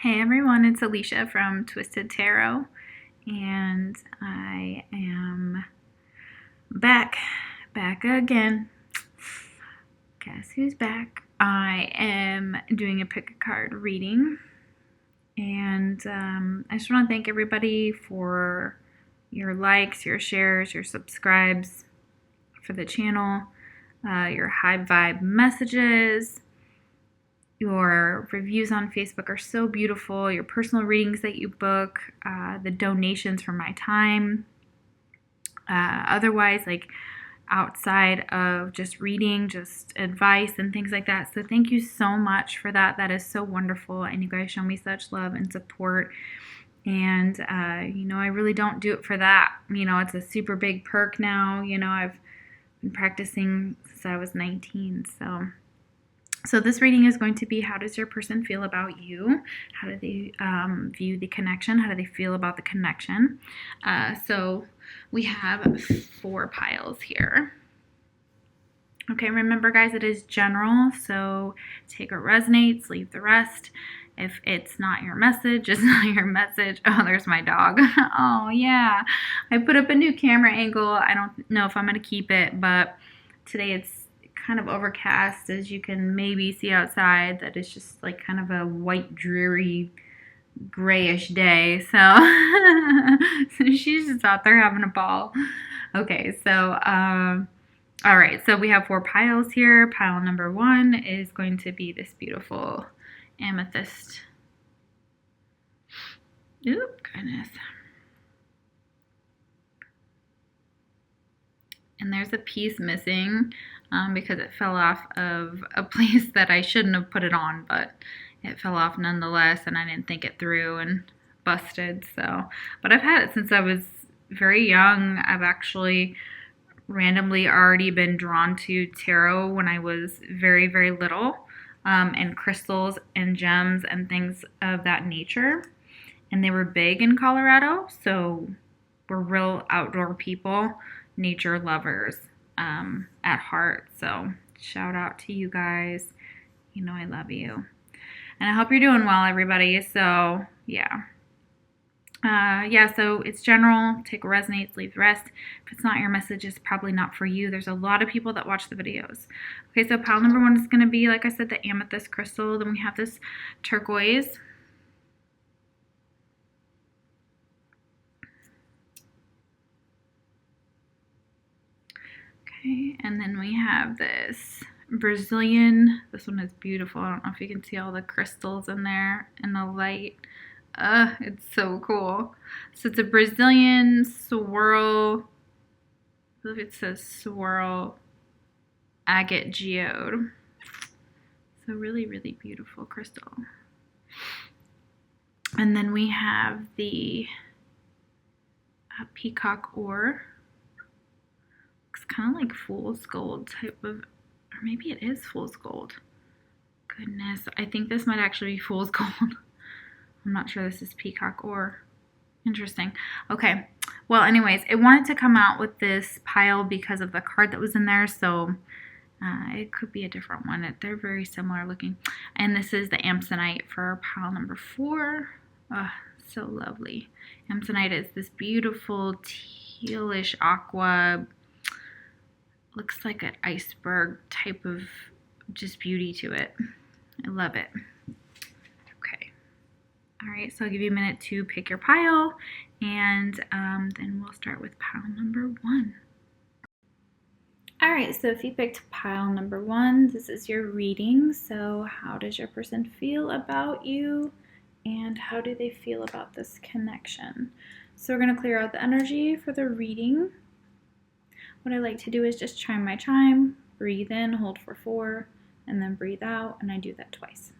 Hey everyone, it's Alicia from Twisted Tarot, and I am back again. Guess who's back? I am doing a pick a card reading, and I just want to thank everybody for your likes, your shares, your subscribes for the channel, your high vibe messages. Your reviews on Facebook are so beautiful. Your personal readings that you book, the donations for my time. Otherwise, like outside of just reading, just advice and things like that. So thank you so much for that. That is so wonderful. And you guys show me such love and support. And, I really don't do it for that. It's a super big perk now. I've been practicing since I was 19. So this reading is going to be, how does your person feel about you? How do they view the connection? How do they feel about the connection? So we have 4 piles here. Okay, remember guys, it is general, so take what resonates, leave the rest. If it's not your message, it's not your message. Oh, there's my dog. Oh, yeah. I put up a new camera angle. I don't know if I'm going to keep it, but today it's kind of overcast, as you can maybe see outside, that it's just like kind of a white, dreary, grayish day. So, so she's just out there having a ball. Okay, so, all right, so we have 4 piles here. Pile number 1 is going to be this beautiful amethyst. Oop, goodness. And there's a piece missing because it fell off of a place that I shouldn't have put it on, but it fell off nonetheless, and I didn't think it through and busted. So, but I've had it since I was very young. I've actually randomly already been drawn to tarot when I was very, very little, and crystals and gems and things of that nature. And they were big in Colorado, so we're real outdoor people, nature lovers at heart. So shout out to you guys. I love you. And I hope you're doing well, everybody. So yeah. So it's general. Take what resonates, leave the rest. If it's not your message, it's probably not for you. There's a lot of people that watch the videos. Okay, so pile number 1 is going to be, like I said, the amethyst crystal. Then we have this turquoise. Okay, and then we have this Brazilian. This one is beautiful. I don't know if you can see all the crystals in there in the light. It's so cool. So it's a Brazilian swirl. I believe it says swirl agate geode. So really, really beautiful crystal. And then we have the peacock ore. Looks kind of like fool's gold type of, or maybe it is fool's gold. Goodness, I think this might actually be fool's gold. I'm not sure this is peacock ore. Interesting. Okay. Well, anyways, it wanted to come out with this pile because of the card that was in there, so it could be a different one. They're very similar looking. And this is the Amsonite for pile number 4. Oh, so lovely. Amsonite is this beautiful tealish aqua. Looks like an iceberg type of just beauty to it. I love it. All right, so I'll give you a minute to pick your pile, and then we'll start with pile number 1. All right, so if you picked pile number 1, this is your reading. So how does your person feel about you, and how do they feel about this connection? So we're going to clear out the energy for the reading. What I like to do is just chime my chime, breathe in, hold for 4, and then breathe out, and I do that twice.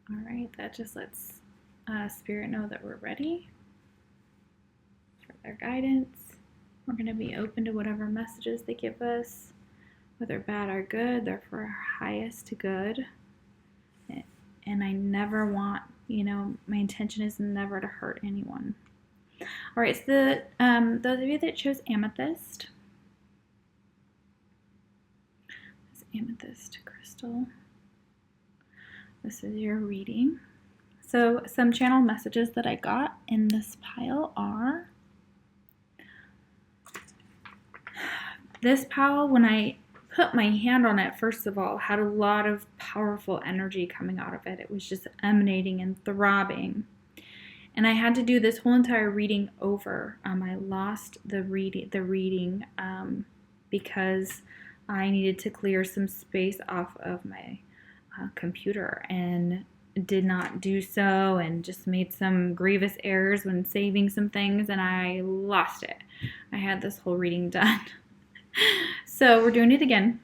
All right, that just lets Spirit know that we're ready for their guidance. We're going to be open to whatever messages they give us, whether bad or good. They're for our highest good. And I never want, my intention is never to hurt anyone. All right, so those of you that chose amethyst, this amethyst crystal, this is your reading. So some channel messages that I got in this pile are, this pile, when I put my hand on it, first of all, had a lot of powerful energy coming out of it. It was just emanating and throbbing. And I had to do this whole entire reading over. I lost the reading because I needed to clear some space off of my computer and did not do so, and just made some grievous errors when saving some things, and I lost it. I had this whole reading done. So we're doing it again.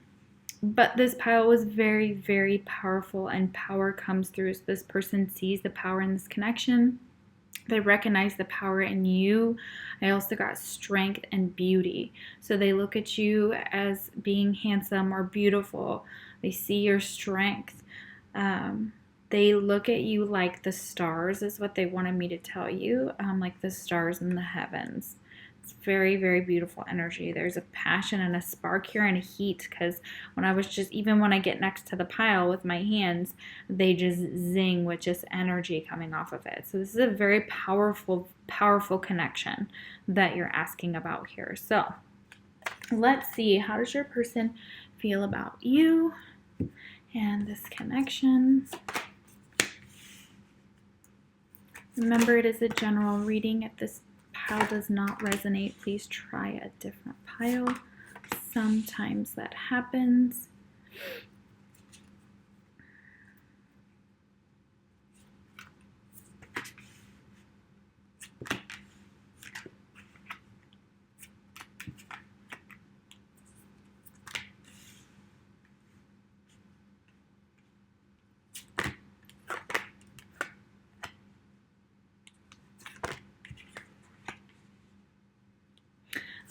But this pile was very, very powerful, and power comes through. So this person sees the power in this connection. They recognize the power in you. I also got strength and beauty. So they look at you as being handsome or beautiful. They see your strength. They look at you like the stars, is what they wanted me to tell you, like the stars in the heavens. It's very, very beautiful energy. There's a passion and a spark here and a heat, because even when I get next to the pile with my hands, they just zing with just energy coming off of it. So this is a very powerful, powerful connection that you're asking about here. So let's see, how does your person feel about you and this connection? Remember, it is a general reading. If this pile does not resonate, please try a different pile. Sometimes that happens.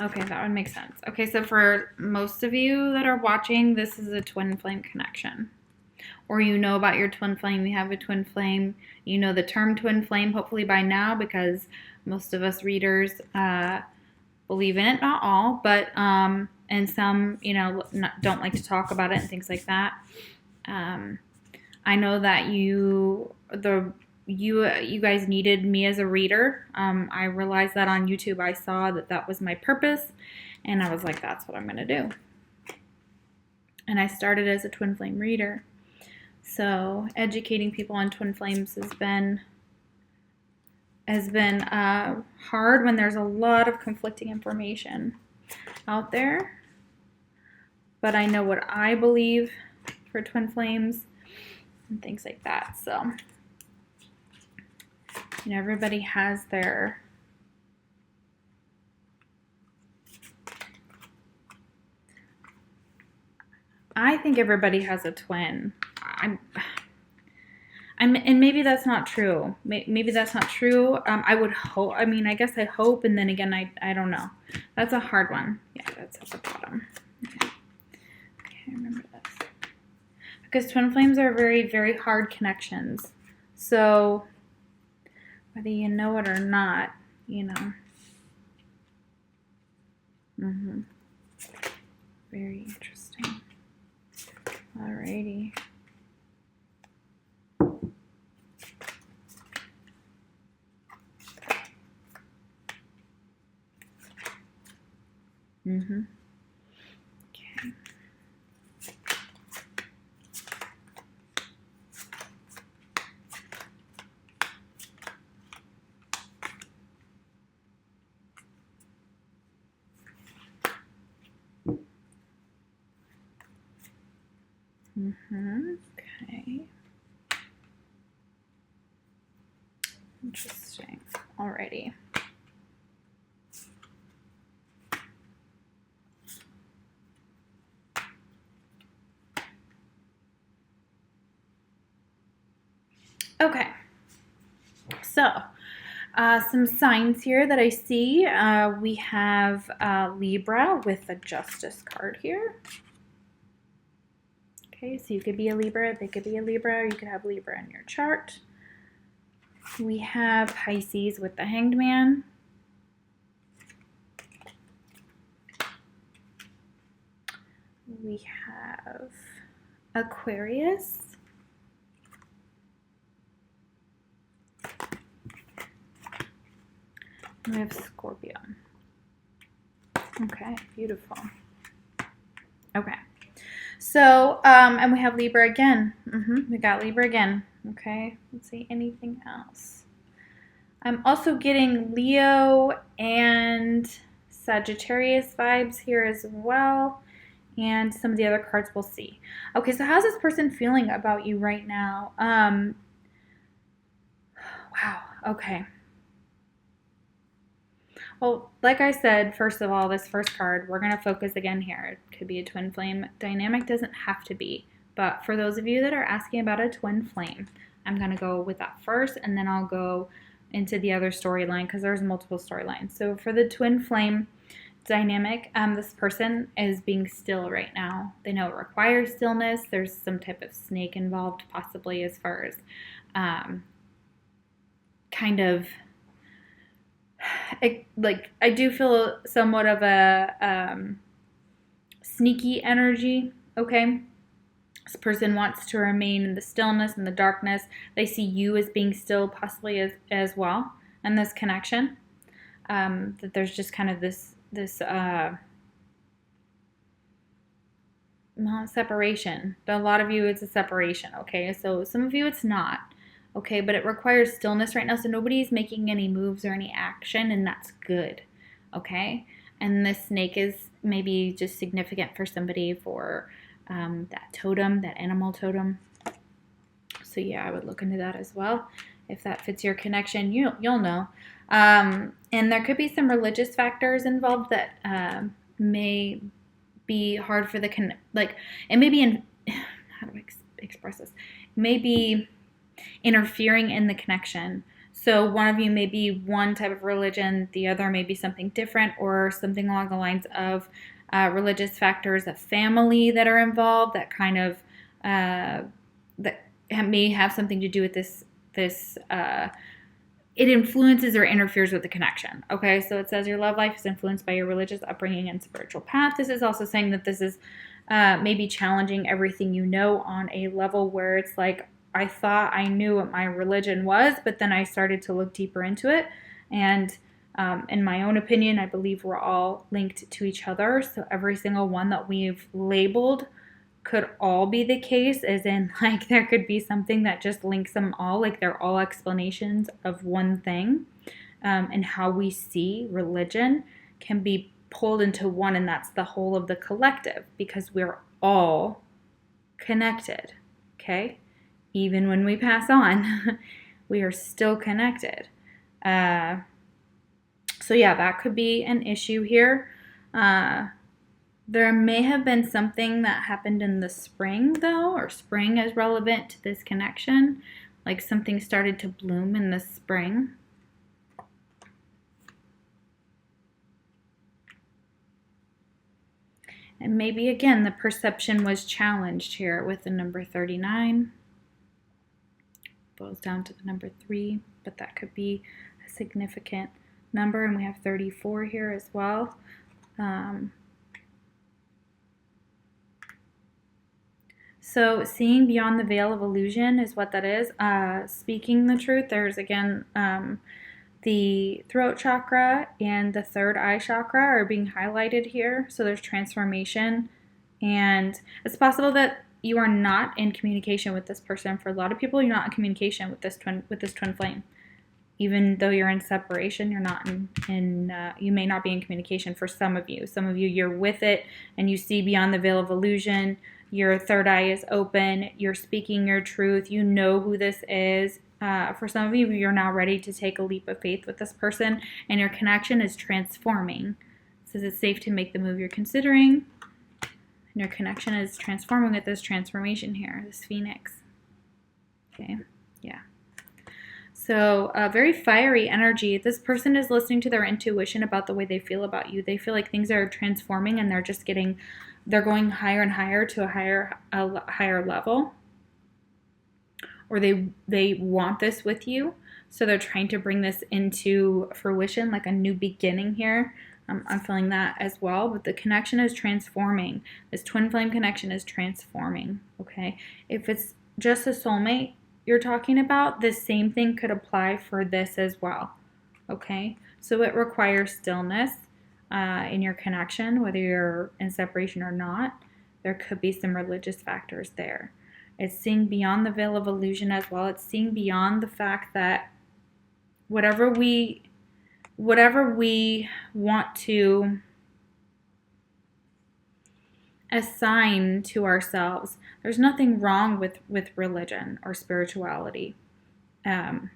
Okay, that would make sense. Okay, so for most of you that are watching, this is a twin flame connection. Or you know about your twin flame, you have a twin flame, you know the term twin flame hopefully by now, because most of us readers believe in it, not all, but and some, don't like to talk about it and things like that. I know that you guys needed me as a reader. I realized that on YouTube. I saw that was my purpose, and I was like, that's what I'm going to do. And I started as a twin flame reader. So educating people on twin flames has been hard when there's a lot of conflicting information out there. But I know what I believe for twin flames and things like that. So everybody has their I think everybody has a twin. And maybe that's not true. Maybe that's not true. I would hope. I mean, I guess I hope, and then again, I don't know. That's a hard one. Yeah, that's at the bottom. Okay, remember this. Because twin flames are very, very hard connections. So whether you know it or not, Very interesting. Alrighty. Okay. Okay. Interesting. Alrighty. Okay. So, Some signs here that I see. We have Libra with the Justice card here. Okay, so you could be a Libra, they could be a Libra, or you could have Libra in your chart. We have Pisces with the Hanged Man. We have Aquarius. We have Scorpio. Okay, beautiful. Okay. So, and we have Libra again. We got Libra again. Okay, let's see, anything else? I'm also getting Leo and Sagittarius vibes here as well. And some of the other cards we'll see. Okay, so how's this person feeling about you right now? Wow, okay. Well, like I said, first of all, this first card, we're going to focus again here. It could be a twin flame dynamic, doesn't have to be. But for those of you that are asking about a twin flame, I'm going to go with that first, and then I'll go into the other storyline because there's multiple storylines. So for the twin flame dynamic, this person is being still right now. They know it requires stillness. There's some type of snake involved, possibly, as far as kind of... I do feel somewhat of a sneaky energy, okay? This person wants to remain in the stillness and the darkness. They see you as being still, possibly as well, and this connection. That there's just kind of this separation. But a lot of you, it's a separation, okay? So some of you, it's not. Okay, but it requires stillness right now, so nobody's making any moves or any action, and that's good, okay? And this snake is maybe just significant for somebody for that totem, that animal totem. So yeah, I would look into that as well. If that fits your connection, you'll know. And there could be some religious factors involved that may be hard for the, it may be in, how do I express this? Maybe interfering in the connection. So one of you may be one type of religion, the other may be something different, or something along the lines of religious factors of family that are involved that kind of that may have something to do with this it influences or interferes with the connection. Okay, so it says your love life is influenced by your religious upbringing and spiritual path. This is also saying that this is maybe challenging everything you know on a level where it's like, I thought I knew what my religion was, but then I started to look deeper into it. And in my own opinion, I believe we're all linked to each other. So every single one that we've labeled could all be the case, as in like there could be something that just links them all, like they're all explanations of one thing. And how we see religion can be pulled into one, and that's the whole of the collective, because we're all connected, okay? Even when we pass on, we are still connected. So yeah, that could be an issue here. There may have been something that happened in the spring, though, or spring is relevant to this connection. Like something started to bloom in the spring. And maybe, again, the perception was challenged here with the number 39. Boils down to the number 3, but that could be a significant number, and we have 34 here as well. So seeing beyond the veil of illusion is what that is. Speaking the truth, there's again the throat chakra and the third eye chakra are being highlighted here. So there's transformation, and it's possible that you are not in communication with this person. For a lot of people, you're not in communication with this twin flame. Even though you're in separation, you're not you may not be in communication for some of you. Some of you, you're with it and you see beyond the veil of illusion. Your third eye is open. You're speaking your truth. You know who this is. For some of you, you're now ready to take a leap of faith with this person, and your connection is transforming. So it's safe to make the move you're considering. And your connection is transforming with this transformation here, this phoenix. Okay, yeah. So very fiery energy. This person is listening to their intuition about the way they feel about you. They feel like things are transforming and they're going higher and higher to a higher level. Or they want this with you. So they're trying to bring this into fruition, like a new beginning here. I'm feeling that as well, but the connection is transforming. This twin flame connection is transforming, okay? If it's just a soulmate you're talking about, the same thing could apply for this as well, okay? So it requires stillness in your connection, whether you're in separation or not. There could be some religious factors there. It's seeing beyond the veil of illusion as well. It's seeing beyond the fact that whatever we want to assign to ourselves, there's nothing wrong with religion or spirituality in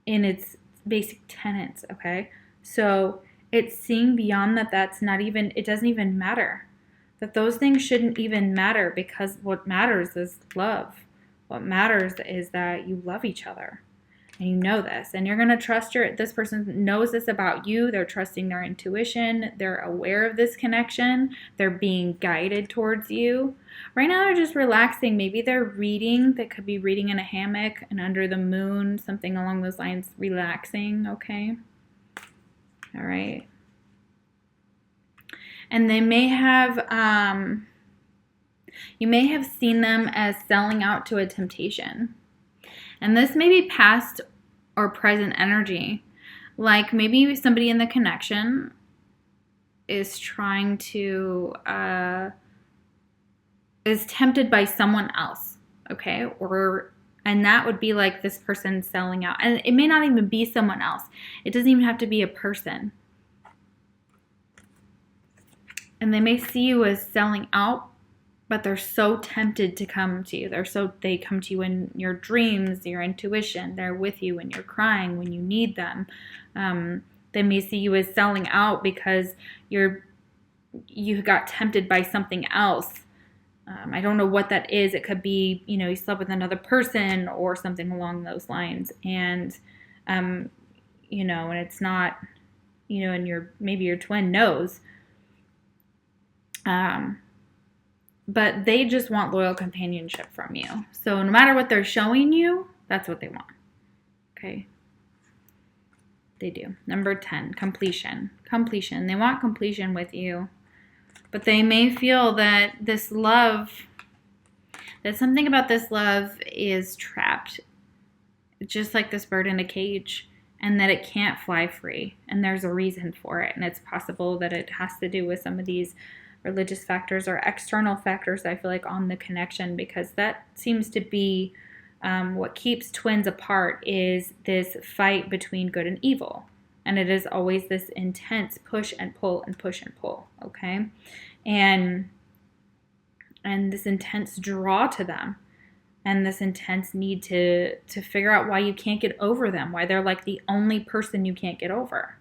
its basic tenets, okay? So it's seeing beyond that. It doesn't even matter. That those things shouldn't even matter, because what matters is love. What matters is that you love each other. And you know this, and you're going to trust this person knows this about you. They're trusting their intuition. They're aware of this connection. They're being guided towards you. Right now, they're just relaxing. Maybe they're reading. They could be reading in a hammock and under the moon, something along those lines, relaxing, okay? All right. And they may have, you may have seen them as selling out to a temptation. And this may be past or present energy. Like maybe somebody in the connection is trying to, is tempted by someone else, okay? And that would be like this person selling out. And it may not even be someone else. It doesn't even have to be a person. And they may see you as selling out, but they're so tempted to come to you. They come to you in your dreams, your intuition. They're with you when you're crying, when you need them. They may see you as selling out because you got tempted by something else. I don't know what that is. It could be, you slept with another person or something along those lines. And, and it's not, and maybe your twin knows. But they just want loyal companionship from you. So no matter what they're showing you, that's what they want. Okay? They do. Number 10, completion. Completion. They want completion with you. But they may feel that this love, that something about this love is trapped. Just like this bird in a cage. And that it can't fly free. And there's a reason for it. And it's possible that it has to do with some of these religious factors or external factors, I feel like, on the connection, because that seems to be what keeps twins apart, is this fight between good and evil. And it is always this intense push and pull and push and pull, okay? And this intense draw to them, and this intense need to figure out why you can't get over them, why they're like the only person you can't get over.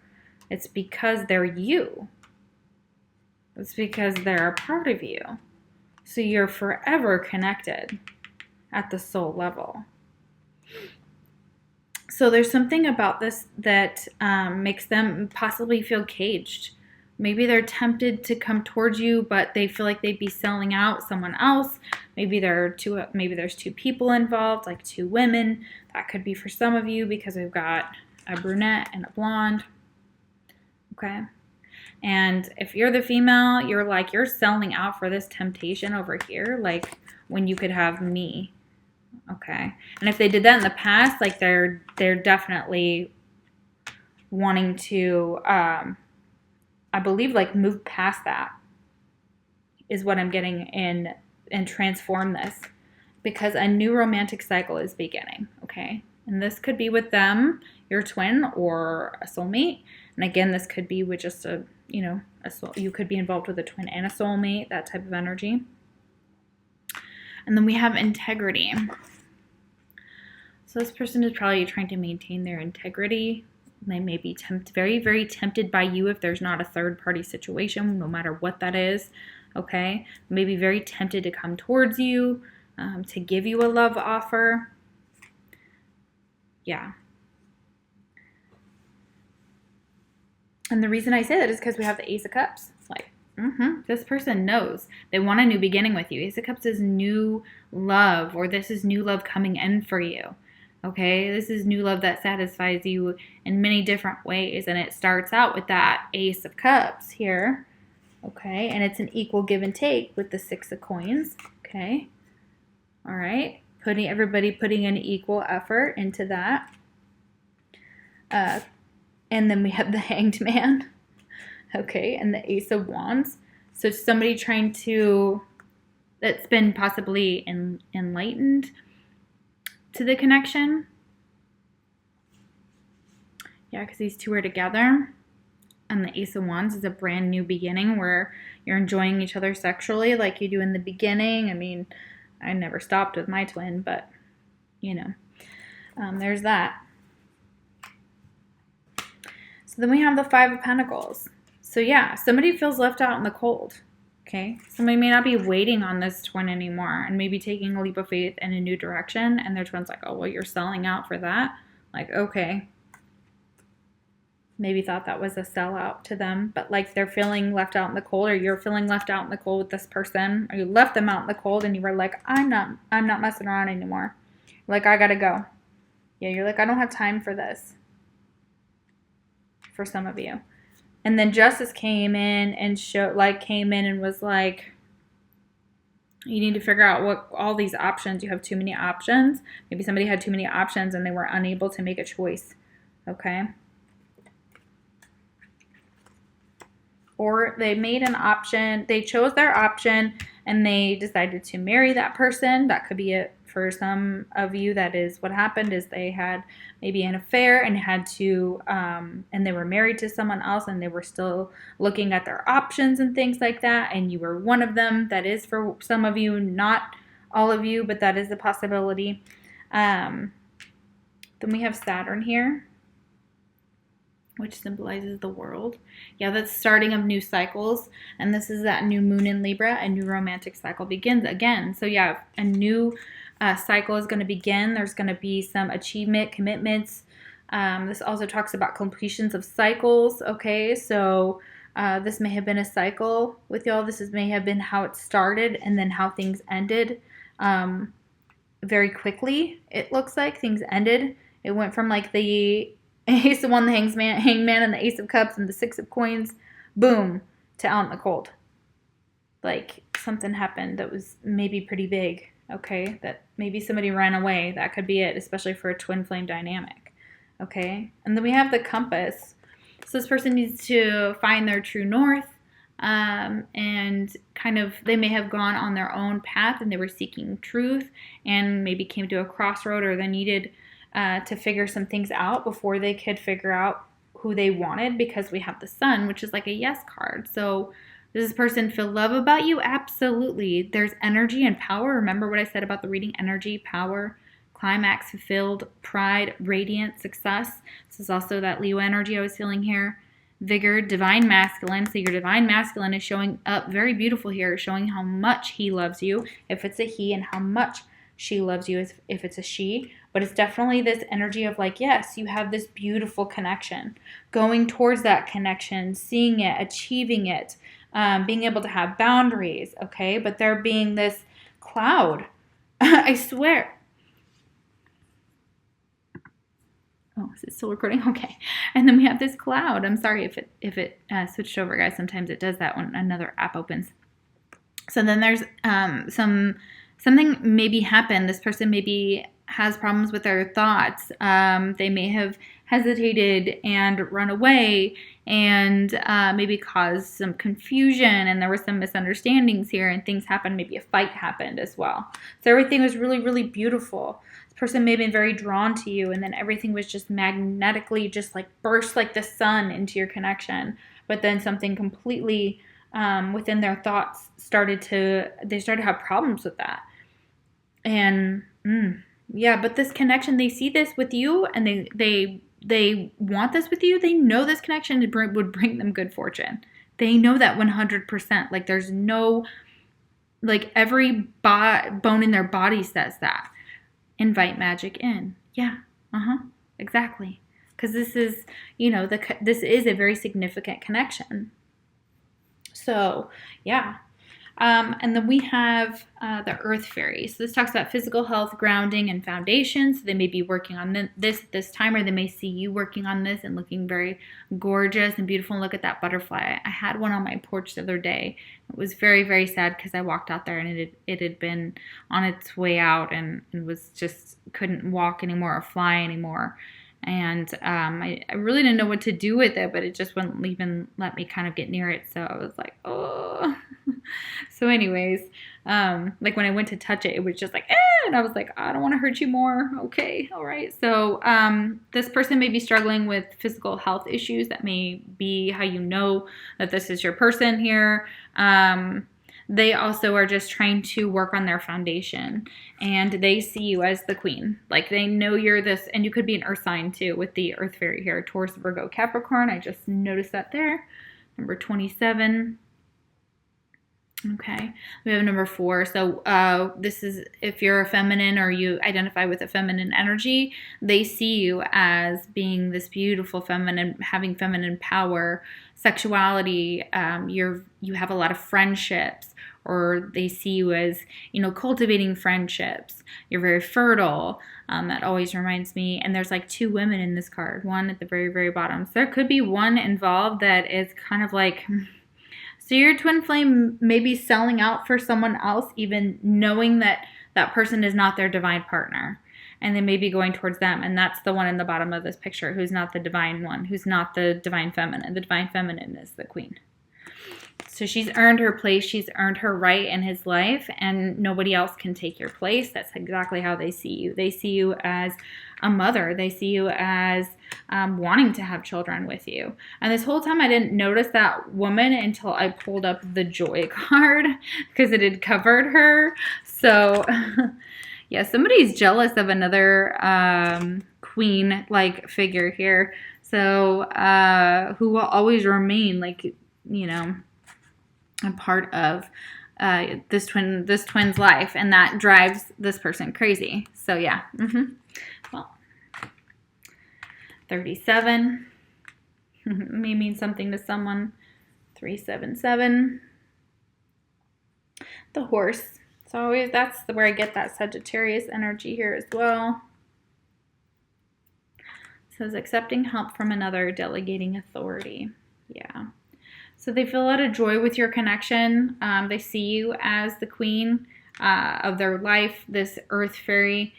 It's because they're you. It's because they're a part of you. So you're forever connected at the soul level. So there's something about this that makes them possibly feel caged. Maybe they're tempted to come towards you, but they feel like they'd be selling out someone else. Maybe there's two people involved, like two women. That could be for some of you, because we've got a brunette and a blonde. Okay? And if you're the female, you're selling out for this temptation over here, like when you could have me. Okay. And if they did that in the past, like they're definitely wanting to, I believe, like move past that is what I'm getting in, and transform this, because a new romantic cycle is beginning. Okay. And this could be with them, your twin, or a soulmate. And again, this could be with just you could be involved with a twin and a soulmate, that type of energy. And then we have integrity. So this person is probably trying to maintain their integrity. They may be very, very tempted by you if there's not a third-party situation, no matter what that is, okay? Maybe very tempted to come towards you, to give you a love offer. Yeah. And the reason I say that is because we have the Ace of Cups. Like, this person knows they want a new beginning with you. Ace of Cups is new love, or this is new love coming in for you. Okay, this is new love that satisfies you in many different ways. And it starts out with that Ace of Cups here. Okay, and it's an equal give and take with the Six of Coins. Okay, all right, everybody putting an equal effort into that. And then we have the Hanged Man. Okay, and the Ace of Wands. So somebody trying to, that's been possibly enlightened to the connection. Yeah, because these two are together. And the Ace of Wands is a brand new beginning where you're enjoying each other sexually like you do in the beginning. I mean, I never stopped with my twin, but, you know, there's that. So then we have the Five of Pentacles. So yeah, somebody feels left out in the cold. Okay, somebody may not be waiting on this twin anymore and maybe taking a leap of faith in a new direction. And their twin's like, oh, well, you're selling out for that? Like, okay. Maybe thought that was a sellout to them, but like they're feeling left out in the cold, or you're feeling left out in the cold with this person, or you left them out in the cold and you were like, I'm not messing around anymore. Like, I gotta go. Yeah, you're like, I don't have time for this. For some of you. And then Justice came in and was like, you need to figure out what all these options. You have too many options. Maybe somebody had too many options and they were unable to make a choice. Okay. Or they made an option, they chose their option and they decided to marry that person. That could be it for some of you. That is what happened, is they had maybe an affair and had to, and they were married to someone else and they were still looking at their options and things like that. And you were one of them. That is for some of you, not all of you, but that is a possibility. Then we have Saturn here, which symbolizes the world. Yeah, that's starting of new cycles. And this is that new moon in Libra. A new romantic cycle begins again. So yeah, a new cycle is going to begin. There's going to be some achievement, commitments. This also talks about completions of cycles. Okay, so this may have been a cycle with y'all. May have been how it started and then how things ended very quickly. It looks like things ended. It went from like the Ace of Wands, the Hangman, and the Ace of Cups, and the Six of Coins, boom, to out in the cold. Like, something happened that was maybe pretty big, okay? That maybe somebody ran away. That could be it, especially for a twin flame dynamic, okay? And then we have the compass. So this person needs to find their true north, and kind of, they may have gone on their own path, and they were seeking truth, and maybe came to a crossroad, or they needed to figure some things out before they could figure out who they wanted, because we have the Sun, which is like a yes card. So does this person feel love about you? Absolutely. There's energy and power. Remember what I said about the reading? Energy, power, climax, fulfilled, pride, radiant, success. This is also that Leo energy I was feeling here. Vigor, divine masculine. So your divine masculine is showing up very beautiful here, showing how much he loves you, if it's a he, and how much she loves you if it's a she. But it's definitely this energy of like, yes, you have this beautiful connection, going towards that connection, seeing it, achieving it, being able to have boundaries, okay? But there being this cloud, I swear. Oh, is it still recording? Okay. And then we have this cloud. I'm sorry if it switched over, guys. Sometimes it does that when another app opens. So then there's something maybe happened. This person maybe has problems with their thoughts. They may have hesitated and run away and maybe caused some confusion, and there were some misunderstandings here, and things happened. Maybe a fight happened as well. So everything was really, really beautiful. This person may have been very drawn to you, and then everything was just magnetically just like burst like the sun into your connection. But then something completely within their thoughts started to have problems with that. And yeah, but this connection, they see this with you, and they want this with you. They know this connection would bring them good fortune. They know that 100%. Like, there's no, like, every bone in their body says that. Invite magic in. Yeah. Exactly. Because this is, this is a very significant connection. So, yeah. And then we have the Earth Fairy. So this talks about physical health, grounding, and foundation. So they may be working on this time, or they may see you working on this and looking very gorgeous and beautiful. And look at that butterfly. I had one on my porch the other day. It was very, very sad because I walked out there and it had been on its way out and was just couldn't walk anymore or fly anymore. And I really didn't know what to do with it, but it just wouldn't even let me kind of get near it. So I was like, oh. So anyways, like when I went to touch it, it was just like, and I was like, I don't want to hurt you more. Okay, all right. So this person may be struggling with physical health issues. That may be how you know that this is your person here. They also are just trying to work on their foundation, and they see you as the queen. Like they know you're this, and you could be an earth sign too with the Earth Fairy here. Taurus, Virgo, Capricorn. I just noticed that there. Number 27. Okay, we have number 4. So this is if you're a feminine or you identify with a feminine energy, they see you as being this beautiful feminine, having feminine power, sexuality. You have a lot of friendships, or they see you as, cultivating friendships. You're very fertile. That always reminds me. And there's like 2 women in this card, one at the very, very bottom. So there could be one involved that is kind of like... So your twin flame may be selling out for someone else, even knowing that that person is not their divine partner. And they may be going towards them. And that's the one in the bottom of this picture who's not the divine one, who's not the divine feminine. The divine feminine is the queen. So she's earned her place. She's earned her right in his life, and nobody else can take your place. That's exactly how they see you. They see you as a mother. They see you as wanting to have children with you. And this whole time I didn't notice that woman until I pulled up the Joy card because it had covered her. So yeah, somebody's jealous of another queen-like figure here. So who will always remain a part of this twin's life, and that drives this person crazy. So yeah. Well, 37 may mean something to someone. 377. The horse. So that's where I get that Sagittarius energy here as well. It says accepting help from another, delegating authority. Yeah. So they feel a lot of joy with your connection. They see you as the queen of their life, this Earth Fairy.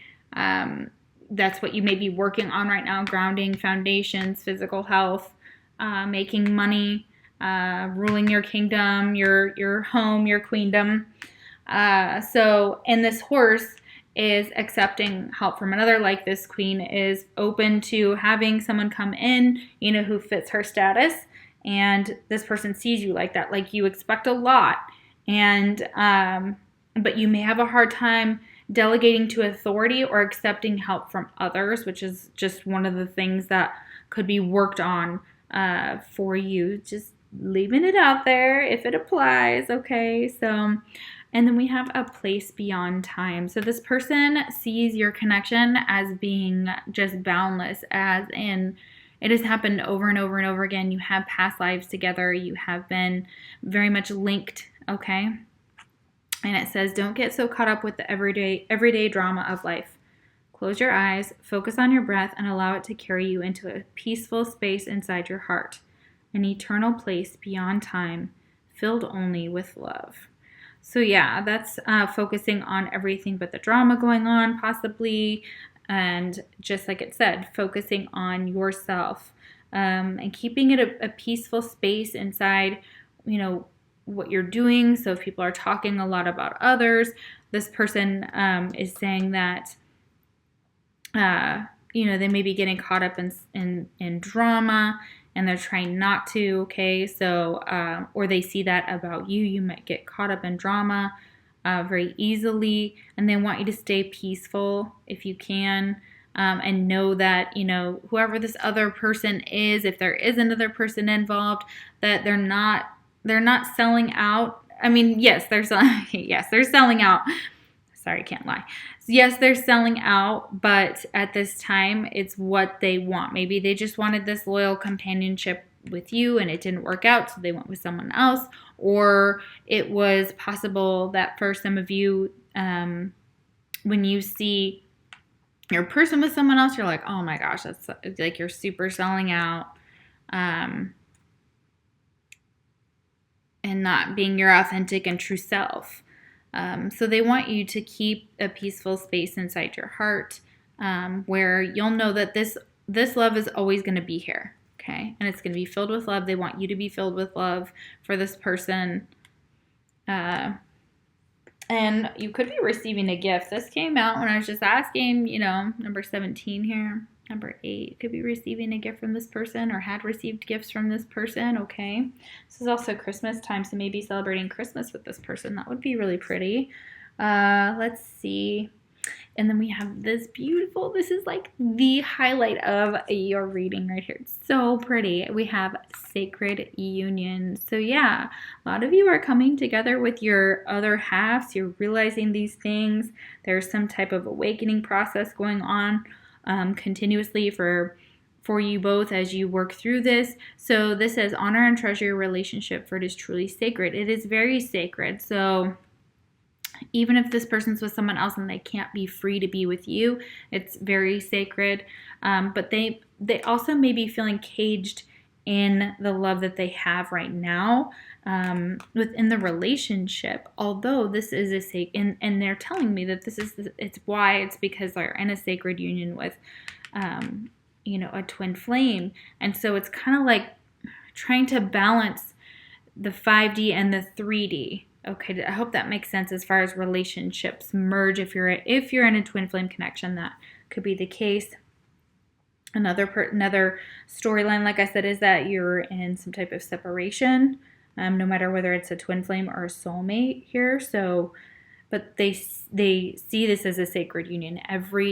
That's what you may be working on right now: grounding, foundations, physical health, making money, ruling your kingdom, your home, your queendom. And this horse is accepting help from another, like this queen is open to having someone come in, who fits her status. And this person sees you like that, like you expect a lot, and but you may have a hard time delegating to authority or accepting help from others, which is just one of the things that could be worked on for you. Just leaving it out there if it applies, okay? So, and then we have a place beyond time. So this person sees your connection as being just boundless, as in... It has happened over and over and over again. You have past lives together. You have been very much linked, okay? And it says, don't get so caught up with the everyday drama of life. Close your eyes, focus on your breath, and allow it to carry you into a peaceful space inside your heart, an eternal place beyond time, filled only with love. So yeah, that's focusing on everything but the drama going on, possibly. And just like it said, focusing on yourself and keeping it a peaceful space inside, what you're doing. So if people are talking a lot about others, this person is saying that, they may be getting caught up in drama, and they're trying not to, okay? So, or they see that about you. You might get caught up in drama very easily, and they want you to stay peaceful if you can, and know that, whoever this other person is, if there is another person involved, that they're not selling out. I mean, yes, they're selling out. Sorry, can't lie. Yes, they're selling out, but at this time, it's what they want. Maybe they just wanted this loyal companionship with you and it didn't work out, so they went with someone else. Or it was possible that for some of you, when you see your person with someone else, you're like, oh my gosh, that's like you're super selling out. And not being your authentic and true self. So they want you to keep a peaceful space inside your heart where you'll know that this love is always going to be here, okay? And it's going to be filled with love. They want you to be filled with love for this person. And you could be receiving a gift. This came out when I was just asking, you know, number 17 here. Number 8, you could be receiving a gift from this person or had received gifts from this person, okay? This is also Christmas time, so maybe celebrating Christmas with this person. That would be really pretty. Let's see. And then we have this beautiful, this is like the highlight of your reading right here. It's so pretty. We have sacred union. So yeah, a lot of you are coming together with your other halves. You're realizing these things. There's some type of awakening process going on continuously for you both as you work through this. So this says, honor and treasure your relationship, for it is truly sacred. It is very sacred. So even if this person's with someone else and they can't be free to be with you, it's very sacred. But they also may be feeling caged in the love that they have right now within the relationship. Although this is a sacred, and they're telling me that it's because they're in a sacred union with, you know, a twin flame. And so it's kind of like trying to balance the 5D and the 3D. Okay, I hope that makes sense as far as relationships merge. If you're in a twin flame connection, that could be the case. Another storyline, like I said, is that you're in some type of separation, no matter whether it's a twin flame or a soulmate here. So, but they see this as a sacred union.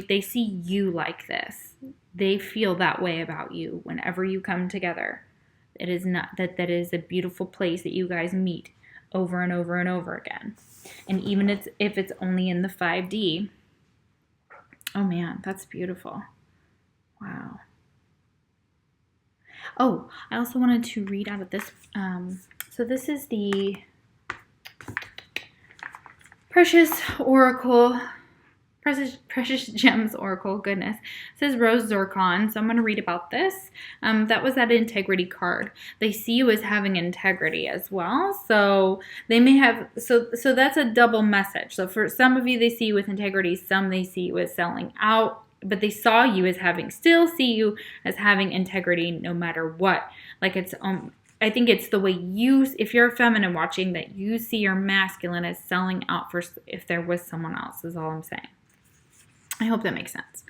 They see you like this. They feel that way about you whenever you come together. It is not that is a beautiful place that you guys meet over and over and over again. And even if it's only in the 5D, oh man, that's beautiful. Wow. Oh, I also wanted to read out of this. So this is the Precious Gems Oracle. Goodness. It says Rose Zircon. So I'm going to read about this. That was that integrity card. They see you as having integrity as well. So they may have, so that's a double message. So for some of you, they see you with integrity. Some they see you as selling out. But they still see you as having integrity no matter what. Like it's, I think it's the way if you're a feminine watching, that you see your masculine as selling out for if there was someone else, is all I'm saying. I hope that makes sense.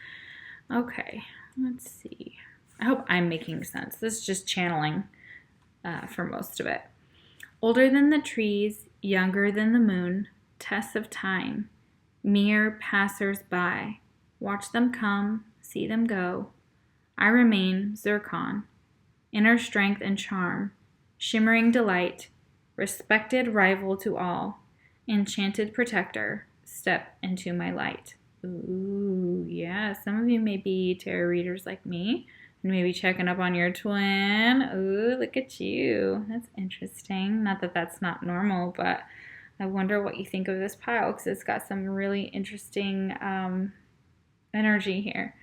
Okay, let's see. I hope I'm making sense. This is just channeling for most of it. Older than the trees, younger than the moon, tests of time, mere passers-by. Watch them come, see them go. I remain zircon, inner strength and charm, shimmering delight, respected rival to all, enchanted protector, step into my light. Ooh, yeah, some of you may be tarot readers like me, and maybe checking up on your twin. Ooh, look at you. That's interesting. Not that that's not normal, but I wonder what you think of this pile, because it's got some really interesting energy here.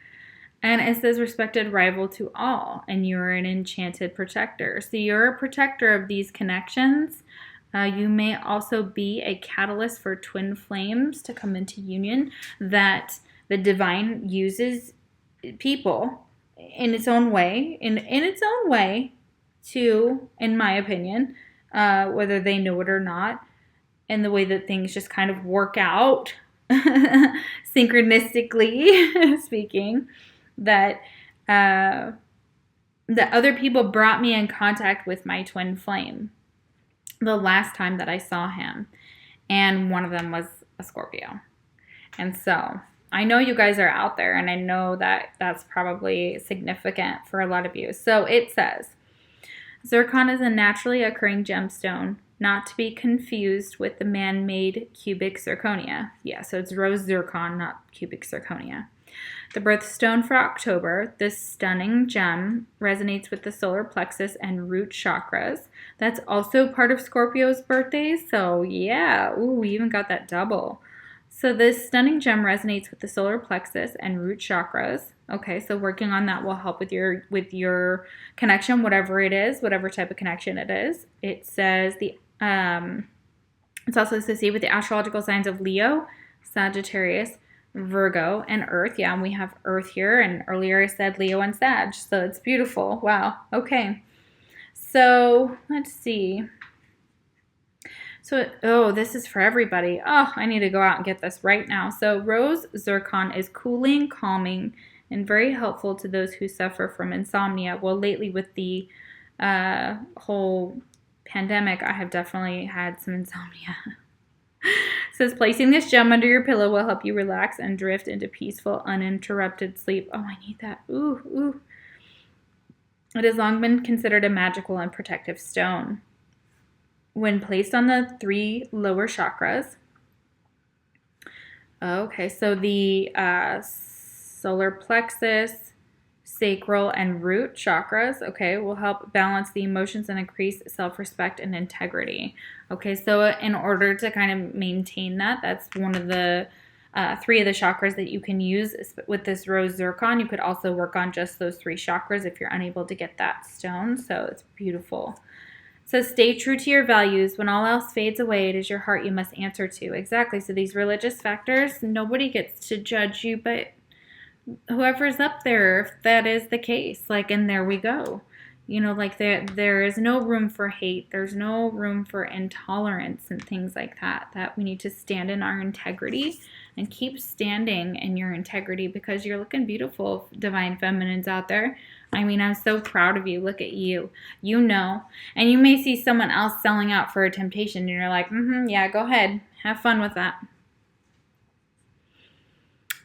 And it says respected rival to all, and you're an enchanted protector. So you're a protector of these connections. You may also be a catalyst for twin flames to come into union, that the divine uses people in its own way, to, in my opinion, whether they know it or not, and the way that things just kind of work out synchronistically speaking, that other people brought me in contact with my twin flame the last time that I saw him, and one of them was a Scorpio. And so I know you guys are out there, and I know that that's probably significant for a lot of you. So it says, zircon is a naturally occurring gemstone, not to be confused with the man-made cubic zirconia. Yeah, so it's rose zircon, not cubic zirconia. The birthstone for October, this stunning gem resonates with the solar plexus and root chakras. That's also part of Scorpio's birthday, so yeah, ooh, we even got that double. So this stunning gem resonates with the solar plexus and root chakras. Okay, so working on that will help with your connection, whatever it is, whatever type of connection it is. It says it's also associated with the astrological signs of Leo, Sagittarius, Virgo, and Earth. Yeah, and we have Earth here, and earlier I said Leo and Sag, so it's beautiful. Wow, okay. So, let's see. So, oh, this is for everybody. Oh, I need to go out and get this right now. So, rose zircon is cooling, calming, and very helpful to those who suffer from insomnia. Well, lately with the whole pandemic, I have definitely had some insomnia. It says placing this gem under your pillow will help you relax and drift into peaceful, uninterrupted sleep. Oh, I need that. Ooh, ooh. It has long been considered a magical and protective stone. When placed on the 3 lower chakras, okay, so the solar plexus, sacral, and root chakras, okay, will help balance the emotions and increase self-respect and integrity. Okay, so in order to kind of maintain that, that's one of the 3 of the chakras that you can use with this rose zircon. You could also work on just those 3 chakras if you're unable to get that stone, so it's beautiful. So stay true to your values. When all else fades away, it is your heart you must answer to. Exactly. So these religious factors, nobody gets to judge you, but whoever's up there, if that is the case, like, and there we go. You know, like there is no room for hate. There's no room for intolerance and things like that. That we need to stand in our integrity and keep standing in your integrity because you're looking beautiful, divine feminines out there. I mean, I'm so proud of you. Look at you. You know. And you may see someone else selling out for a temptation and you're like, yeah, go ahead. Have fun with that.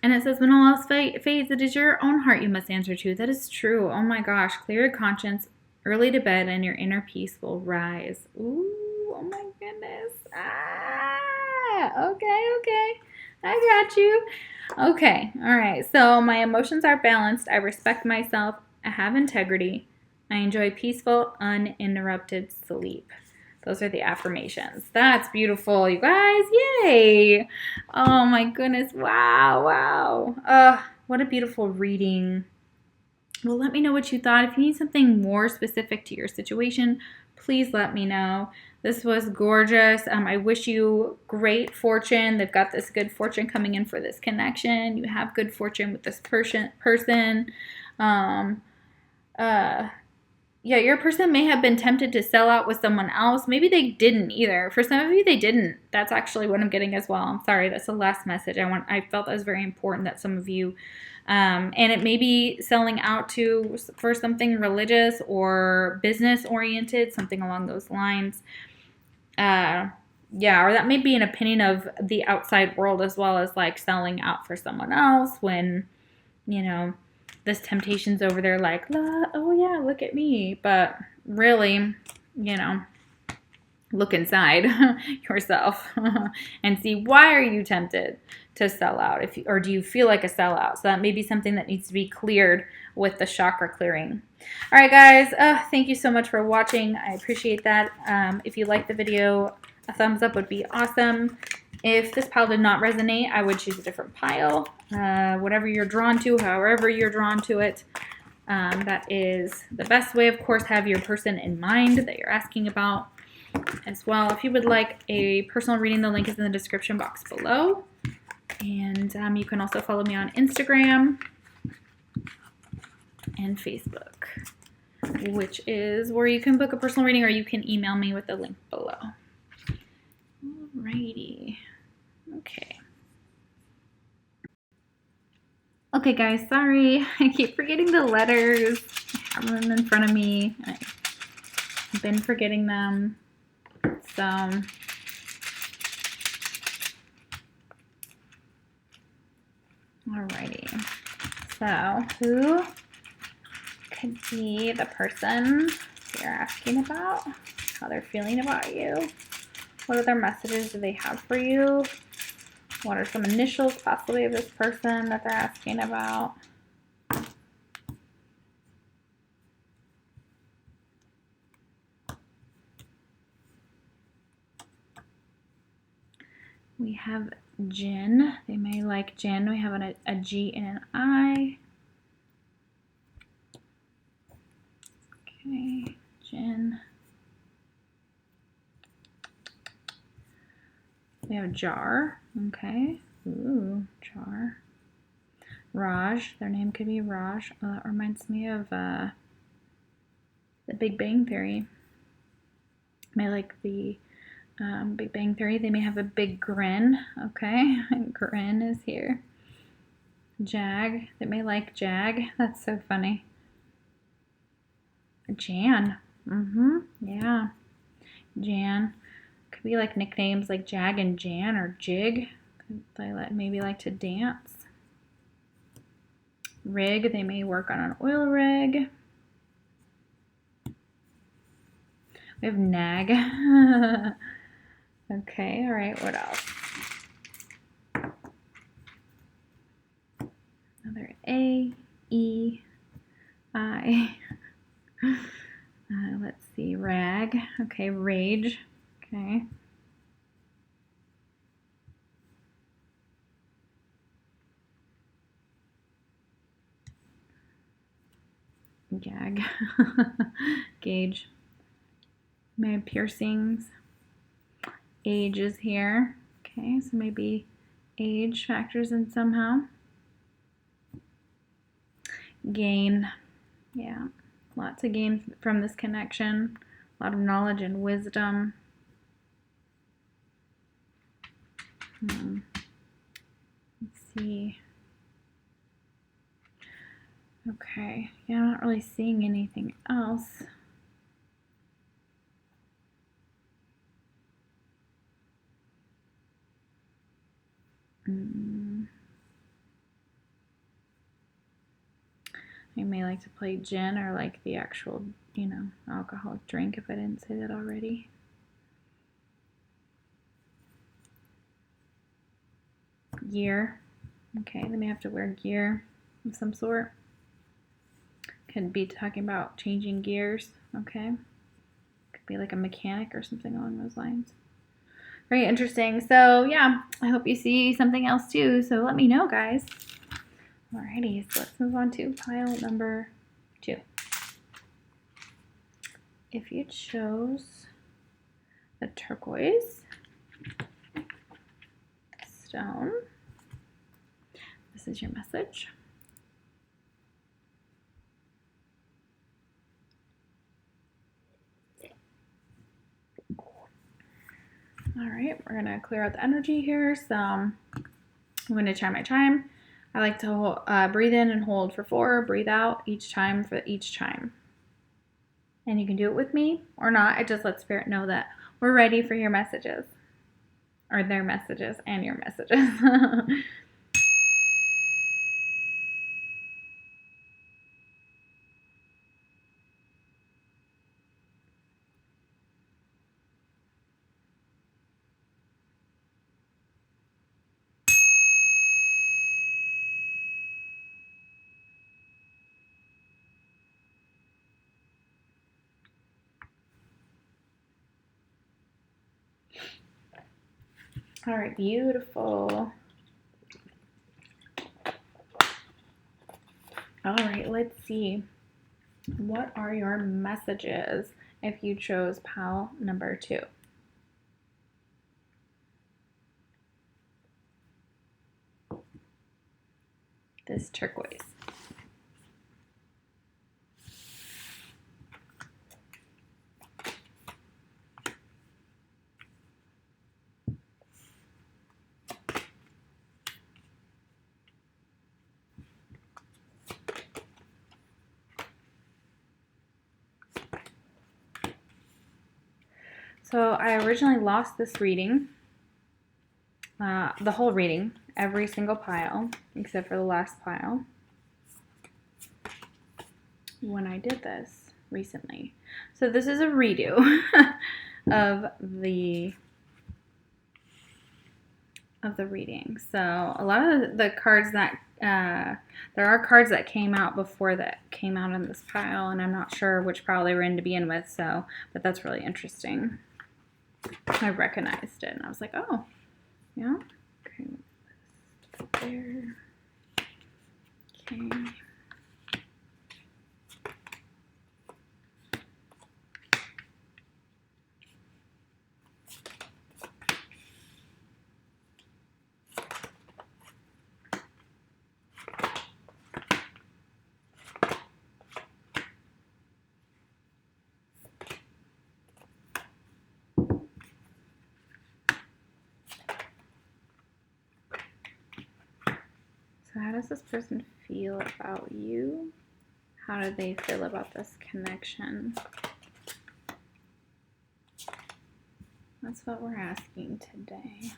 And it says, when all else fades, it is your own heart you must answer to. That is true. Oh my gosh. Clear your conscience, early to bed, and your inner peace will rise. Ooh, oh my goodness. Okay. I got you. Okay, all right. So my emotions are balanced. I respect myself. I have integrity. I enjoy peaceful, uninterrupted sleep. Those are the affirmations. That's beautiful, you guys. Yay. Oh, my goodness. Wow. What a beautiful reading. Well, let me know what you thought. If you need something more specific to your situation, please let me know. This was gorgeous. I wish you great fortune. They've got this good fortune coming in for this connection. You have good fortune with this person. Yeah, your person may have been tempted to sell out with someone else. Maybe they didn't either. For some of you, they didn't. That's actually what I'm getting as well. I'm sorry. That's the last message. I felt that was very important that some of you, and it may be selling out for something religious or business oriented, something along those lines. Yeah, or that may be an opinion of the outside world as well as like selling out for someone else when, you know, this temptation's over there like, oh yeah, look at me. But really, you know, look inside yourself and see, why are you tempted to sell out? Or do you feel like a sellout? So that may be something that needs to be cleared with the chakra clearing. All right, guys, thank you so much for watching. I appreciate that. If you liked the video, a thumbs up would be awesome. If this pile did not resonate, I would choose a different pile. Whatever you're drawn to, however you're drawn to it, that is the best way. Of course, have your person in mind that you're asking about as well. If you would like a personal reading, the link is in the description box below. And you can also follow me on Instagram and Facebook, which is where you can book a personal reading, or you can email me with the link below. Alrighty. Okay, guys, sorry. I keep forgetting the letters. I have them in front of me. I've been forgetting them. So, alrighty. So, who could be the person you're asking about? how they're feeling about you. What other messages do they have for you? What are some initials possibly of this person that they're asking about? We have Jin. They may like Jin. We have a G and an I. Okay, Jin. We have Jar. Okay. Ooh, Jar. Raj. Their name could be Raj. Oh, that reminds me of the Big Bang Theory. May like the Big Bang Theory. They may have a big grin. Okay. Grin is here. Jag. They may like Jag. That's so funny. Jan. Yeah. Jan. Could be like nicknames like Jag and Jan or Jig. They maybe like to dance. Rig. They may work on an oil rig. We have Nag. Okay, all right, what else? Another A, E, I. Let's see, Rag. Okay, Rage. Okay. Gag. Gauge. May have piercings. Age is here. Okay, so maybe age factors in somehow. Gain. Yeah, lots of gain from this connection. A lot of knowledge and wisdom. Let's see. Okay, yeah, I'm not really seeing anything else. I may like to play gin or like the actual, alcoholic drink if I didn't say that already. Gear. Okay, they may have to wear gear of some sort. Could be talking about changing gears. Okay. Could be like a mechanic or something along those lines. Very interesting. So yeah, I hope you see something else too. So let me know, guys. Alrighty, so let's move on to pile number 2. If you chose the turquoise stone, this is your message. All right, we're gonna clear out the energy here. So I'm gonna chime my chime. I like to breathe in and hold for 4, breathe out each time for each chime. And you can do it with me or not. It just lets Spirit know that we're ready for your messages, or their messages and your messages. All right, beautiful. All right, let's see. What are your messages if you chose pile number 2? This turquoise. So I originally lost this reading, the whole reading, every single pile, except for the last pile, when I did this. recently. So this is a redo of the reading. So a lot of the cards that there are cards that came out before that came out in this pile, and I'm not sure which pile they were in to begin with. So, but that's really interesting. I recognized it, and I was like, oh, yeah. Okay, there. Okay. So how does this person feel about you? How do they feel about this connection? That's what we're asking today.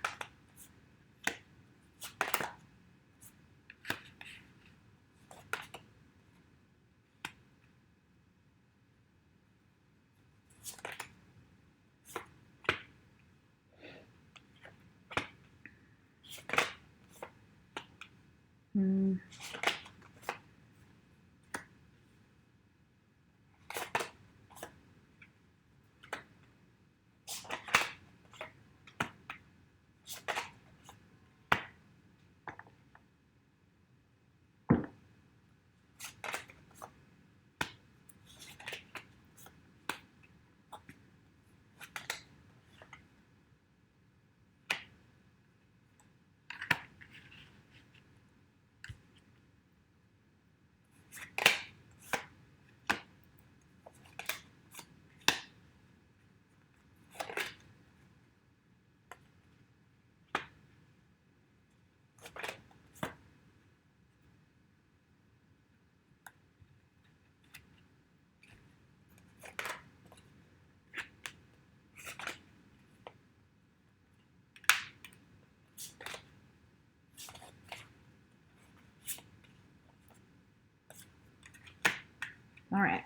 All right.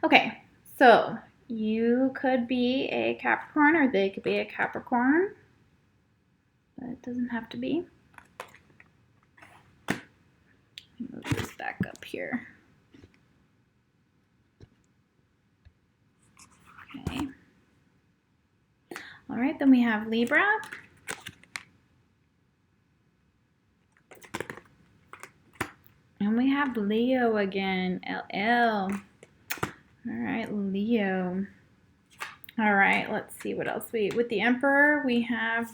Okay, so you could be a Capricorn or they could be a Capricorn, but it doesn't have to be. Move this back up here. Okay. All right, then we have Libra. And we have Leo again, LL. All right, Leo. All right, let's see what else with the Emperor. We have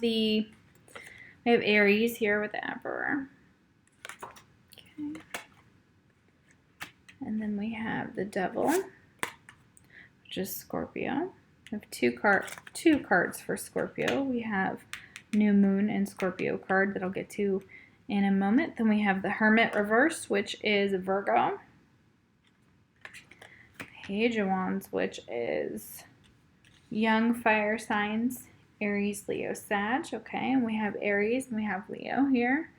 Aries here with the Emperor. Okay. And then we have the Devil, which is Scorpio. We have two cards for Scorpio. We have New Moon and Scorpio card that I'll get to in a moment. Then we have the Hermit reverse, which is Virgo. Page of Wands, which is young fire signs, Aries, Leo, Sag. Okay, and we have Aries and we have Leo here.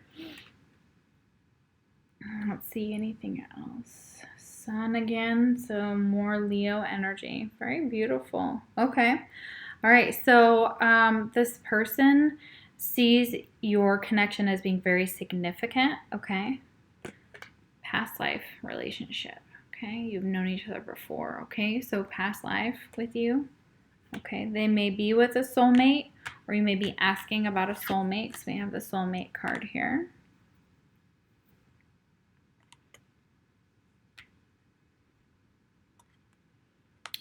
Let's see anything else. Sun again, so more Leo energy. Very beautiful. Okay. All right, so this person sees your connection as being very significant. Okay. Past life relationship. Okay, you've known each other before. Okay, so past life with you. Okay, they may be with a soulmate, or you may be asking about a soulmate. So we have the soulmate card here.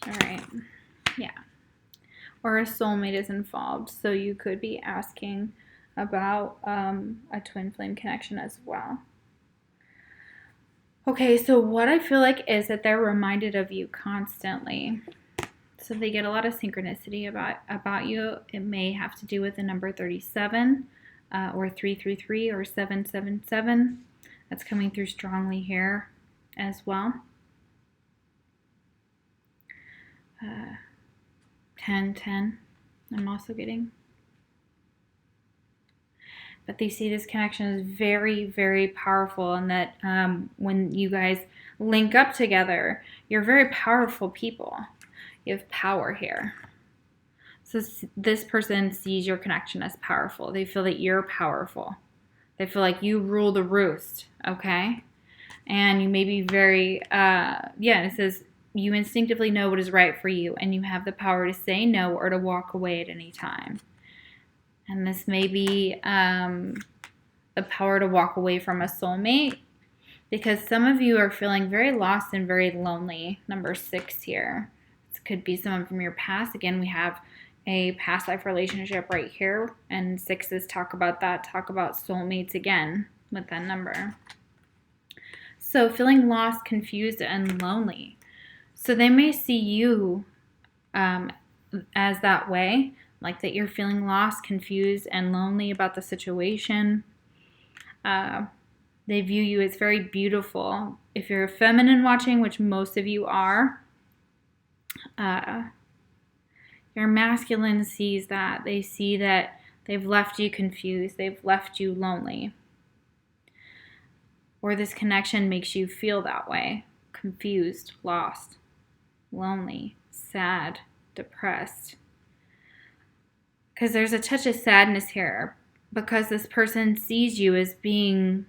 All right, yeah. Or a soulmate is involved, so you could be asking about a twin flame connection as well. Okay, so what I feel like is that they're reminded of you constantly. So they get a lot of synchronicity about you. It may have to do with the number 37 or 333 or 777. That's coming through strongly here as well. 1010 I'm also getting. But they see this connection is very, very powerful, and that when you guys link up together, you're very powerful people. You have power here. So this person sees your connection as powerful. They feel that you're powerful. They feel like you rule the roost, okay? And you may be very, it says you instinctively know what is right for you, and you have the power to say no or to walk away at any time. And this may be the power to walk away from a soulmate, because some of you are feeling very lost and very lonely. Number 6 here. This could be someone from your past. Again, we have a past life relationship right here, and 6s talk about that, talk about soulmates again with that number. So feeling lost, confused, and lonely. So they may see you as that way, like that you're feeling lost, confused, and lonely about the situation. They view you as very beautiful. If you're a feminine watching, which most of you are, your masculine sees that. They see that they've left you confused. They've left you lonely. Or this connection makes you feel that way. Confused, lost, lonely, sad, depressed. Because there's a touch of sadness here. Because this person sees you as being...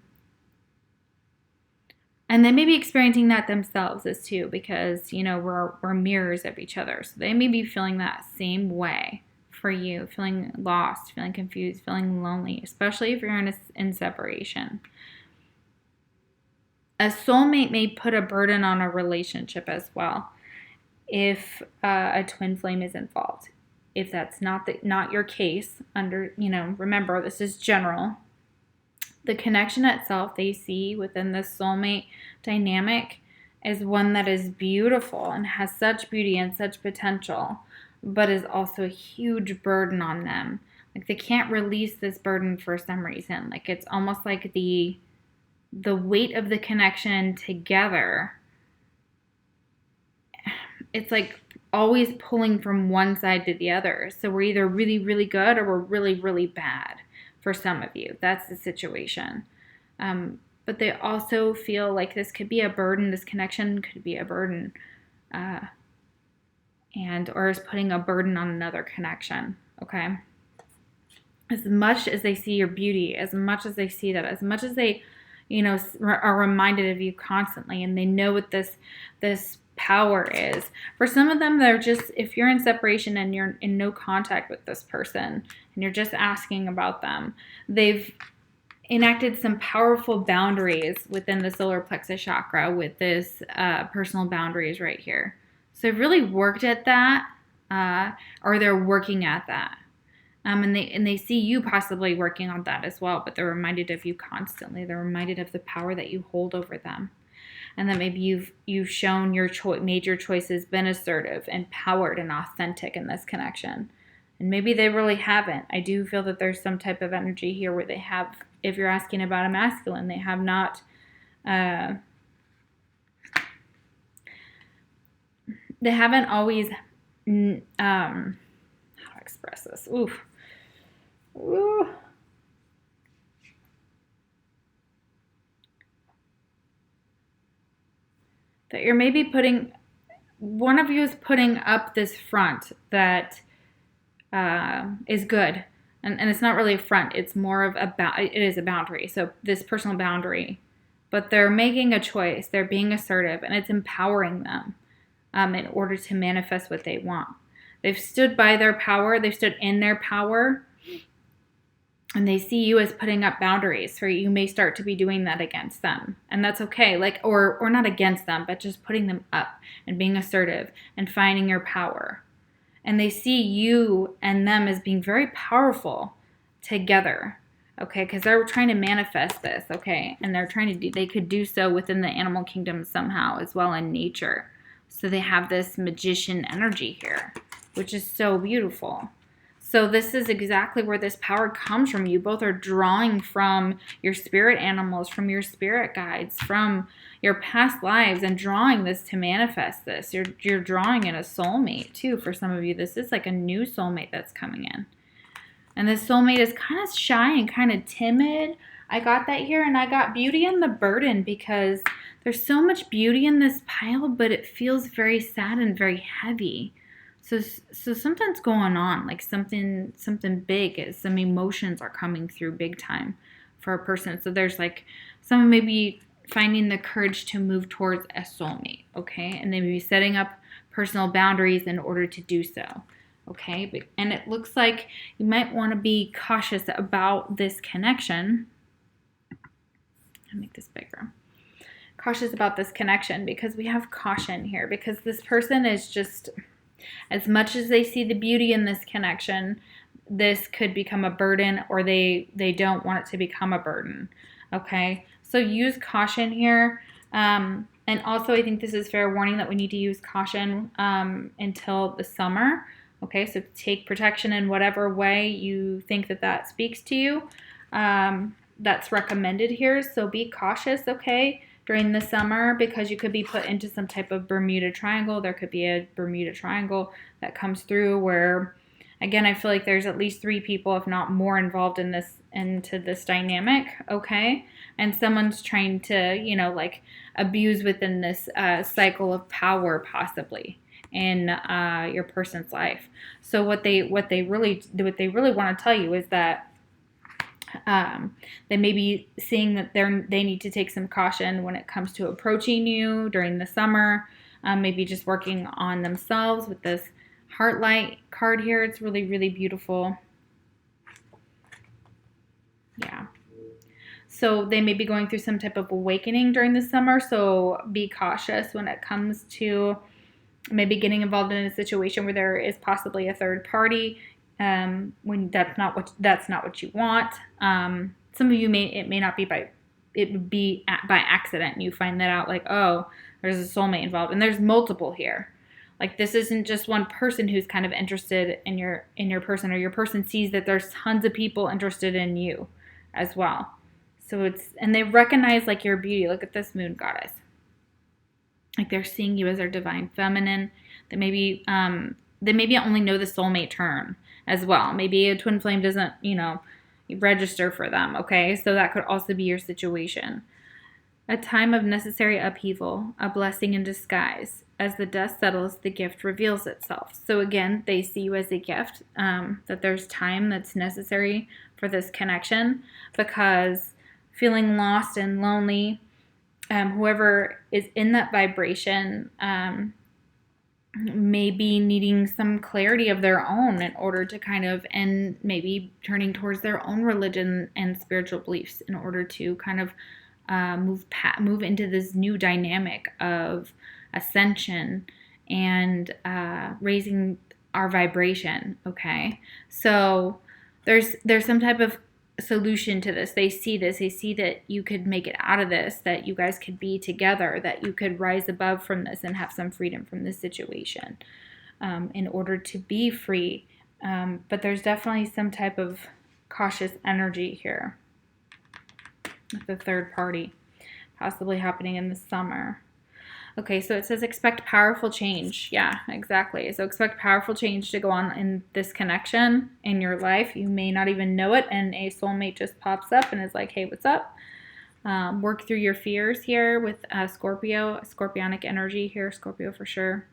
And they may be experiencing that themselves as too, because, we're mirrors of each other. So they may be feeling that same way for you, feeling lost, feeling confused, feeling lonely, especially if you're in separation. A soulmate may put a burden on a relationship as well if a twin flame is involved. If that's not your case, remember, this is general. The connection itself they see within the soulmate dynamic is one that is beautiful and has such beauty and such potential, but is also a huge burden on them. Like they can't release this burden for some reason. Like it's almost like the weight of the connection together, it's like always pulling from one side to the other. So we're either really, really good or we're really, really bad. For some of you, that's the situation. But they also feel like this could be a burden. This connection could be a burden, or is putting a burden on another connection. Okay. As much as they see your beauty, as much as they see that, as much as they, are reminded of you constantly, and they know what this power is. For some of them, they're just, if you're in separation and you're in no contact with this person and you're just asking about them, they've enacted some powerful boundaries within the solar plexus chakra with this personal boundaries right here. So they've really worked at that, or they're working at that. And they see you possibly working on that as well, but they're reminded of you constantly. They're reminded of the power that you hold over them. And that maybe you've shown made your choices, been assertive, empowered, and authentic in this connection. And maybe they really haven't. I do feel that there's some type of energy here where they have, if you're asking about a masculine, they have not, they haven't always, how to express this? Oof. Ooh. That you're maybe one of you is putting up this front that is good. And it's not really a front. It's more of it is a boundary. So this personal boundary. But they're making a choice. They're being assertive. And it's empowering them in order to manifest what they want. They've stood by their power. They've stood in their power. And they see you as putting up boundaries, or you may start to be doing that against them. And that's okay. Or not against them, but just putting them up and being assertive and finding your power. And they see you and them as being very powerful together. Okay, because they're trying to manifest this, okay? And they could do so within the animal kingdom somehow as well in nature. So they have this magician energy here, which is so beautiful. So this is exactly where this power comes from. You both are drawing from your spirit animals, from your spirit guides, from your past lives, and drawing this to manifest this. You're drawing in a soulmate too. For some of you, this is like a new soulmate that's coming in. And this soulmate is kind of shy and kind of timid. I got that here, and I got beauty and the burden because there's so much beauty in this pile, but it feels very sad and very heavy. So something's going on, like something big. Some emotions are coming through big time for a person. So there's like someone maybe finding the courage to move towards a soulmate, okay? And they may be setting up personal boundaries in order to do so, okay? And it looks like you might want to be cautious about this connection. I'll make this bigger. Cautious about this connection because we have caution here, because this person is just, as much as they see the beauty in this connection, this could become a burden, or they don't want it to become a burden, okay? So use caution here. And also I think this is fair warning that we need to use caution until the summer, okay? So take protection in whatever way you think that speaks to you. That's recommended here, so be cautious, okay, during the summer, because you could be put into some type of Bermuda Triangle. There could be a Bermuda Triangle that comes through where, again, I feel like there's at least 3 people, if not more, involved in into this dynamic, okay? And someone's trying to, like abuse within this cycle of power, possibly in your person's life. So what they really want to tell you is that they may be seeing that they need to take some caution when it comes to approaching you during the summer. Maybe just working on themselves with this heart light card here. It's really, really beautiful. Yeah. So they may be going through some type of awakening during the summer. So be cautious when it comes to maybe getting involved in a situation where there is possibly a third party. When that's not what you want. Some of you it may not be by accident. You find that out, like, oh, there's a soulmate involved, and there's multiple here. Like, this isn't just one person who's kind of interested in your person, or your person sees that there's tons of people interested in you as well. So and they recognize like your beauty. Look at this moon goddess. Like, they're seeing you as their divine feminine. They maybe only know the soulmate term as well. Maybe a twin flame doesn't, register for them, okay? So that could also be your situation. A time of necessary upheaval, a blessing in disguise. As the dust settles, the gift reveals itself. So again, they see you as a gift, that there's time that's necessary for this connection, because feeling lost and lonely, whoever is in that vibration, maybe needing some clarity of their own in order to and maybe turning towards their own religion and spiritual beliefs in order to kind of move into this new dynamic of ascension and raising our vibration, okay? So there's some type of solution to this. They see that you could make it out of this, that you guys could be together, that you could rise above from this and have some freedom from this situation in order to be free. But there's definitely some type of cautious energy here with the third party possibly happening in the summer. Okay, so it says expect powerful change. Yeah, exactly. So expect powerful change to go on in this connection in your life. You may not even know it, and a soulmate just pops up and is like, hey, what's up? Work through your fears here with Scorpio, scorpionic energy here, Scorpio for sure.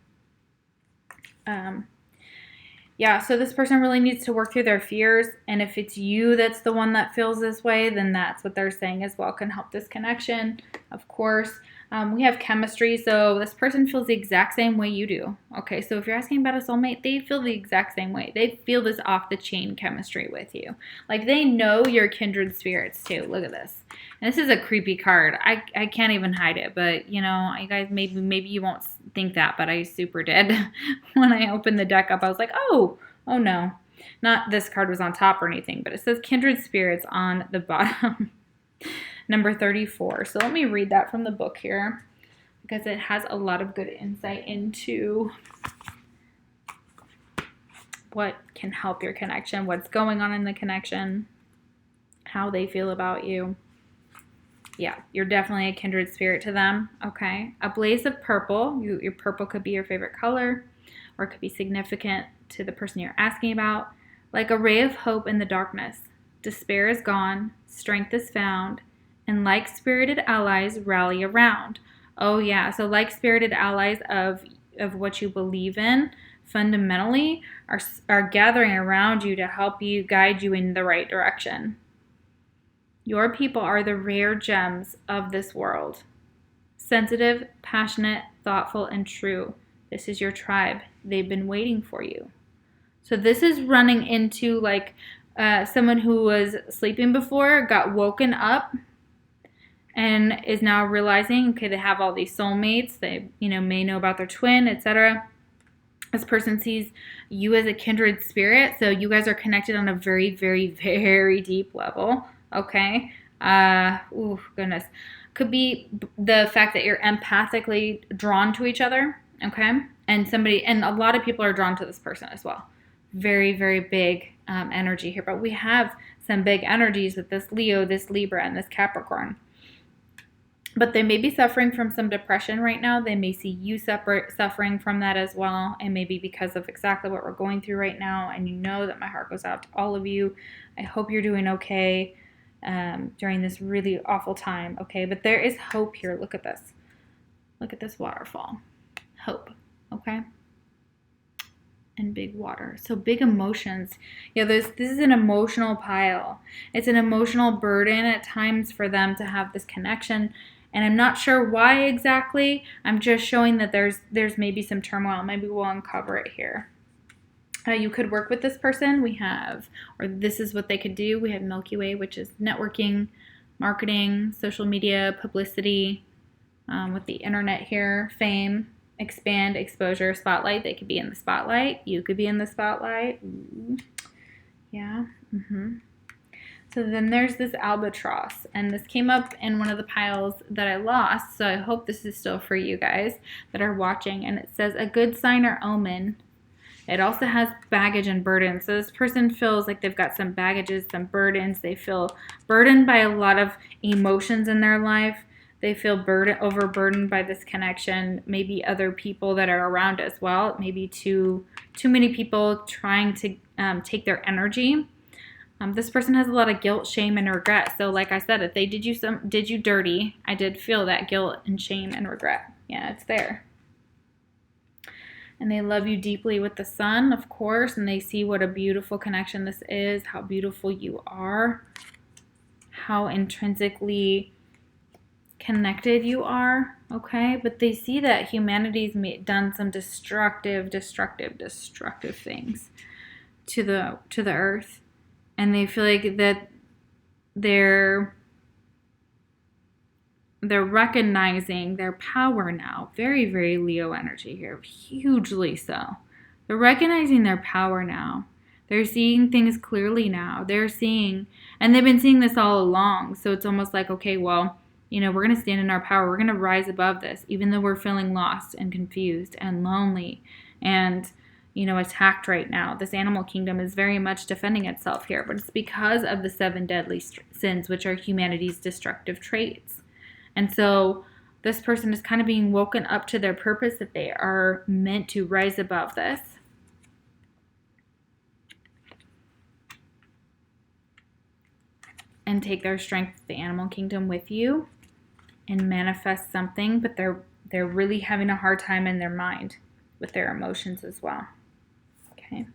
Yeah, so this person really needs to work through their fears, and if it's you that's the one that feels this way, then that's what they're saying as well can help this connection, of course. We have chemistry, so this person feels the exact same way you do. Okay, so if you're asking about a soulmate, they feel the exact same way. They feel this off-the-chain chemistry with you. Like, they know you're kindred spirits, too. Look at this. And this is a creepy card. I can't even hide it, but, you guys, maybe you won't think that, but I super did. When I opened the deck up, I was like, oh no. Not this card was on top or anything, but it says kindred spirits on the bottom. Number 34. So let me read that from the book here, because it has a lot of good insight into what can help your connection, what's going on in the connection, how they feel about you. Yeah, you're definitely a kindred spirit to them, okay? A blaze of purple. Your purple could be your favorite color, or it could be significant to the person you're asking about. Like a ray of hope in the darkness. Despair is gone, strength is found, and like-spirited allies rally around. Oh yeah, so like-spirited allies of what you believe in fundamentally are gathering around you to help you, guide you in the right direction. Your people are the rare gems of this world. Sensitive, passionate, thoughtful, and true. This is your tribe. They've been waiting for you. So this is running into like someone who was sleeping before, got woken up, and is now realizing, okay, they have all these soulmates. They, may know about their twin, etc. This person sees you as a kindred spirit, so you guys are connected on a very, very, very deep level. Okay. Goodness. Could be the fact that you're empathically drawn to each other. Okay. And a lot of people are drawn to this person as well. Very, very big energy here. But we have some big energies with this Leo, this Libra, and this Capricorn. But they may be suffering from some depression right now. They may see you suffering from that as well. And maybe because of exactly what we're going through right now. And you know that my heart goes out to all of you. I hope you're doing okay during this really awful time. Okay, but there is hope here. Look at this. Look at this waterfall. Hope. Okay. And big water. So big emotions. This is an emotional pile. It's an emotional burden at times for them to have this connection. And I'm not sure why exactly. I'm just showing that there's maybe some turmoil. Maybe we'll uncover it here. You could work with this person. Or this is what they could do. We have Milky Way, which is networking, marketing, social media, publicity, with the internet here, fame, expand, exposure, spotlight. They could be in the spotlight. You could be in the spotlight. Ooh. Yeah. So then there's this albatross, and this came up in one of the piles that I lost, so I hope this is still for you guys that are watching, and it says a good sign or omen. It also has baggage and burden. So this person feels like they've got some baggages, some burdens. They feel burdened by a lot of emotions in their life. They feel overburdened by this connection. Maybe other people that are around as well. Maybe too many people trying to take their energy. This person has a lot of guilt, shame, and regret. So like I said, if they did you dirty, I did feel that guilt and shame and regret. Yeah, it's there. And they love you deeply with the sun, of course, and they see what a beautiful connection this is, how beautiful you are, how intrinsically connected you are, okay? But they see that humanity's done some destructive things to the earth. And they feel like that they're recognizing their power now. Very, very Leo energy here. Hugely so. They're recognizing their power now. They're seeing things clearly now. And they've been seeing this all along. So it's almost like, okay, well, we're going to stand in our power. We're going to rise above this, even though we're feeling lost and confused and lonely and attacked right now. This animal kingdom is very much defending itself here, but it's because of the 7 deadly sins, which are humanity's destructive traits. And so this person is kind of being woken up to their purpose, that they are meant to rise above this. And take their strength of the animal kingdom with you and manifest something, but they're really having a hard time in their mind with their emotions as well. Okay,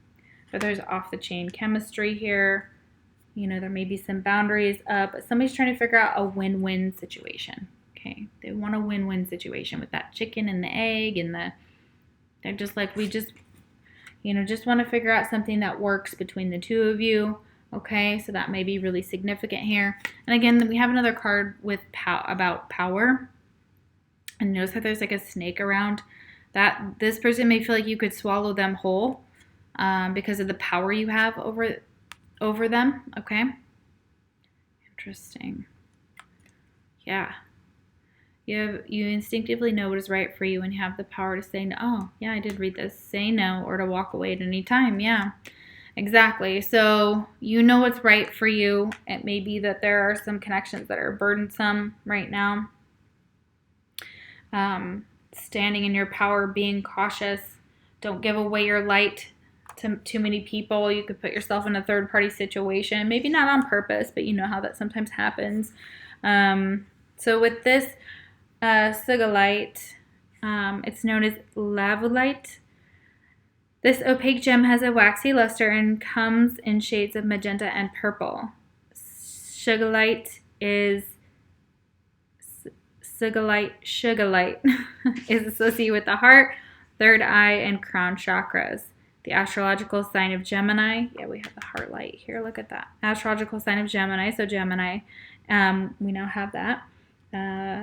but there's off the chain chemistry here. There may be some boundaries up, but somebody's trying to figure out a win-win situation. Okay, they want a win-win situation with that chicken and the egg, and they're just like, we just want to figure out something that works between the two of you. Okay, so that may be really significant here. And again, we have another card with about power. And notice how there's like a snake around. That this person may feel like you could swallow them whole because of the power you have over them. Okay, interesting. Yeah, you instinctively know what is right for you, and you have the power to say no. Oh, yeah, I did read this. Say no, or to walk away at any time. Yeah, exactly. So you know what's right for you. It may be that there are some connections that are burdensome right now. Standing in your power, being cautious. Don't give away your light to too many people. You could put yourself in a third-party situation. Maybe not on purpose, but you know how that sometimes happens. So with this Sugilite, it's known as Lavulite. This opaque gem has a waxy luster and comes in shades of magenta and purple. Sugilite is associated with the heart, third eye, and crown chakras. The astrological sign of Gemini. Yeah, we have the heart light here. Look at that. Astrological sign of Gemini. So Gemini, we now have that.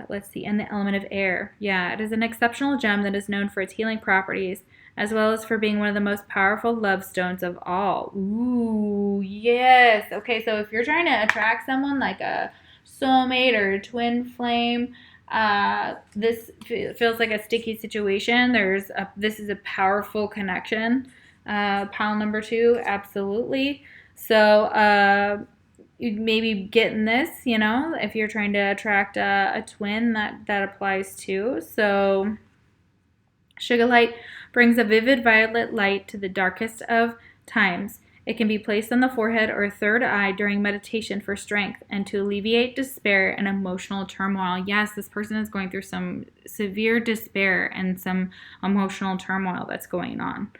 Let's see. And the element of air. Yeah, it is an exceptional gem that is known for its healing properties, as well as for being one of the most powerful love stones of all. Ooh, yes. Okay, so if you're trying to attract someone like a soulmate or a twin flame, this feels like a sticky situation. This is a powerful connection. Pile number 2, absolutely. So you'd maybe getting this, if you're trying to attract a twin, that applies too. So Sugilite brings a vivid violet light to the darkest of times. It can be placed on the forehead or third eye during meditation for strength and to alleviate despair and emotional turmoil. Yes, this person is going through some severe despair and some emotional turmoil that's going on.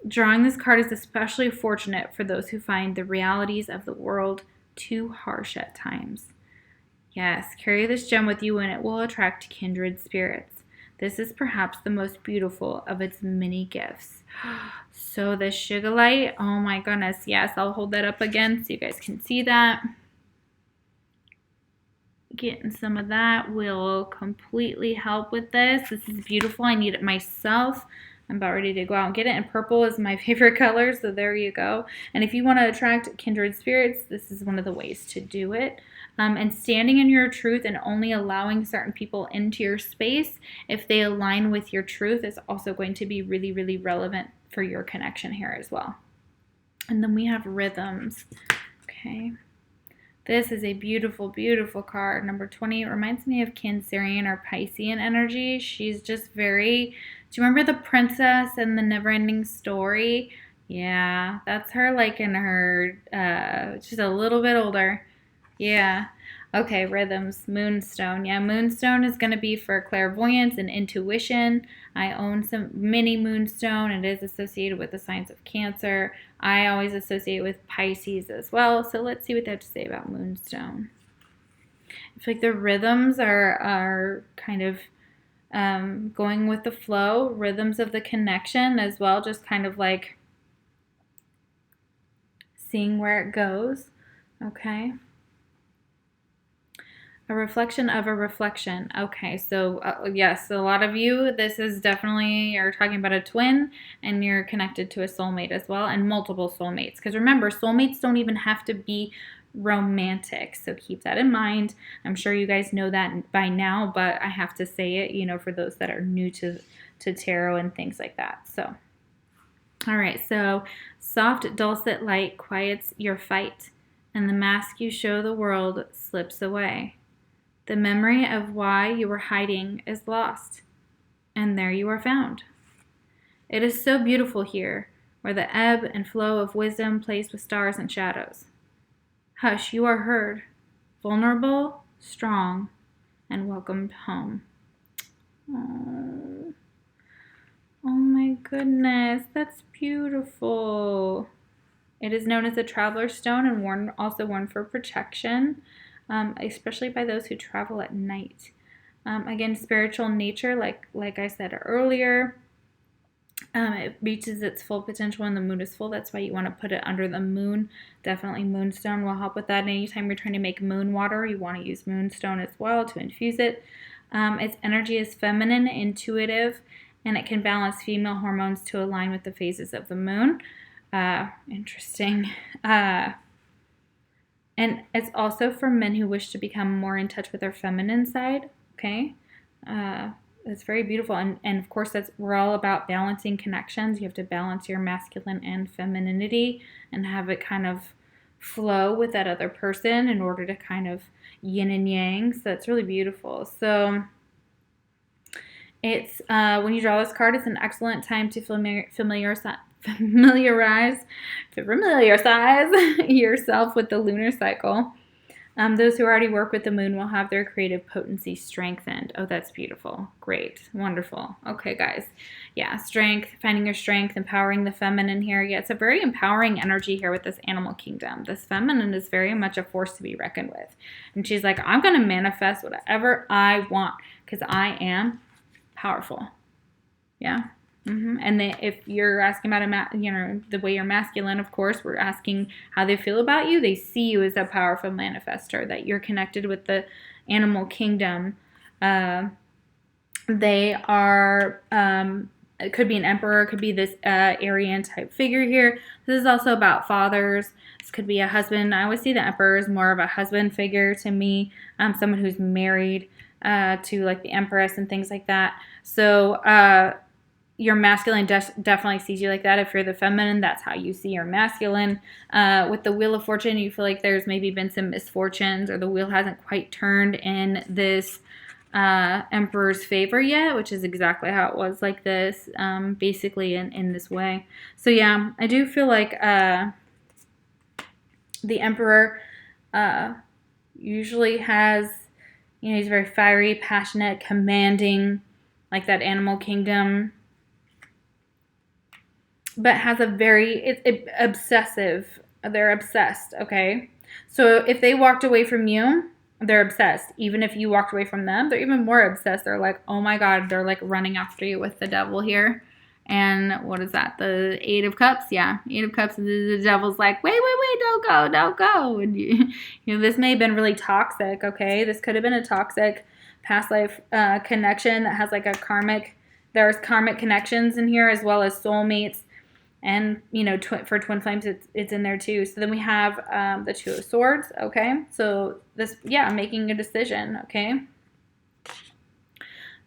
Drawing this card is especially fortunate for those who find the realities of the world too harsh at times. Yes, carry this gem with you and it will attract kindred spirits. This is perhaps the most beautiful of its many gifts. So the Sugilite, oh my goodness, yes, I'll hold that up again so you guys can see that. Getting some of that will completely help with this. This is beautiful. I need it myself. I'm about ready to go out and get it. And purple is my favorite color, so there you go. And if you want to attract kindred spirits, this is one of the ways to do it. And standing in your truth and only allowing certain people into your space, if they align with your truth, is also going to be really, really relevant for your connection here as well. And then we have rhythms. Okay. This is a beautiful, beautiful card. Number 20. It reminds me of Cancerian or Piscean energy. She's just very... Do you remember the princess and the never-ending story? Yeah, that's her, like in her... she's a little bit older. Yeah. Okay, rhythms. Moonstone. Yeah, Moonstone is going to be for clairvoyance and intuition. I own some mini Moonstone. It is associated with the signs of Cancer. I always associate with Pisces as well. So let's see what they have to say about Moonstone. I feel like the rhythms are kind of going with the flow. Rhythms of the connection as well. Just kind of like seeing where it goes. Okay. A reflection of a reflection. Okay, so yes, a lot of you, this is definitely, you're talking about a twin and you're connected to a soulmate as well, and multiple soulmates. Because remember, soulmates don't even have to be romantic, so keep that in mind. I'm sure you guys know that by now, but I have to say it, for those that are new to tarot and things like that. So, all right, so soft, dulcet light quiets your fight, and the mask you show the world slips away. The memory of why you were hiding is lost, and there you are found. It is so beautiful here, where the ebb and flow of wisdom plays with stars and shadows. Hush, you are heard, vulnerable, strong, and welcomed home. Oh my goodness, that's beautiful. It is known as a traveler's stone and also worn for protection. Especially by those who travel at night. Again, spiritual nature, like I said earlier, it reaches its full potential when the moon is full. That's why you want to put it under the moon. Definitely Moonstone will help with that. And anytime you're trying to make moon water, you want to use Moonstone as well to infuse it. Its energy is feminine, intuitive, and it can balance female hormones to align with the phases of the moon. Interesting. And it's also for men who wish to become more in touch with their feminine side, okay? It's very beautiful. And of course, we're all about balancing connections. You have to balance your masculine and femininity and have it kind of flow with that other person in order to kind of yin and yang. So it's really beautiful. So it's when you draw this card, it's an excellent time to familiarize yourself with the lunar cycle. Those who already work with the moon will have their creative potency strengthened. Oh, that's beautiful. Great. Wonderful. Okay, guys. Yeah, strength, finding your strength, empowering the feminine here. Yeah, it's a very empowering energy here with this animal kingdom. This feminine is very much a force to be reckoned with. And she's like, I'm going to manifest whatever I want because I am powerful. Yeah. And if you're asking about the way you're masculine, of course, we're asking how they feel about you. They see you as a powerful manifester, that you're connected with the animal kingdom. They are, it could be an emperor, it could be this Aryan type figure here. This is also about fathers. This could be a husband. I always see the emperor as more of a husband figure to me, someone who's married to like the empress and things like that. So, your masculine definitely sees you like that. If you're the feminine, that's how you see your masculine. With the Wheel of Fortune, you feel like there's maybe been some misfortunes or the wheel hasn't quite turned in this emperor's favor yet, which is exactly how it was like this, basically in this way. So yeah, I do feel like the emperor usually has, he's very fiery, passionate, commanding, like that animal kingdom, but has a very obsessive. They're obsessed, okay? So if they walked away from you, they're obsessed. Even if you walked away from them, they're even more obsessed. They're like, oh my God, they're like running after you with the devil here. And what is that? The Eight of Cups? Yeah, Eight of Cups. The devil's like, wait, don't go. And this may have been really toxic, okay? This could have been a toxic past life connection that has like a karmic, there's karmic connections in here as well as soulmates. And, for twin flames, it's in there too. So then we have the Two of Swords, okay? So this, making a decision, okay?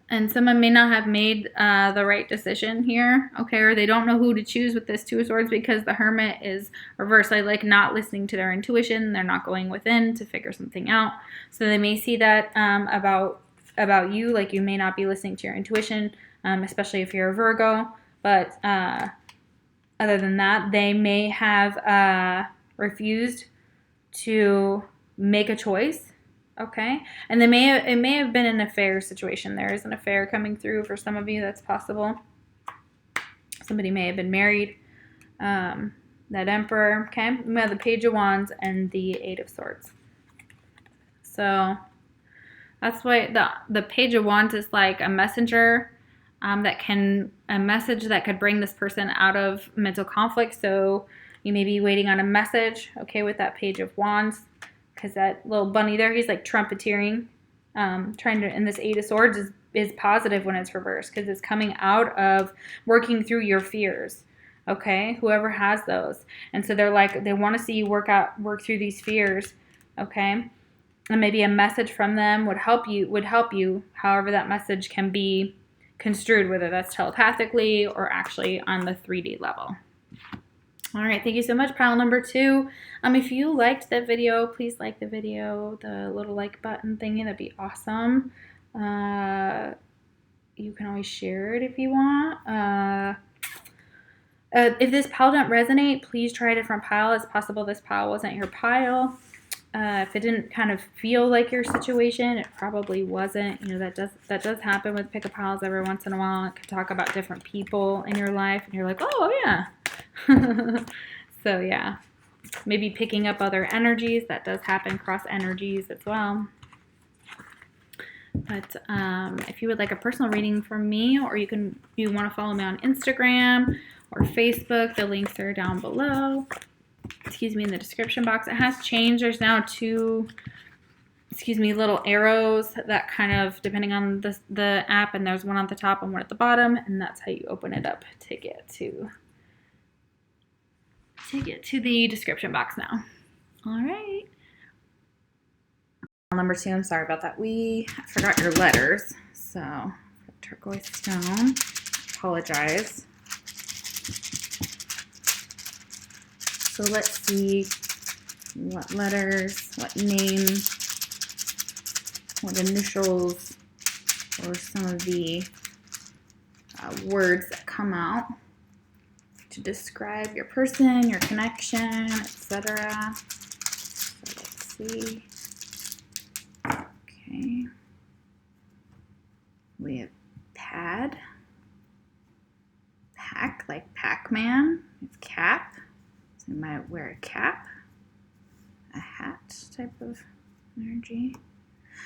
And someone may not have made the right decision here, okay? Or they don't know who to choose with this Two of Swords because the Hermit is reversed. Like not listening to their intuition. They're not going within to figure something out. So they may see that about you. Like you may not be listening to your intuition, especially if you're a Virgo. But other than that, they may have refused to make a choice, okay? And it may have been an affair situation. There is an affair coming through for some of you. That's possible. Somebody may have been married. That Emperor, okay? We have the Page of Wands and the Eight of Swords. So that's why the Page of Wands is like a messenger. A message that could bring this person out of mental conflict. So you may be waiting on a message, okay, with that Page of Wands, because that little bunny there, he's like trumpeteering, and this Eight of Swords is positive when it's reversed, because it's coming out of working through your fears, okay, whoever has those. And so they're like, they want to see you work through these fears, okay, and maybe a message from them would help you, however that message can be construed, whether that's telepathically or actually on the 3D level. All right, thank you so much, pile number 2. If you liked that video, please like the video, the little like button thingy, that'd be awesome. You can always share it if you want. If this pile didn't resonate, please try a different pile. It's possible this pile wasn't your pile. If it didn't kind of feel like your situation, it probably wasn't. That does happen with pick-up piles every once in a while. It could talk about different people in your life, and you're like, oh yeah. So yeah, maybe picking up other energies. That does happen, cross energies as well. But if you would like a personal reading from me, or you want to follow me on Instagram or Facebook, the links are down below. In the description box. It has changed. There's now 2, little arrows that kind of, depending on the app, and there's one on the top and one at the bottom, and that's how you open it up to get to the description box now. All right. Number 2, I'm sorry about that. I forgot your letters. So, turquoise stone. Apologize. So let's see what letters, what names, what initials, or some of the words that come out to to describe your person, your connection, etc. So let's see. Okay. We have pad, pack, like Pac-Man. We have cap, so you might wear a cap, a hat type of energy.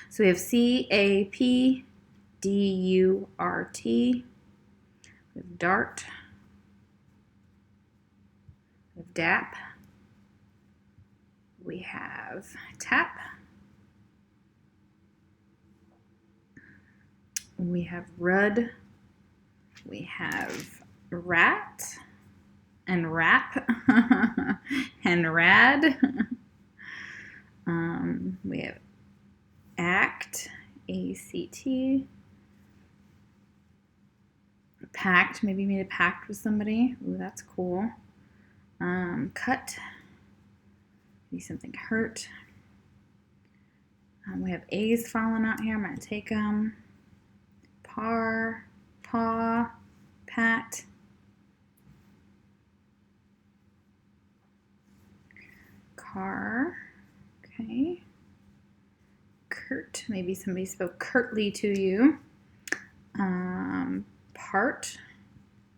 So we have CAPDURT. We have dart. We have dap. We have tap. We have rud. We have rat and rap and rad. We have act, ACT. Pact, maybe you made a pact with somebody. Ooh, that's cool. Cut, maybe something hurt. We have A's falling out here. I'm going to take them. Par, paw, pat. Car, okay. Curt, maybe somebody spoke curtly to you. Part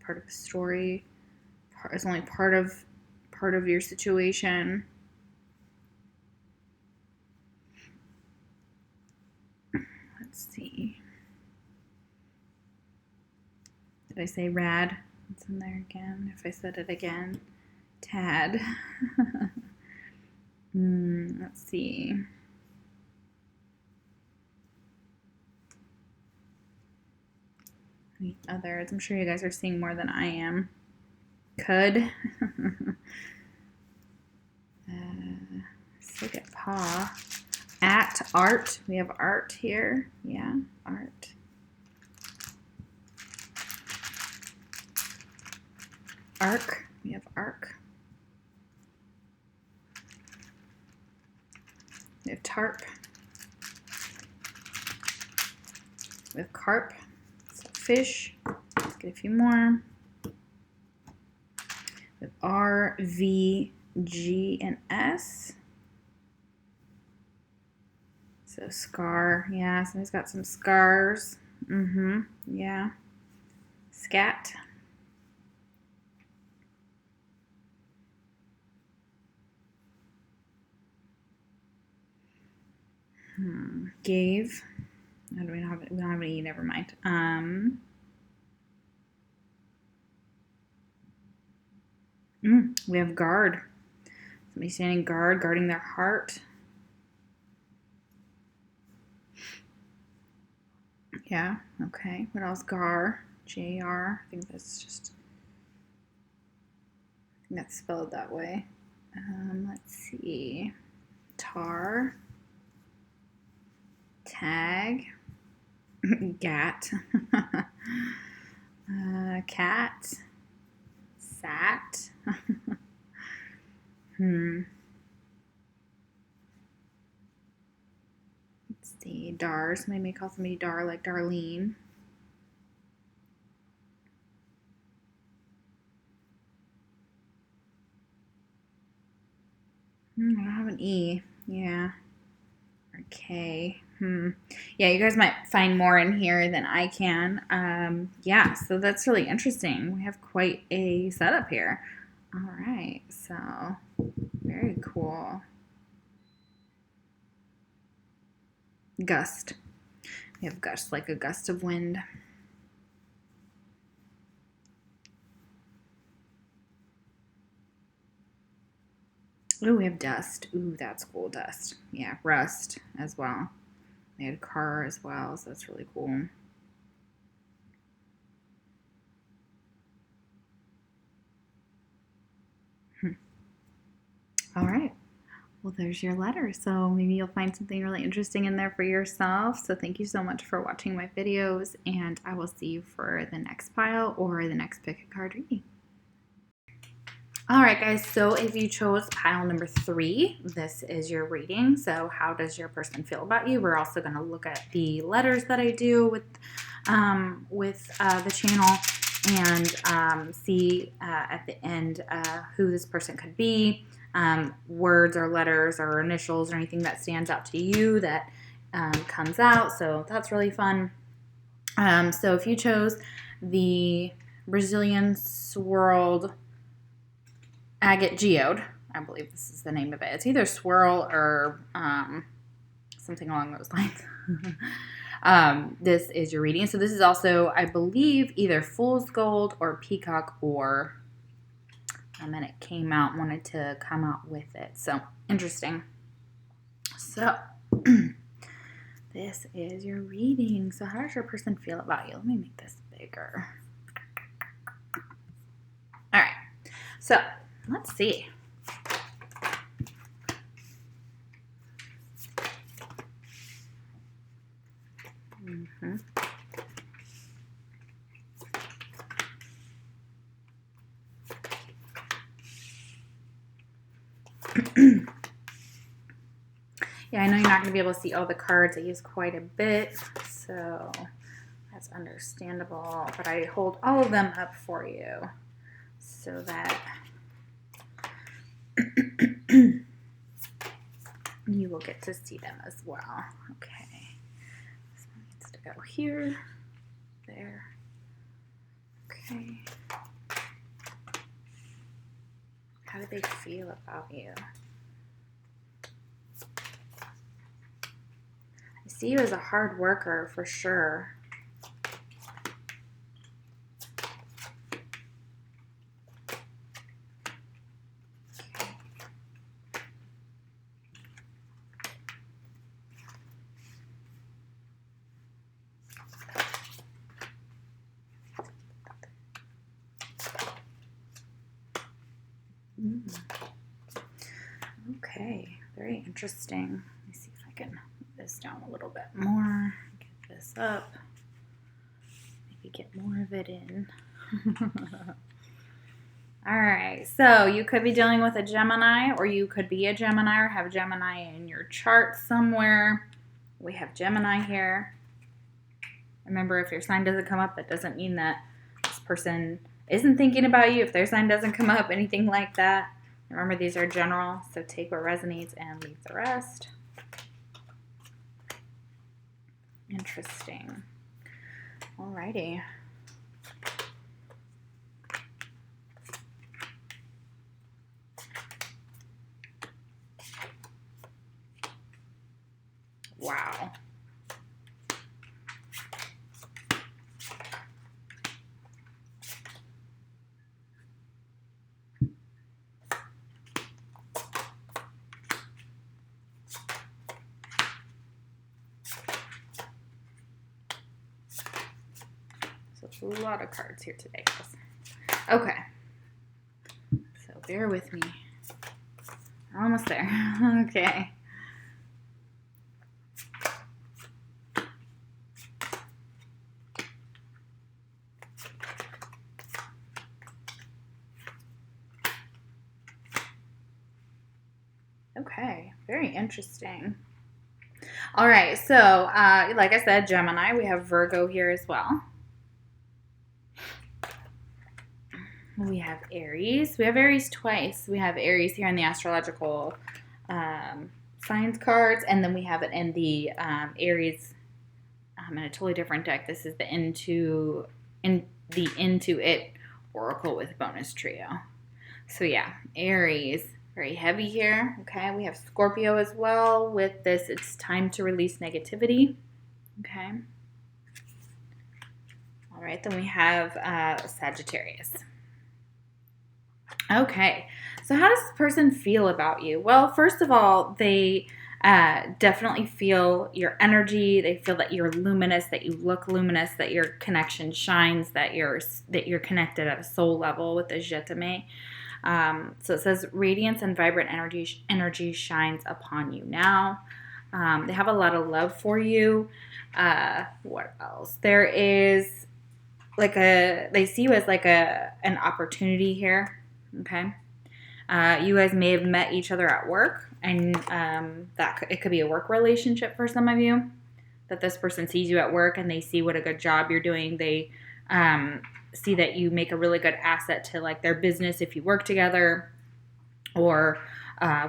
of the story. Is only part of your situation. Let's see. Did I say rad? It's in there again. If I said it again. Tad. Let's see. Any others? I'm sure you guys are seeing more than I am. Could. Let's look at paw. At art. We have art here. Yeah, art. Arc. We have arc. We have tarp. We have carp. So fish. Let's get a few more. We have R, V, G, and S. So scar. Yeah, somebody's got some scars. Yeah. Scat. Gave. We don't have any. Never mind. We have guard. Somebody standing guard, guarding their heart. Yeah. Okay. What else? Gar. J-R. I think that's spelled that way. Let's see. Tar. Tag. Gat. Cat. Sat. Let's see. Dar. Somebody may call somebody Dar, like Darlene. I don't have an E. Yeah. Or K. Yeah, you guys might find more in here than I can. Yeah, so that's really interesting. We have quite a setup here. All right, so very cool. Gust. We have gust, like a gust of wind. Oh, we have dust. Ooh, that's cool, dust. Yeah, rust as well. We had car as well, so that's really cool. All right. Well, there's your letter. So maybe you'll find something really interesting in there for yourself. So thank you so much for watching my videos, and I will see you for the next pile or the next pick a card reading. All right, guys, so if you chose pile number 3, this is your reading. So how does your person feel about you? We're also going to look at the letters that I do with the channel and see at the end who this person could be, words or letters or initials or anything that stands out to you that comes out. So that's really fun. So if you chose the Brazilian swirled agate geode, I believe this is the name of it. It's either swirl or something along those lines. This is your reading. So this is also, I believe, either fool's gold or peacock ore. And then it wanted to come out with it. So interesting. So this is your reading. So how does your person feel about you? Let me make this bigger. All right. So let's see. Yeah, I know you're not going to be able to see all the cards. I use quite a bit, so that's understandable. But I hold all of them up for you so that you will get to see them as well. Okay, this one needs to go here, there. Okay. How do they feel about you? I see you as a hard worker for sure. Okay, very interesting. Let me see if I can move this down a little bit more. Get this up. Maybe get more of it in. All right, so you could be dealing with a Gemini, or you could be a Gemini or have Gemini in your chart somewhere. We have Gemini here. Remember, if your sign doesn't come up, that doesn't mean that this person isn't thinking about you. If their sign doesn't come up, anything like that. Remember, these are general, so take what resonates and leave the rest. Interesting. Alrighty. Wow. So a lot of cards here today, guys. Okay. So bear with me. We're almost there. Okay. Okay, very interesting. All right, so like I said, Gemini, we have Virgo here as well. We have Aries. We have Aries twice. We have Aries here in the astrological signs cards, and then we have it in the Aries in a totally different deck. This is the Into It Oracle with bonus trio. So yeah, Aries, very heavy here. Okay, we have Scorpio as well with this. It's time to release negativity. Okay. All right, then we have Sagittarius. Okay, so how does this person feel about you? Well, first of all, they definitely feel your energy. They feel that you're luminous, that you look luminous, that your connection shines, that you're connected at a soul level with the Jetame. So it says radiance and vibrant energy shines upon you now. They have a lot of love for you. What else? There is they see you as like an opportunity here. Okay. You guys may have met each other at work, and it could be a work relationship for some of you, that this person sees you at work and they see what a good job you're doing. They see that you make a really good asset to like their business if you work together, or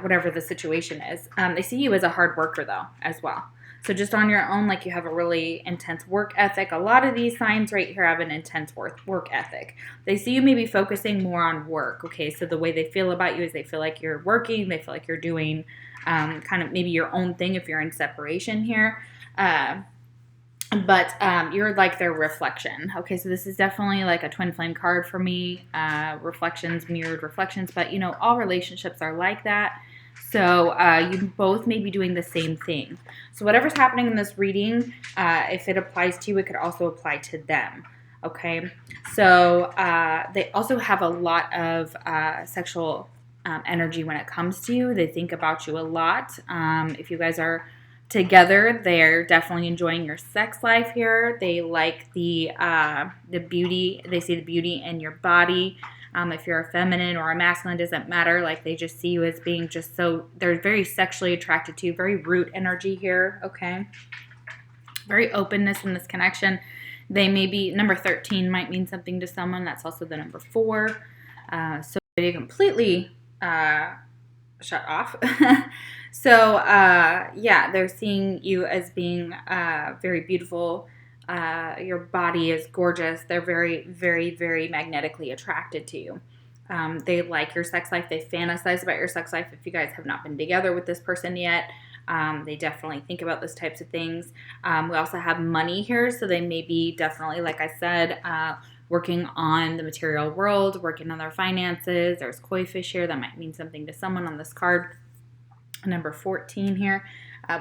whatever the situation is. They see you as a hard worker though as well. So just on your own, like you have a really intense work ethic. A lot of these signs right here have an intense work ethic. They see you maybe focusing more on work. Okay, so the way they feel about you is they feel like you're working. They feel like you're doing kind of maybe your own thing if you're in separation here. But you're like their reflection. Okay, so this is definitely like a twin flame card for me. Reflections, mirrored reflections. But, you know, all relationships are like that. So you both may be doing the same thing. So whatever's happening in this reading, if it applies to you, it could also apply to them. Okay, so they also have a lot of sexual energy when it comes to you. They think about you a lot. If you guys are together, they're definitely enjoying your sex life here. They like the beauty. They see the beauty in your body. If you're a feminine or a masculine, doesn't matter. Like they just see you as being just so, they're very sexually attracted to you. Very root energy here, okay? Very openness in this connection. They may be, number 13 might mean something to someone. That's also the number 4. So they completely shut off. So, yeah, they're seeing you as being very beautiful. Your body is gorgeous. They're very, very, very magnetically attracted to you. They like your sex life. They fantasize about your sex life. If you guys have not been together with this person yet, they definitely think about those types of things. We also have money here, so they may be definitely, like I said, working on the material world, working on their finances. There's koi fish here. That might mean something to someone on this card. Number 14 here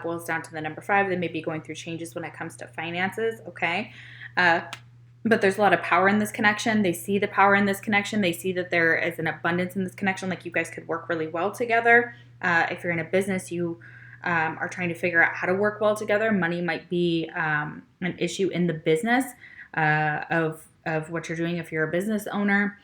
boils down to the number 5. They may be going through changes when it comes to finances, okay? But there's a lot of power in this connection. They see the power in this connection. They see that there is an abundance in this connection, like you guys could work really well together. If you're in a business, you are trying to figure out how to work well together. Money might be an issue in the business of what you're doing if you're a business owner.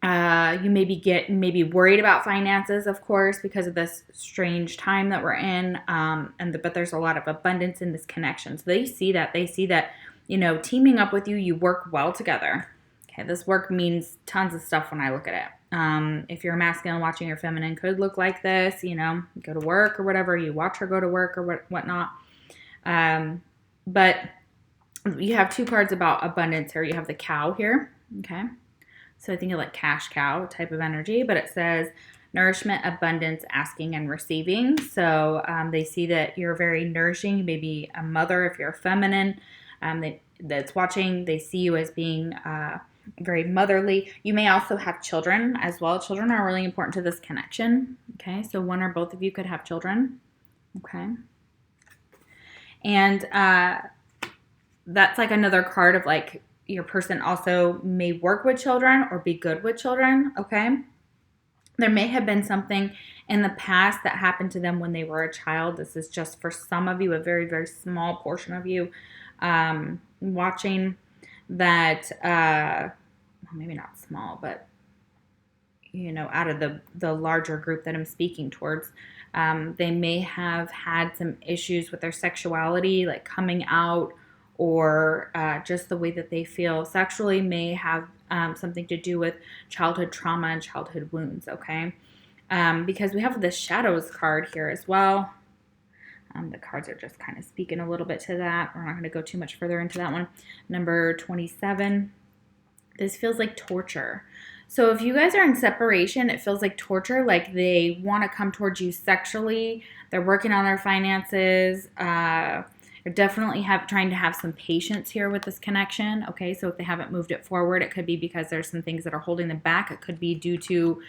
You maybe worried about finances, of course, because of this strange time that we're in. But there's a lot of abundance in this connection. So they see that, you know, teaming up with you, you work well together. Okay, this work means tons of stuff when I look at it. If you're a masculine, watching your feminine could look like this, you know, go to work or whatever, you watch her go to work or whatnot. But you have 2 cards about abundance here. You have the cow here, okay? So I think of like cash cow type of energy, but it says nourishment, abundance, asking, and receiving. So they see that you're very nourishing. You may be a mother if you're a feminine that's watching. They see you as being very motherly. You may also have children as well. Children are really important to this connection. Okay, so one or both of you could have children. Okay. And that's like another card of like, your person also may work with children or be good with children, okay? There may have been something in the past that happened to them when they were a child. This is just for some of you, a very, very small portion of you watching that, well, maybe not small, but, you know, out of the larger group that I'm speaking towards, they may have had some issues with their sexuality, like coming out, or just the way that they feel sexually may have something to do with childhood trauma and childhood wounds, okay? Because we have the shadows card here as well. The cards are just kind of speaking a little bit to that. We're not going to go too much further into that one. Number 27. This feels like torture. So if you guys are in separation, it feels like torture, like they want to come towards you sexually. They're working on their finances. They're definitely trying to have some patience here with this connection, okay? So if they haven't moved it forward, it could be because there's some things that are holding them back. It could be due to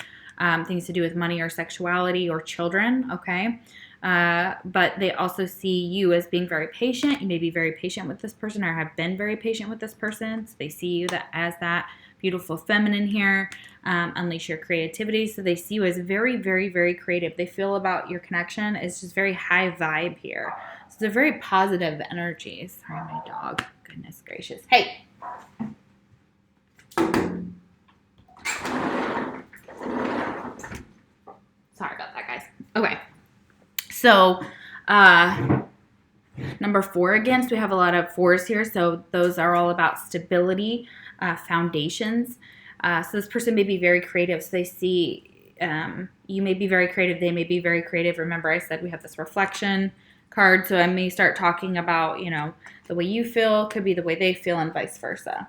things to do with money or sexuality or children, okay? But they also see you as being very patient. You may be very patient with this person or have been very patient with this person. So they see you as that beautiful feminine here. Unleash your creativity. So they see you as very, very, very creative. They feel about your connection is just very high vibe here. So they're very positive energies. Sorry, my dog. Goodness gracious. Hey. Sorry about that, guys. Okay. So, number 4 again. So we have a lot of 4s here. So those are all about stability. foundations. So this person may be very creative. So they see you may be very creative. They may be very creative. Remember, I said we have this reflection card. So I may start talking about, the way you feel could be the way they feel and vice versa.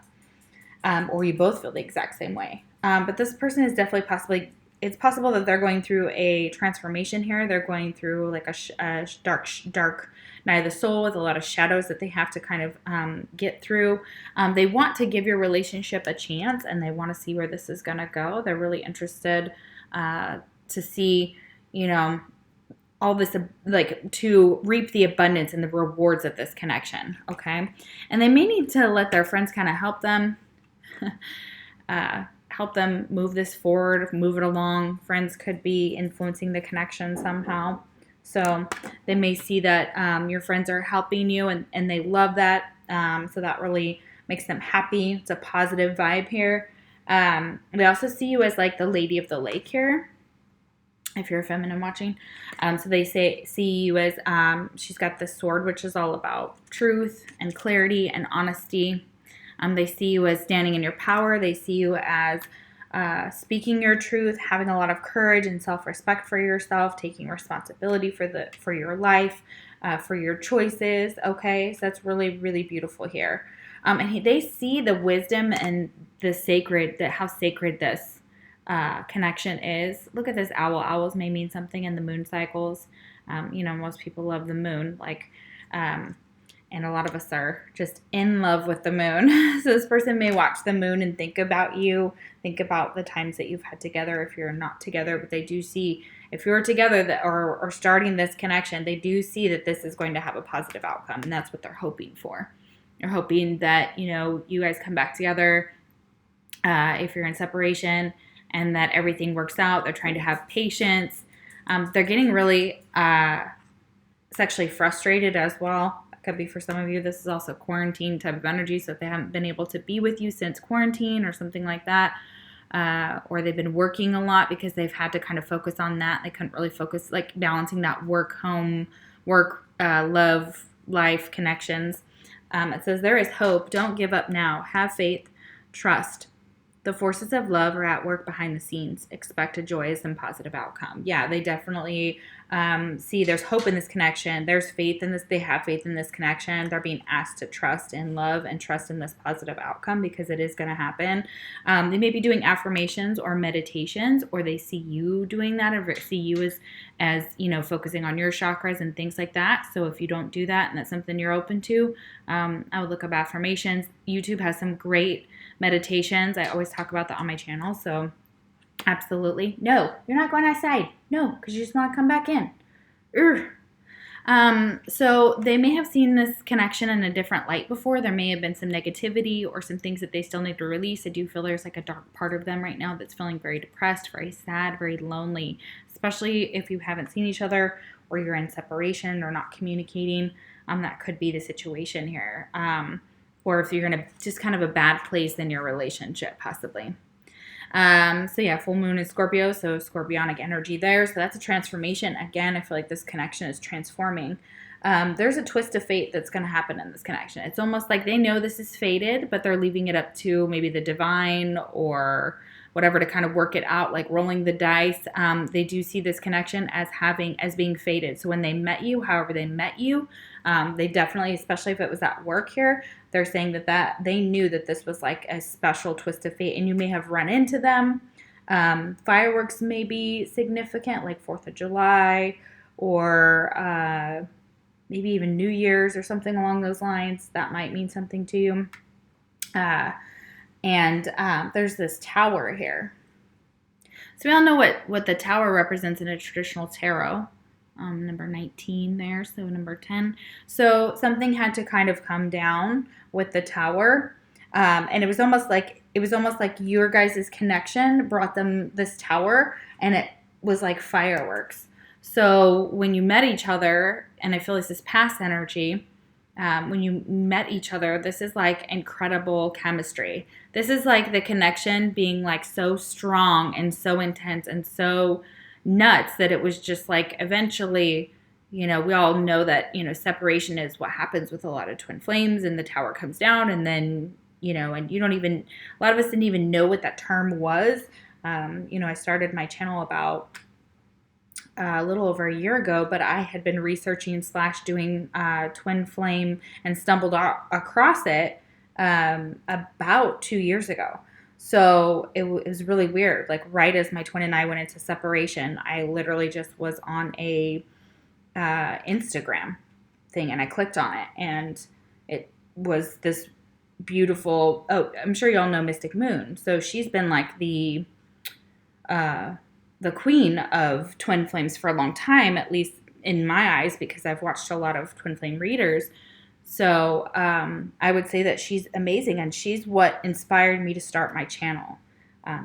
Or you both feel the exact same way. But this person is definitely it's possible that they're going through a transformation here. They're going through like a dark night of the soul with a lot of shadows that they have to kind of get through. They want to give your relationship a chance, and they want to see where this is going to go. They're really interested to see, all this, like, to reap the abundance and the rewards of this connection, okay? And they may need to let their friends kind of help them move this forward, move it along. Friends could be influencing the connection somehow. So they may see that your friends are helping you, and they love that. So that really makes them happy. It's a positive vibe here. They also see you as like the lady of the lake here, if you're a feminine watching. So they see you as, she's got this sword, which is all about truth and clarity and honesty. They see you as standing in your power. They see you as speaking your truth, having a lot of courage and self-respect for yourself, taking responsibility for your life, for your choices. Okay, so that's really, really beautiful here. And they see the wisdom and the sacred, how sacred this connection is. Look at this owl. Owls may mean something in the moon cycles. Most people love the moon, and a lot of us are just in love with the moon. So this person may watch the moon and think about you, think about the times that you've had together if you're not together. But they do see, if you're together or starting this connection, they do see that this is going to have a positive outcome. And that's what they're hoping for. They're hoping that, you guys come back together if you're in separation, and that everything works out. They're trying to have patience. They're getting really sexually frustrated as well. Could be for some of you. This is also quarantine type of energy. So if they haven't been able to be with you since quarantine or something like that, or they've been working a lot because they've had to kind of focus on that. They couldn't really focus, like balancing that work, love, life connections. It says there is hope. Don't give up now. Have faith. Trust. The forces of love are at work behind the scenes. Expect a joyous and positive outcome. Yeah, they definitely see there's hope in this connection. There's faith in this. They have faith in this connection. They're being asked to trust in love and trust in this positive outcome because it is going to happen. They may be doing affirmations or meditations, or they see you doing that, or see you as focusing on your chakras and things like that. So if you don't do that and that's something you're open to, I would look up affirmations. YouTube has some great meditations. I always talk about that on my channel. So absolutely. No, you're not going outside. No, because you just want to come back in. So they may have seen this connection in a different light before. There may have been some negativity or some things that they still need to release. I do feel there's like a dark part of them right now that's feeling very depressed, very sad, very lonely, especially if you haven't seen each other or you're in separation or not communicating. That could be the situation here. Or if you're in just kind of a bad place in your relationship, possibly. So yeah, full moon is Scorpio, so scorpionic energy there. So that's a transformation. Again, I feel like this connection is transforming. There's a twist of fate that's going to happen in this connection. It's almost like they know this is fated, but they're leaving it up to maybe the divine or whatever to kind of work it out, like rolling the dice. They do see this connection as being fated. So when they met you, however they met you, they definitely, especially if it was at work here, they're saying that they knew that this was like a special twist of fate, and you may have run into them. Fireworks may be significant, like 4th of July, or maybe even New Year's or something along those lines. That might mean something to you. And there's this tower here. So we all know what the tower represents in a traditional tarot. Number 19 there, so number 10. So something had to kind of come down with the tower. And it was almost like your guys' connection brought them this tower, and it was like fireworks. So when you met each other, and I feel this is past energy, when you met each other, this is like incredible chemistry. This is like the connection being like so strong and so intense and so nuts that it was just like eventually, we all know that, separation is what happens with a lot of twin flames, and the tower comes down, and then and you don't even, a lot of us didn't even know what that term was. I started my channel about a little over a year ago, but I had been researching / doing twin flame and stumbled across it about 2 years ago. So it was really weird. Like right as my twin and I went into separation, I literally just was on a Instagram thing and I clicked on it, and it was this beautiful, I'm sure y'all know Mystic Moon. So she's been like the queen of twin flames for a long time, at least in my eyes, because I've watched a lot of twin flame readers. So I would say that she's amazing, and she's what inspired me to start my channel.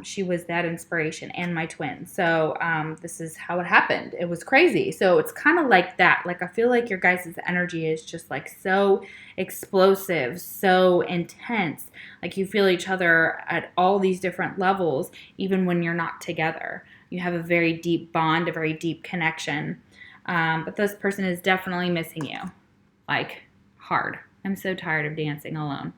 She was that inspiration, and my twin. So this is how it happened. It was crazy. So it's kind of like that. Like I feel like your guys' energy is just like so explosive, so intense. Like you feel each other at all these different levels, even when you're not together. You have a very deep bond, a very deep connection. But this person is definitely missing you. Like hard. I'm so tired of dancing alone.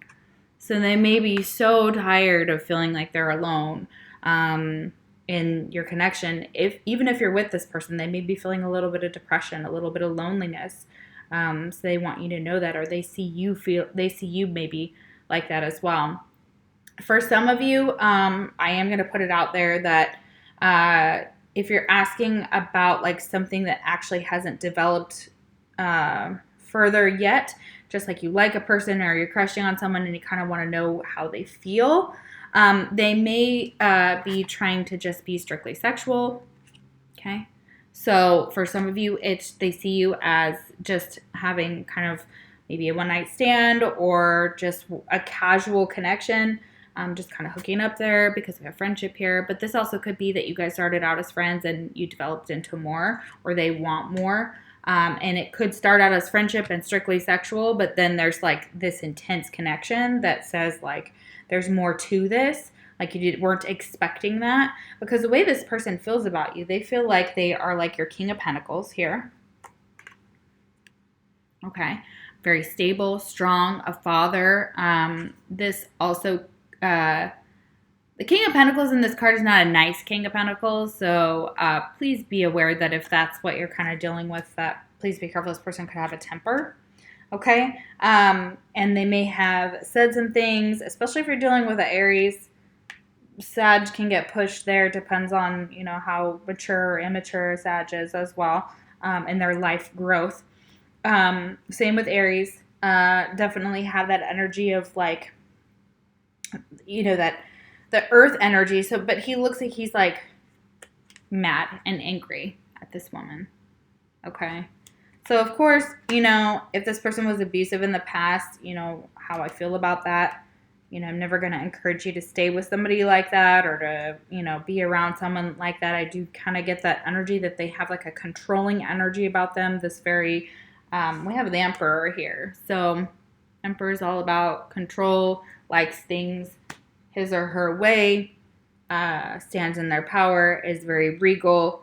So they may be so tired of feeling like they're alone in your connection. Even if you're with this person, they may be feeling a little bit of depression, a little bit of loneliness. So they want you to know that, or they see you maybe like that as well. For some of you, I am going to put it out there that if you're asking about like something that actually hasn't developed further yet, just like you like a person or you're crushing on someone and you kind of want to know how they feel, they may be trying to just be strictly sexual. Okay. So for some of you, they see you as just having kind of maybe a one-night stand or just a casual connection, just kind of hooking up there because we have friendship here. But this also could be that you guys started out as friends and you developed into more, or they want more. And it could start out as friendship and strictly sexual, but then there's like this intense connection that says like there's more to this. Like you weren't expecting that, because the way this person feels about you, they feel like they are like your King of Pentacles here. Okay. Very stable, strong, a father. This also, the King of Pentacles in this card is not a nice King of Pentacles, so please be aware that if that's what you're kind of dealing with, that please be careful. This person could have a temper, okay? And they may have said some things, especially if you're dealing with an Aries. Sag can get pushed there. Depends on, how mature or immature Sag is as well, in their life growth. Same with Aries. Definitely have that energy of like, that the earth energy. So, but he looks like he's like mad and angry at this woman. Okay. So of course, if this person was abusive in the past, how I feel about that. I'm never going to encourage you to stay with somebody like that or to, be around someone like that. I do kind of get that energy that they have like a controlling energy about them. This very, we have the Emperor here. So Emperor is all about control, likes things his or her way, stands in their power, is very regal,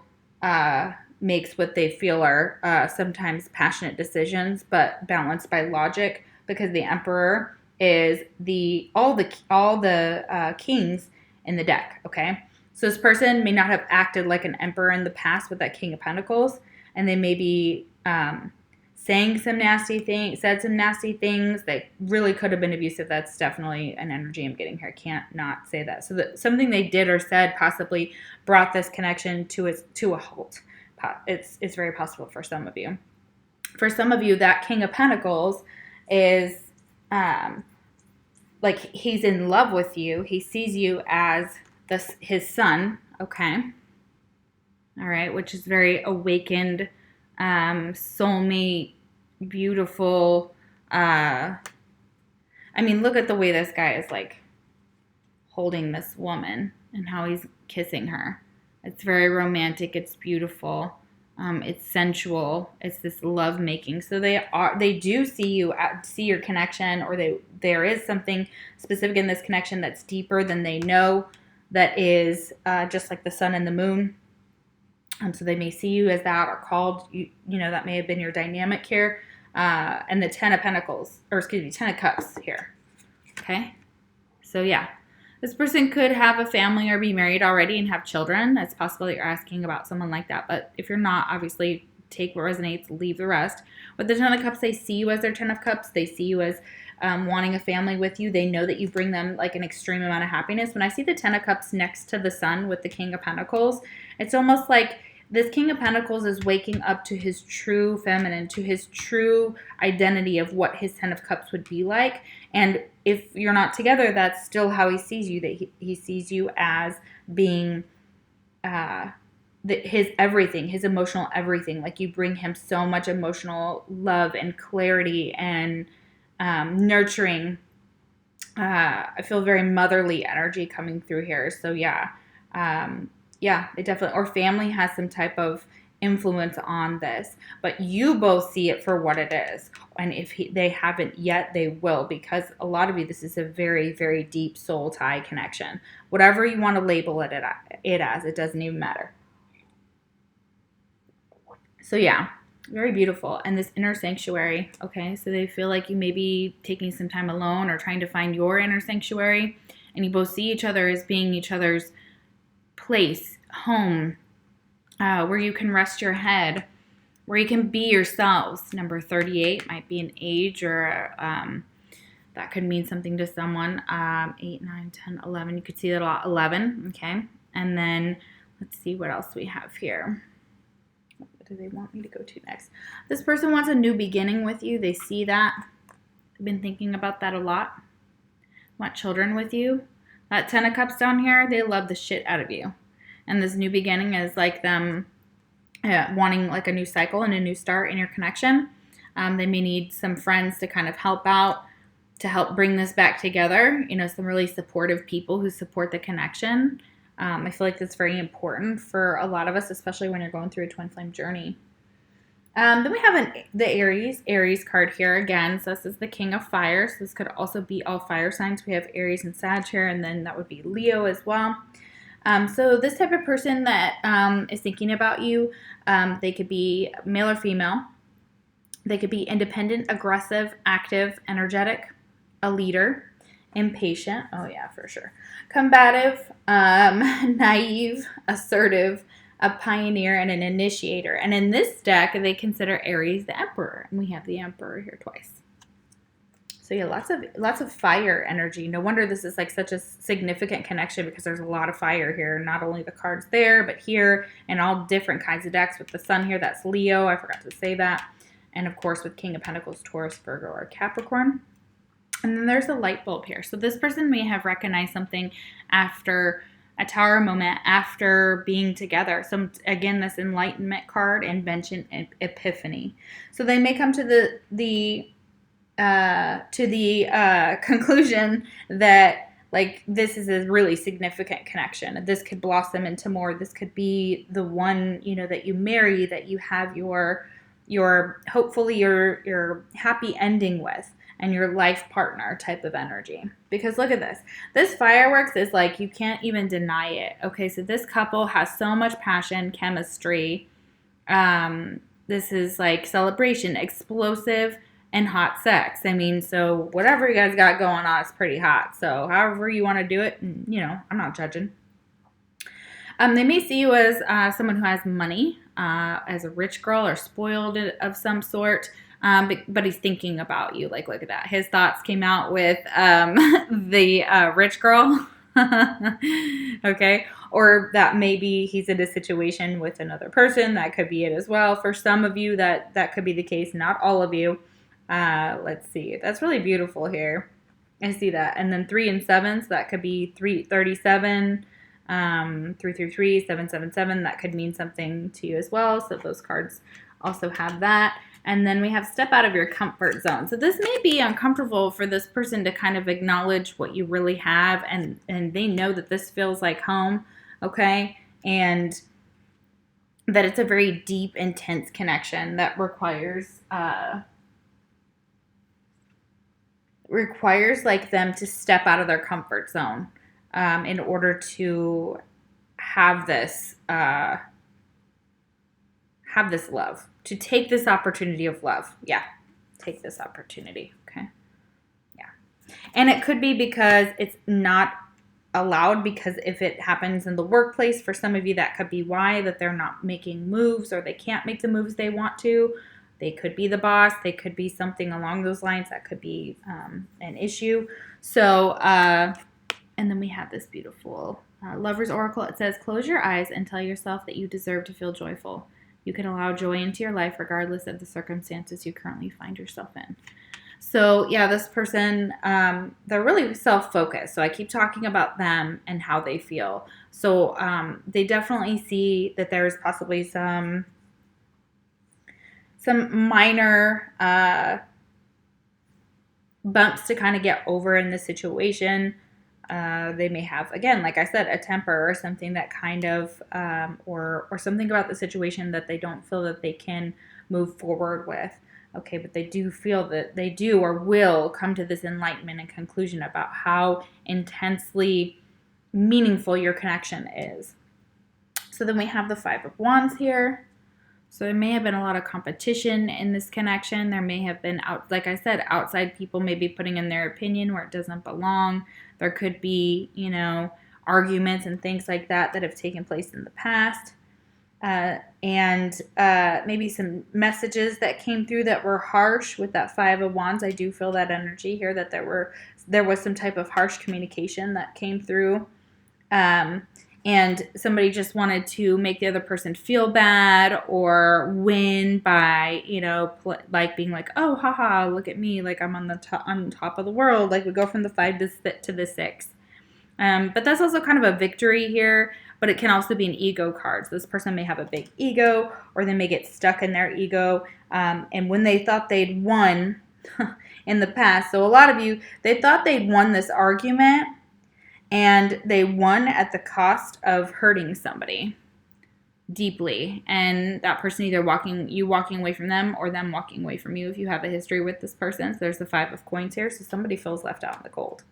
makes what they feel are sometimes passionate decisions, but balanced by logic, because the Emperor is all the kings in the deck. Okay, so this person may not have acted like an emperor in the past with that King of Pentacles, and they may be said some nasty things that really could have been abusive. That's definitely an energy I'm getting here. I can't not say that. So that something they did or said possibly brought this connection to a halt. It's very possible for some of you. For some of you, that King of Pentacles is like he's in love with you. He sees you as his son. Okay. All right. Which is very awakened, soulmate, beautiful. Look at the way this guy is like holding this woman and how he's kissing her. It's very romantic. It's beautiful. It's sensual. It's this love making. So they do see your connection, or there is something specific in this connection that's deeper than they know. That is just like the sun and the moon. So they may see you as that, or called that may have been your dynamic here. And the Ten of Pentacles, Ten of Cups here. Okay. So yeah, this person could have a family or be married already and have children. It's possible that you're asking about someone like that. But if you're not, obviously take what resonates, leave the rest. With the Ten of Cups, they see you as their Ten of Cups. They see you as wanting a family with you. They know that you bring them like an extreme amount of happiness. When I see the Ten of Cups next to the Sun with the King of Pentacles, it's almost like this King of Pentacles is waking up to his true feminine, to his true identity of what his Ten of Cups would be like. And if you're not together, that's still how he sees you, that he sees you as being his everything, his emotional everything. Like you bring him so much emotional love and clarity and nurturing. I feel very motherly energy coming through here. So yeah. Yeah, it definitely, or family has some type of influence on this, but you both see it for what it is. And if they haven't yet, they will, because a lot of you, this is a very, very deep soul tie connection. Whatever you want to label it as, it doesn't even matter. So yeah, very beautiful. And this inner sanctuary, okay, so they feel like you may be taking some time alone or trying to find your inner sanctuary, and you both see each other as being each other's place, home, where you can rest your head, where you can be yourselves. Number 38 might be an age, or that could mean something to someone. 8, 9, 10, 11. You could see that a lot. 11, okay? And then let's see what else we have here. What do they want me to go to next? This person wants a new beginning with you. They see that. They've been thinking about that a lot. Want children with you. That Ten of Cups down here, they love the shit out of you. And this new beginning is like them wanting like a new cycle and a new start in your connection. They may need some friends to kind of help out, to help bring this back together. You know, some really supportive people who support the connection. I feel like that's very important for a lot of us, especially when you're going through a twin flame journey. Then we have the Aries card here again. So this is the King of Fire. So this could also be all fire signs. We have Aries and Sag here, and then that would be Leo as well. So this type of person that is thinking about you, they could be male or female. They could be independent, aggressive, active, energetic, a leader, impatient. Oh yeah, for sure. Combative, naive, assertive, a pioneer, and an initiator. And in this deck, they consider Aries the Emperor. And we have the Emperor here twice. So yeah, lots of fire energy. No wonder this is like such a significant connection, because there's a lot of fire here. Not only the cards there, but here, and all different kinds of decks. With the Sun here, that's Leo. I forgot to say that. And of course, with King of Pentacles, Taurus, Virgo, or Capricorn. And then there's a light bulb here. So this person may have recognized something after a tower moment, after being together. So again, this enlightenment card and mention epiphany. So they may come to the conclusion that like this is a really significant connection. This could blossom into more. This could be the one, you know, that you marry, that you have your hopefully your happy ending with, and your life partner type of energy. Because look at this. This fireworks is like, you can't even deny it. Okay, so this couple has so much passion, chemistry. This is like celebration, explosive, and hot sex. I mean, so whatever you guys got going on is pretty hot. So however you want to do it, you know, I'm not judging. They may see you as someone who has money, as a rich girl or spoiled of some sort. But he's thinking about you. Like, look at that. His thoughts came out with the rich girl. Okay. Or that maybe he's in a situation with another person. That could be it as well. For some of you, that could be the case. Not all of you. Let's see. That's really beautiful here. I see that. And then 3 and 7. So that could be 337, 333, 777. That could mean something to you as well. So those cards also have that. And then we have step out of your comfort zone. So this may be uncomfortable for this person to kind of acknowledge what you really have. And they know that this feels like home. Okay. And that it's a very deep, intense connection that requires like them to step out of their comfort zone in order to have this love, to take this opportunity of love. Yeah, take this opportunity. Okay. Yeah. And it could be because it's not allowed, because if it happens in the workplace, for some of you, that could be why, that they're not making moves or they can't make the moves they want to. They could be the boss. They could be something along those lines. That could be an issue. So, and then we have this beautiful Lover's Oracle. It says, close your eyes and tell yourself that you deserve to feel joyful. You can allow joy into your life regardless of the circumstances you currently find yourself in. So, yeah, this person, they're really self-focused. So I keep talking about them and how they feel. So they definitely see that there's possibly some minor bumps to kind of get over in the situation. They may have, again, like I said, a temper or something that kind of, or something about the situation that they don't feel that they can move forward with. Okay, but they do feel that they do or will come to this enlightenment and conclusion about how intensely meaningful your connection is. So then we have the Five of Wands here. So there may have been a lot of competition in this connection. There may have been, like I said, outside people maybe putting in their opinion where it doesn't belong. There could be, arguments and things like that have taken place in the past. And maybe some messages that came through that were harsh with that Five of Wands. I do feel that energy here, that there was some type of harsh communication that came through. And somebody just wanted to make the other person feel bad or win by, like being like, oh, haha, look at me, like I'm on top of the world. Like we go from the 5 to the 6. But that's also kind of a victory here, but it can also be an ego card. So this person may have a big ego, or they may get stuck in their ego. And when they thought they'd won in the past, so a lot of you, they thought they'd won this argument, and they won at the cost of hurting somebody deeply. And that person either walking away from them or them walking away from you if you have a history with this person. So there's the 5 of Coins here. So somebody feels left out in the cold.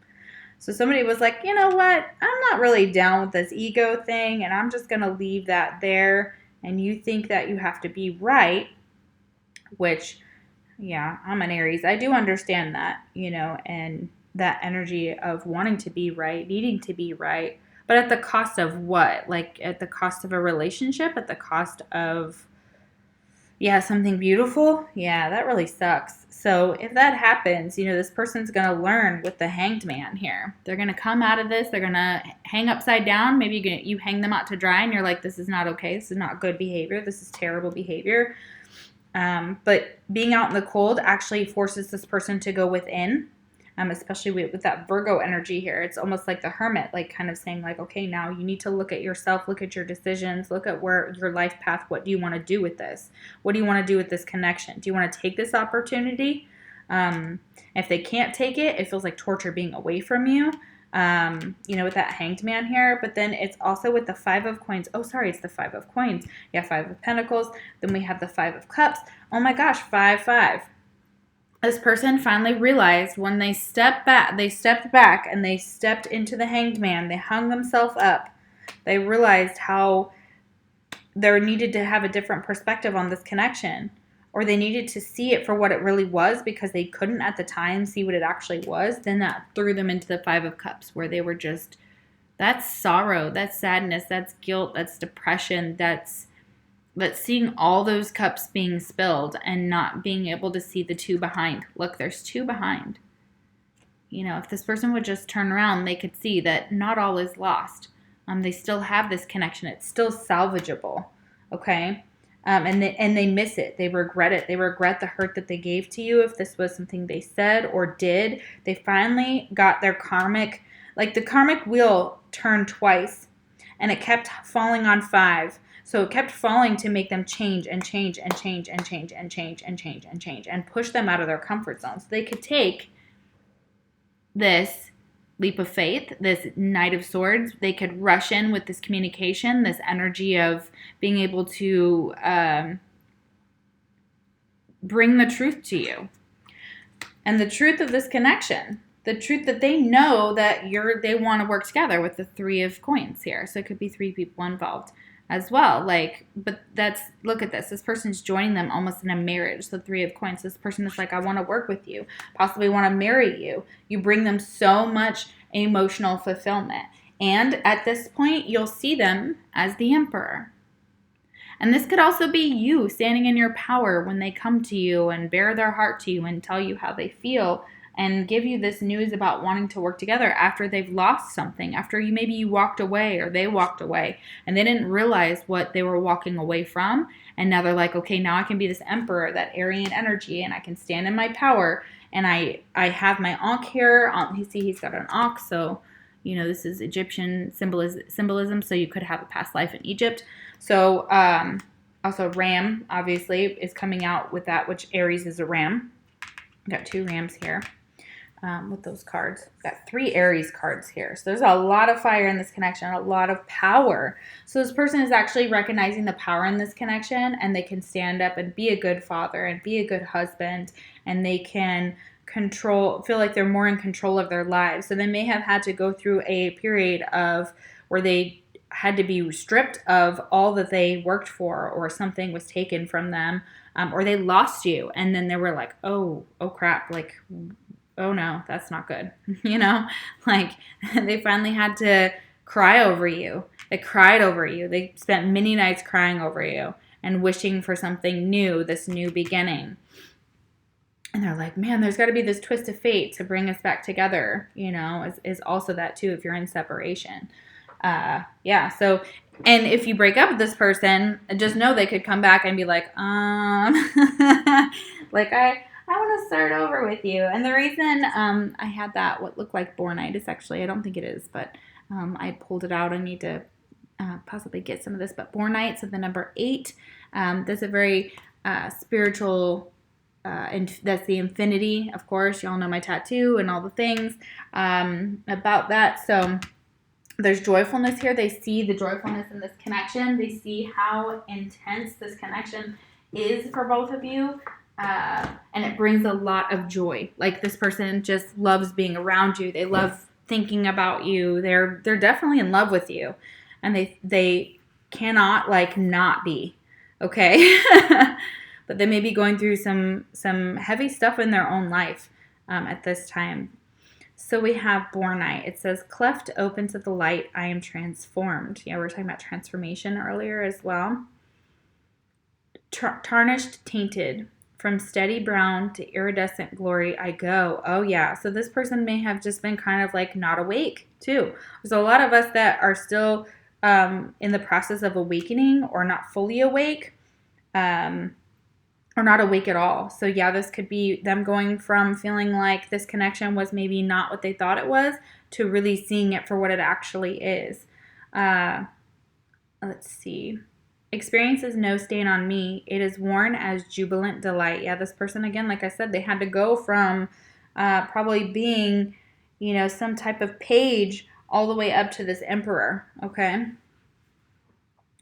So somebody was like, you know what? I'm not really down with this ego thing, and I'm just going to leave that there. And you think that you have to be right, which, yeah, I'm an Aries. I do understand that, and that energy of wanting to be right, needing to be right, but at the cost of what? Like at the cost of a relationship, at the cost of, something beautiful? Yeah, that really sucks. So if that happens, this person's going to learn with the Hanged Man here. They're going to come out of this. They're going to hang upside down. Maybe you hang them out to dry and you're like, this is not okay. This is not good behavior. This is terrible behavior. But being out in the cold actually forces this person to go within. Especially with that Virgo energy here. It's almost like the Hermit, like kind of saying like, okay, now you need to look at yourself, look at your decisions, look at where your life path, what do you want to do with this? What do you want to do with this connection? Do you want to take this opportunity? If they can't take it, it feels like torture being away from you, with that Hanged Man here. But then it's also with the 5 of Coins. Oh, sorry, it's the 5 of Coins. Yeah, 5 of Pentacles. Then we have the 5 of Cups. Oh my gosh, 5. This person finally realized when they stepped back and they stepped into the Hanged Man, they hung themselves up. They realized how they needed to have a different perspective on this connection, or they needed to see it for what it really was because they couldn't at the time see what it actually was. Then that threw them into the 5 of Cups, where they were just, that's sorrow, that's sadness, that's guilt, that's depression, that's seeing all those cups being spilled and not being able to see the 2 behind. Look, there's 2 behind. If this person would just turn around, they could see that not all is lost. They still have this connection. It's still salvageable, okay? And they miss it. They regret it. They regret the hurt that they gave to you if this was something they said or did. They finally got their karmic, like the karmic wheel turned twice, and it kept falling on 5. So it kept falling to make them change and change and change and change and change and change and change and push them out of their comfort zone. So they could take this leap of faith, this Knight of Swords. They could rush in with this communication, this energy of being able to bring the truth to you. And the truth of this connection, the truth that they know that they want to work together with the 3 of Coins here. So it could be 3 people involved. as well. Like, but look at this. This person's joining them almost in a marriage. The Three of Coins. This person is like, I want to work with you, possibly want to marry you. You bring them so much emotional fulfillment. And at this point, you'll see them as the Emperor. And this could also be you standing in your power when they come to you and bare their heart to you and tell you how they feel and give you this news about wanting to work together after they've lost something, after maybe you walked away or they walked away and they didn't realize what they were walking away from. And now they're like, okay, now I can be this Emperor, that Aryan energy, and I can stand in my power. And I have my Ankh here. You see he's got an Ankh, so this is Egyptian symbolism, so you could have a past life in Egypt. So also Ram, obviously, is coming out with that, which Aries is a ram. I've got 2 rams here with those cards. I've got 3 Aries cards here. So there's a lot of fire in this connection, a lot of power. So this person is actually recognizing the power in this connection, and they can stand up and be a good father and be a good husband, and they can feel like they're more in control of their lives. So they may have had to go through a period of where they had to be stripped of all that they worked for, or something was taken from them, or they lost you, and then they were like, oh crap, like, oh no, that's not good. Like they finally had to cry over you. They cried over you. They spent many nights crying over you and wishing for something new, this new beginning. And they're like, man, there's got to be this twist of fate to bring us back together, is also that too if you're in separation. So, and if you break up with this person, just know they could come back and be like, like, I want to start over with you. And the reason I had that, what looked like bornite, I don't think it is, but I pulled it out. I need to possibly get some of this. But bornite, so the number 8, that's a very spiritual, and that's the infinity, of course. Y'all know my tattoo and all the things about that. So there's joyfulness here. They see the joyfulness in this connection. They see how intense this connection is for both of you. And it brings a lot of joy. Like, this person just loves being around you. They love thinking about you. They're definitely in love with you. And they cannot, like, not be. Okay? But they may be going through some heavy stuff in their own life at this time. So we have bornite. It says, cleft open to the light, I am transformed. Yeah, we were talking about transformation earlier as well. Tarnished, tainted. From steady brown to iridescent glory I go. Oh, yeah. So this person may have just been kind of like not awake, too. There's a lot of us that are still in the process of awakening, or not fully awake, or not awake at all. So, yeah, this could be them going from feeling like this connection was maybe not what they thought it was to really seeing it for what it actually is. Let's see. Experience is no stain on me. It is worn as jubilant delight. Yeah, this person, again, like I said, they had to go from probably being, some type of page all the way up to this Emperor, okay?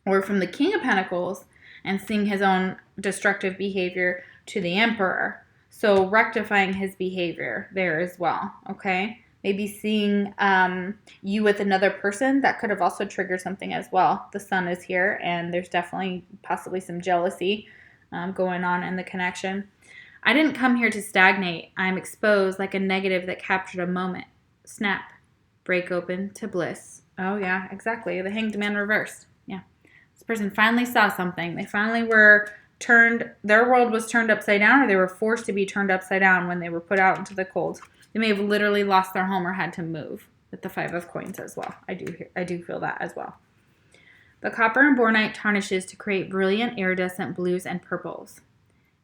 Or from the King of Pentacles and seeing his own destructive behavior to the Emperor. So rectifying his behavior there as well, okay? Maybe seeing you with another person, that could have also triggered something as well. The Sun is here, and there's definitely possibly some jealousy going on in the connection. I didn't come here to stagnate. I'm exposed like a negative that captured a moment. Snap. Break open to bliss. Oh, yeah, exactly. The Hanged Man reversed. Yeah. This person finally saw something. They finally were their world was turned upside down, or they were forced to be turned upside down when they were put out into the cold. They may have literally lost their home or had to move with the 5 of Coins as well. I do feel that as well. The copper and bornite tarnishes to create brilliant iridescent blues and purples.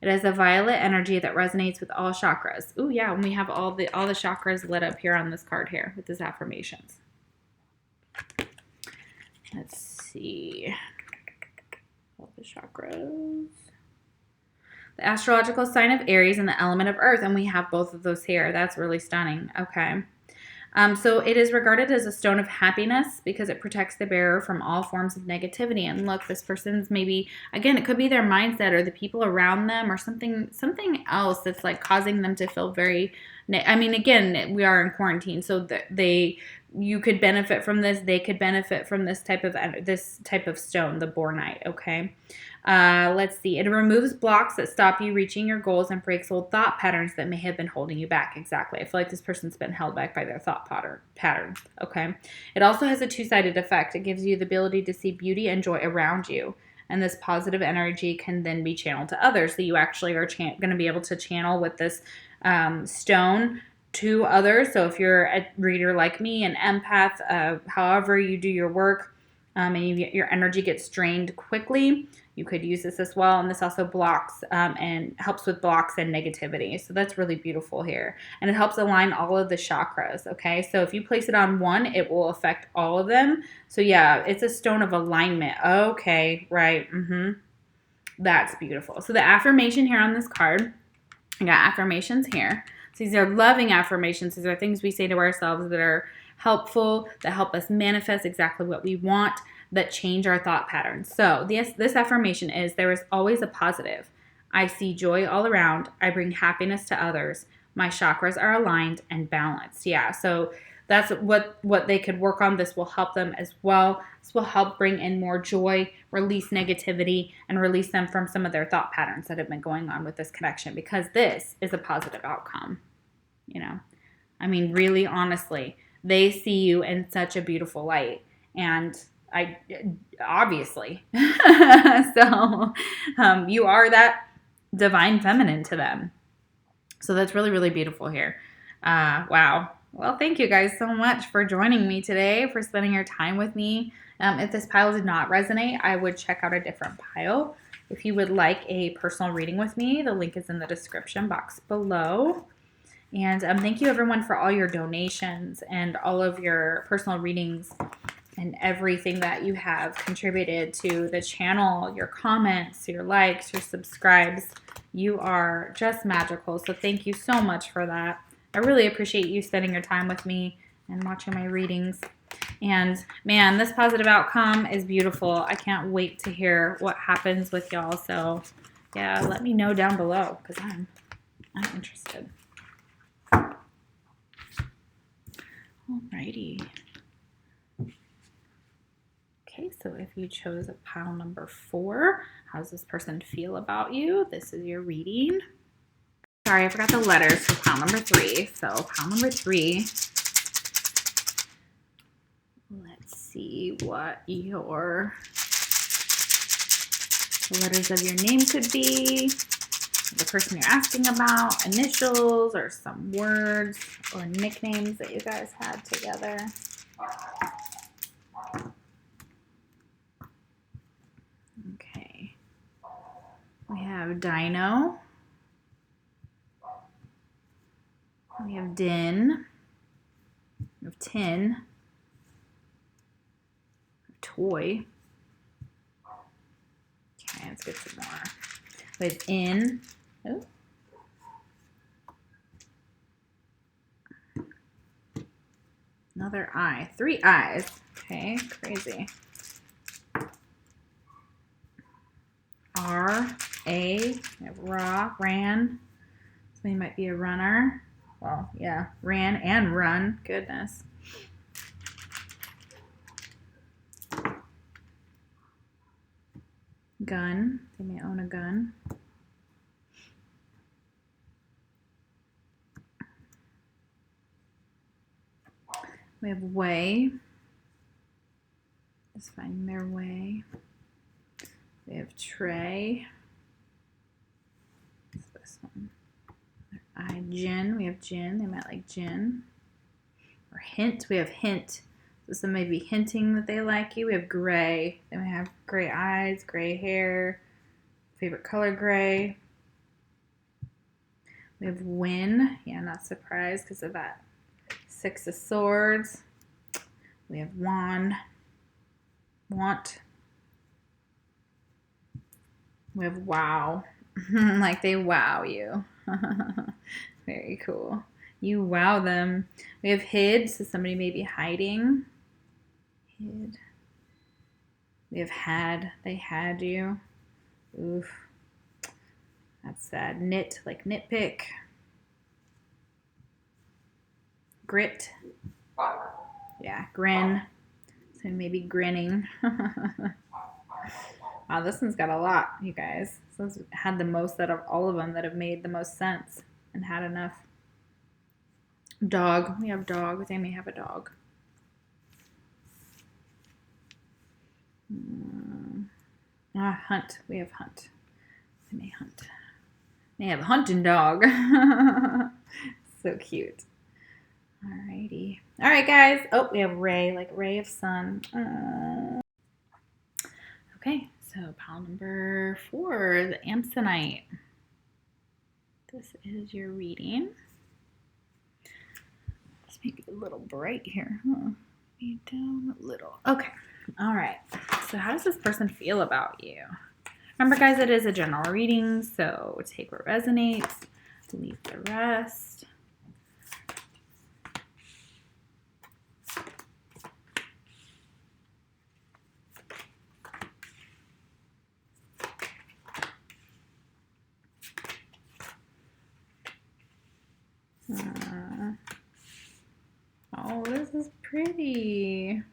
It has a violet energy that resonates with all chakras. Ooh, yeah, and we have all the chakras lit up here on this card here with these affirmations. Let's see. All the chakras. The astrological sign of Aries and the element of Earth, and we have both of those here. That's really stunning. Okay. So it is regarded as a stone of happiness because it protects the bearer from all forms of negativity. And look, this person's maybe, again, it could be their mindset or the people around them or something else that's like causing them to feel very, again, we are in quarantine, so they you could benefit from this. They could benefit from this type of stone, the bornite, okay? Let's see. It removes blocks that stop you reaching your goals and breaks old thought patterns that may have been holding you back. Exactly. I feel like this person's been held back by their thought patterns, okay? It also has a two-sided effect. It gives you the ability to see beauty and joy around you. And this positive energy can then be channeled to others. So you actually are going to be able to channel with this stone to others. So if you're a reader like me, an empath, however you do your work, and your energy gets drained quickly, you could use this as well. And this also blocks and helps with blocks and negativity. So that's really beautiful here. And it helps align all of the chakras, okay? So if you place it on one, it will affect all of them. So yeah, it's a stone of alignment. Okay, right. That's beautiful. So the affirmation here on this card, I got affirmations here. So these are loving affirmations. These are things we say to ourselves that are helpful, that help us manifest exactly what we want, that change our thought patterns. So this affirmation is, there is always a positive. I see joy all around. I bring happiness to others. My chakras are aligned and balanced. Yeah, so that's what they could work on. This will help them as well. This will help bring in more joy, release negativity, and release them from some of their thought patterns that have been going on with this connection, because this is a positive outcome. You know, I mean, really, honestly, they see you in such a beautiful light, and I obviously, so you are that divine feminine to them. So that's really, really beautiful here. Wow. Well, thank you guys so much for joining me today, for spending your time with me. If this pile did not resonate, I would check out a different pile. If you would like a personal reading with me, the link is in the description box below. And thank you, everyone, for all your donations and all of your personal readings and everything that you have contributed to the channel, your comments, your likes, your subscribes. You are just magical. So thank you so much for that. I really appreciate you spending your time with me and watching my readings. And man, this positive outcome is beautiful. I can't wait to hear what happens with y'all. So yeah, let me know down below, because I'm interested. Alrighty. Okay, so if you chose a pile number 4, how does this person feel about you? This is your reading. Sorry, I forgot the letters for pile number 3. So pile number 3. Let's see what your letters of your name could be. The person you're asking about, initials, or some words or nicknames that you guys had together. Okay. We have Dino. We have Din. We have Tin. We have Toy. Okay, let's get some more. We have In. Oh. Another I. 3 eyes. Okay, crazy. R, A, we have Ra, Ran. Somebody might be a runner. Well, yeah, ran and run. Goodness. Gun. They may own a gun. We have way. Just finding their way. We have tray. What's this one? Gin. We have gin. They might like gin. Or hint. We have hint. So some may be hinting that they like you. We have gray. Then we have gray eyes, gray hair. Favorite color, gray. We have win. Yeah, not surprised because of that 6 of Swords. We have wand. Want. We have wow. Like they wow you. Very cool. You wow them. We have hid, so somebody may be hiding. Hid. We have had. They had you. Oof. That's sad. Knit, like nitpick. Grit. Yeah, grin. So maybe grinning. Wow, this one's got a lot, you guys. This one's had the most out of all of them that have made the most sense and had enough. Dog. We have dog. They may have a dog. Hunt. We have hunt. They may hunt. They have a hunting dog. So cute. Alrighty. Alright, guys. Oh, we have ray, like ray of sun. Okay, so pile number 4, the Amsonite. This is your reading. Let's make it a little bright here, huh? Be down a little. Okay. All right. So how does this person feel about you? Remember, guys, it is a general reading, so take what resonates, leave the rest. Oh, this is pretty.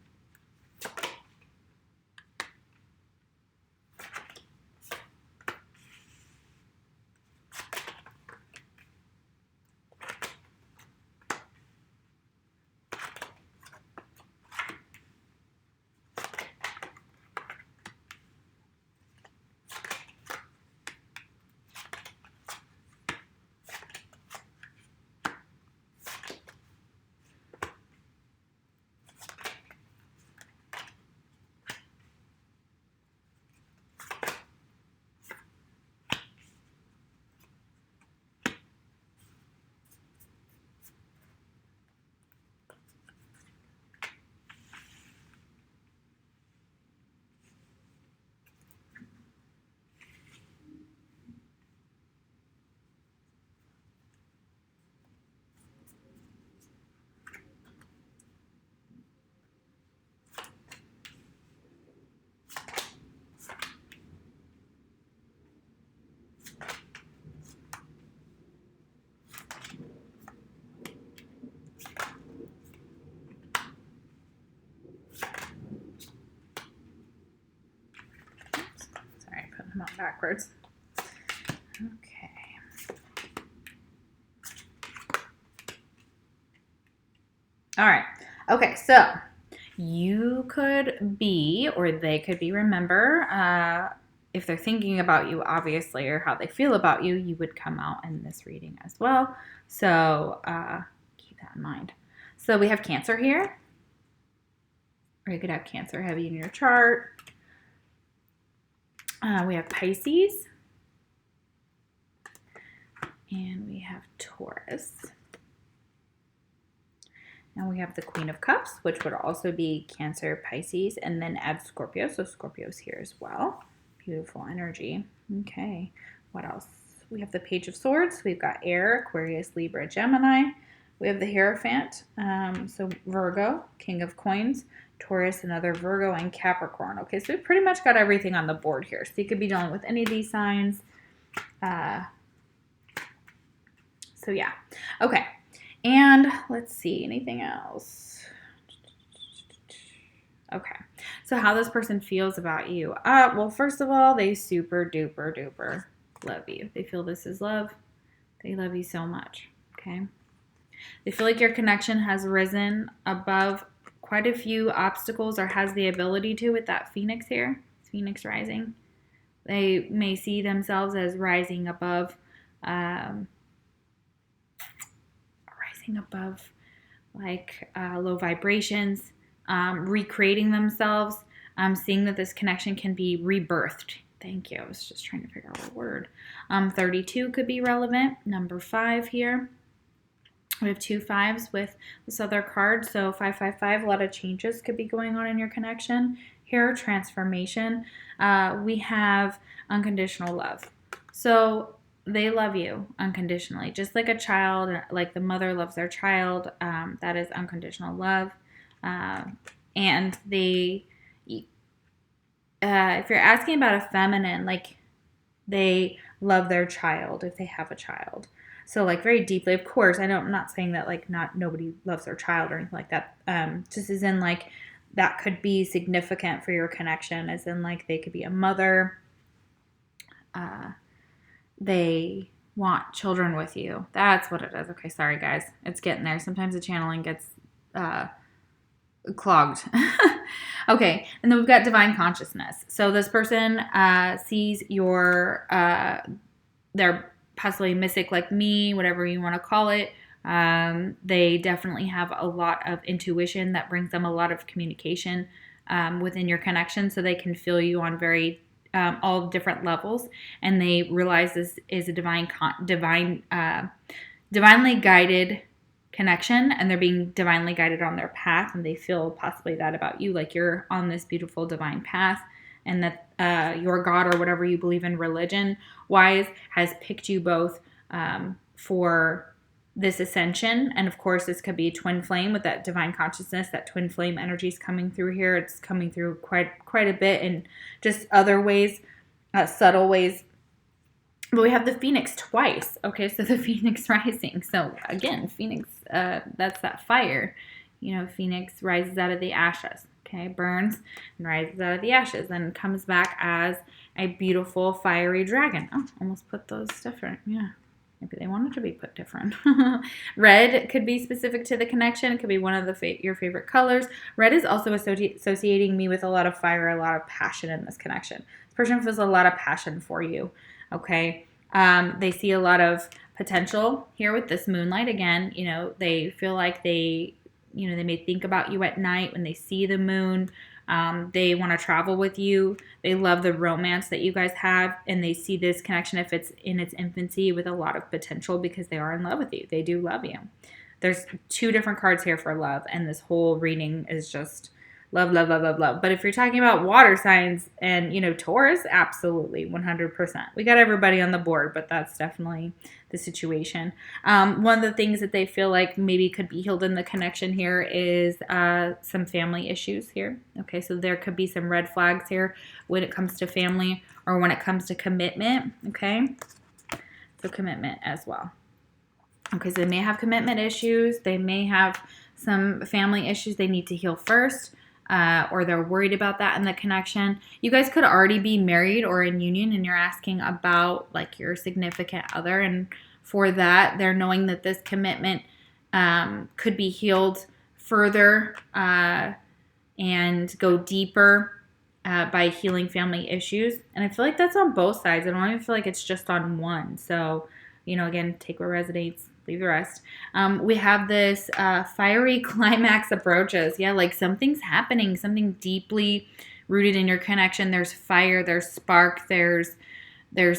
Come out backwards. Okay. All right. Okay, so you could be, or they could be, remember, if they're thinking about you, obviously, or how they feel about you, you would come out in this reading as well. So keep that in mind. So we have Cancer here. Or you could have Cancer heavy in your chart. We have Pisces, and we have Taurus, and we have the Queen of Cups, which would also be Cancer, Pisces, and then add Scorpio, so Scorpio's here as well. Beautiful energy. Okay, what else? We have the Page of Swords. We've got Air, Aquarius, Libra, Gemini. We have the Hierophant, so Virgo, King of Coins, Taurus, another Virgo, and Capricorn. Okay, so we've pretty much got everything on the board here. So you could be dealing with any of these signs. So yeah. Okay. And let's see, anything else? Okay. So how this person feels about you. Well, first of all, they super duper duper love you. They feel this is love. They love you so much. Okay. They feel like your connection has risen above quite a few obstacles, or has the ability to, with that Phoenix here, Phoenix rising. They may see themselves as rising above, like low vibrations, recreating themselves, seeing that this connection can be rebirthed. Thank you. I was just trying to figure out a word. 32 could be relevant. Number 5 here. We have 2 5s with this other card, so 555. A lot of changes could be going on in your connection here. Transformation. We have unconditional love. So they love you unconditionally, just like a child, like the mother loves their child. That is unconditional love. And they, if you're asking about a feminine, like they love their child if they have a child. So like very deeply, of course, I'm not saying that like nobody loves their child or anything like that. Just as in like that could be significant for your connection, as in like they could be a mother. They want children with you. That's what it is. Okay, sorry guys. It's getting there. Sometimes the channeling gets clogged. Okay, and then we've got divine consciousness. So this person sees they're possibly mystic like me, whatever you want to call it. They definitely have a lot of intuition that brings them a lot of communication within your connection, so they can feel you on very all different levels, and they realize this is a divinely guided connection, and they're being divinely guided on their path, and they feel possibly that about you, like you're on this beautiful divine path, and that your God or whatever you believe in religion wise has picked you both for this ascension. And of course this could be a twin flame with that divine consciousness. That twin flame energy is coming through here. It's coming through quite a bit in just other ways, subtle ways. But we have the phoenix twice. Okay, so the phoenix rising. So again, phoenix, that's that fire. Phoenix rises out of the ashes. Okay, burns and rises out of the ashes, then comes back as a beautiful fiery dragon. Oh, almost put those different. Yeah, maybe they wanted to be put different. Red could be specific to the connection. It could be one of your favorite colors. Red is also associating me with a lot of fire, a lot of passion in this connection. This person feels a lot of passion for you. Okay, they see a lot of potential here with this moonlight. Again, they feel like they may think about you at night when they see the moon. They want to travel with you. They love the romance that you guys have, and they see this connection, if it's in its infancy, with a lot of potential because they are in love with you. They do love you. There's 2 different cards here for love, and this whole reading is just love, love, love, love, love. But if you're talking about water signs and, Taurus, absolutely, 100%. We got everybody on the board, but that's definitely the situation. One of the things that they feel like maybe could be healed in the connection here is some family issues here. Okay, so there could be some red flags here when it comes to family or when it comes to commitment. Okay, so commitment as well. Okay, so they may have commitment issues. They may have some family issues they need to heal first. Or they're worried about that in the connection. You guys could already be married or in union, and you're asking about like your significant other. And for that, they're knowing that this commitment could be healed further and go deeper by healing family issues. And I feel like that's on both sides. I don't even feel like it's just on one. So, again, take what resonates. Leave the rest. We have this fiery climax approaches. Yeah, like something's happening, something deeply rooted in your connection. There's fire, there's spark, there's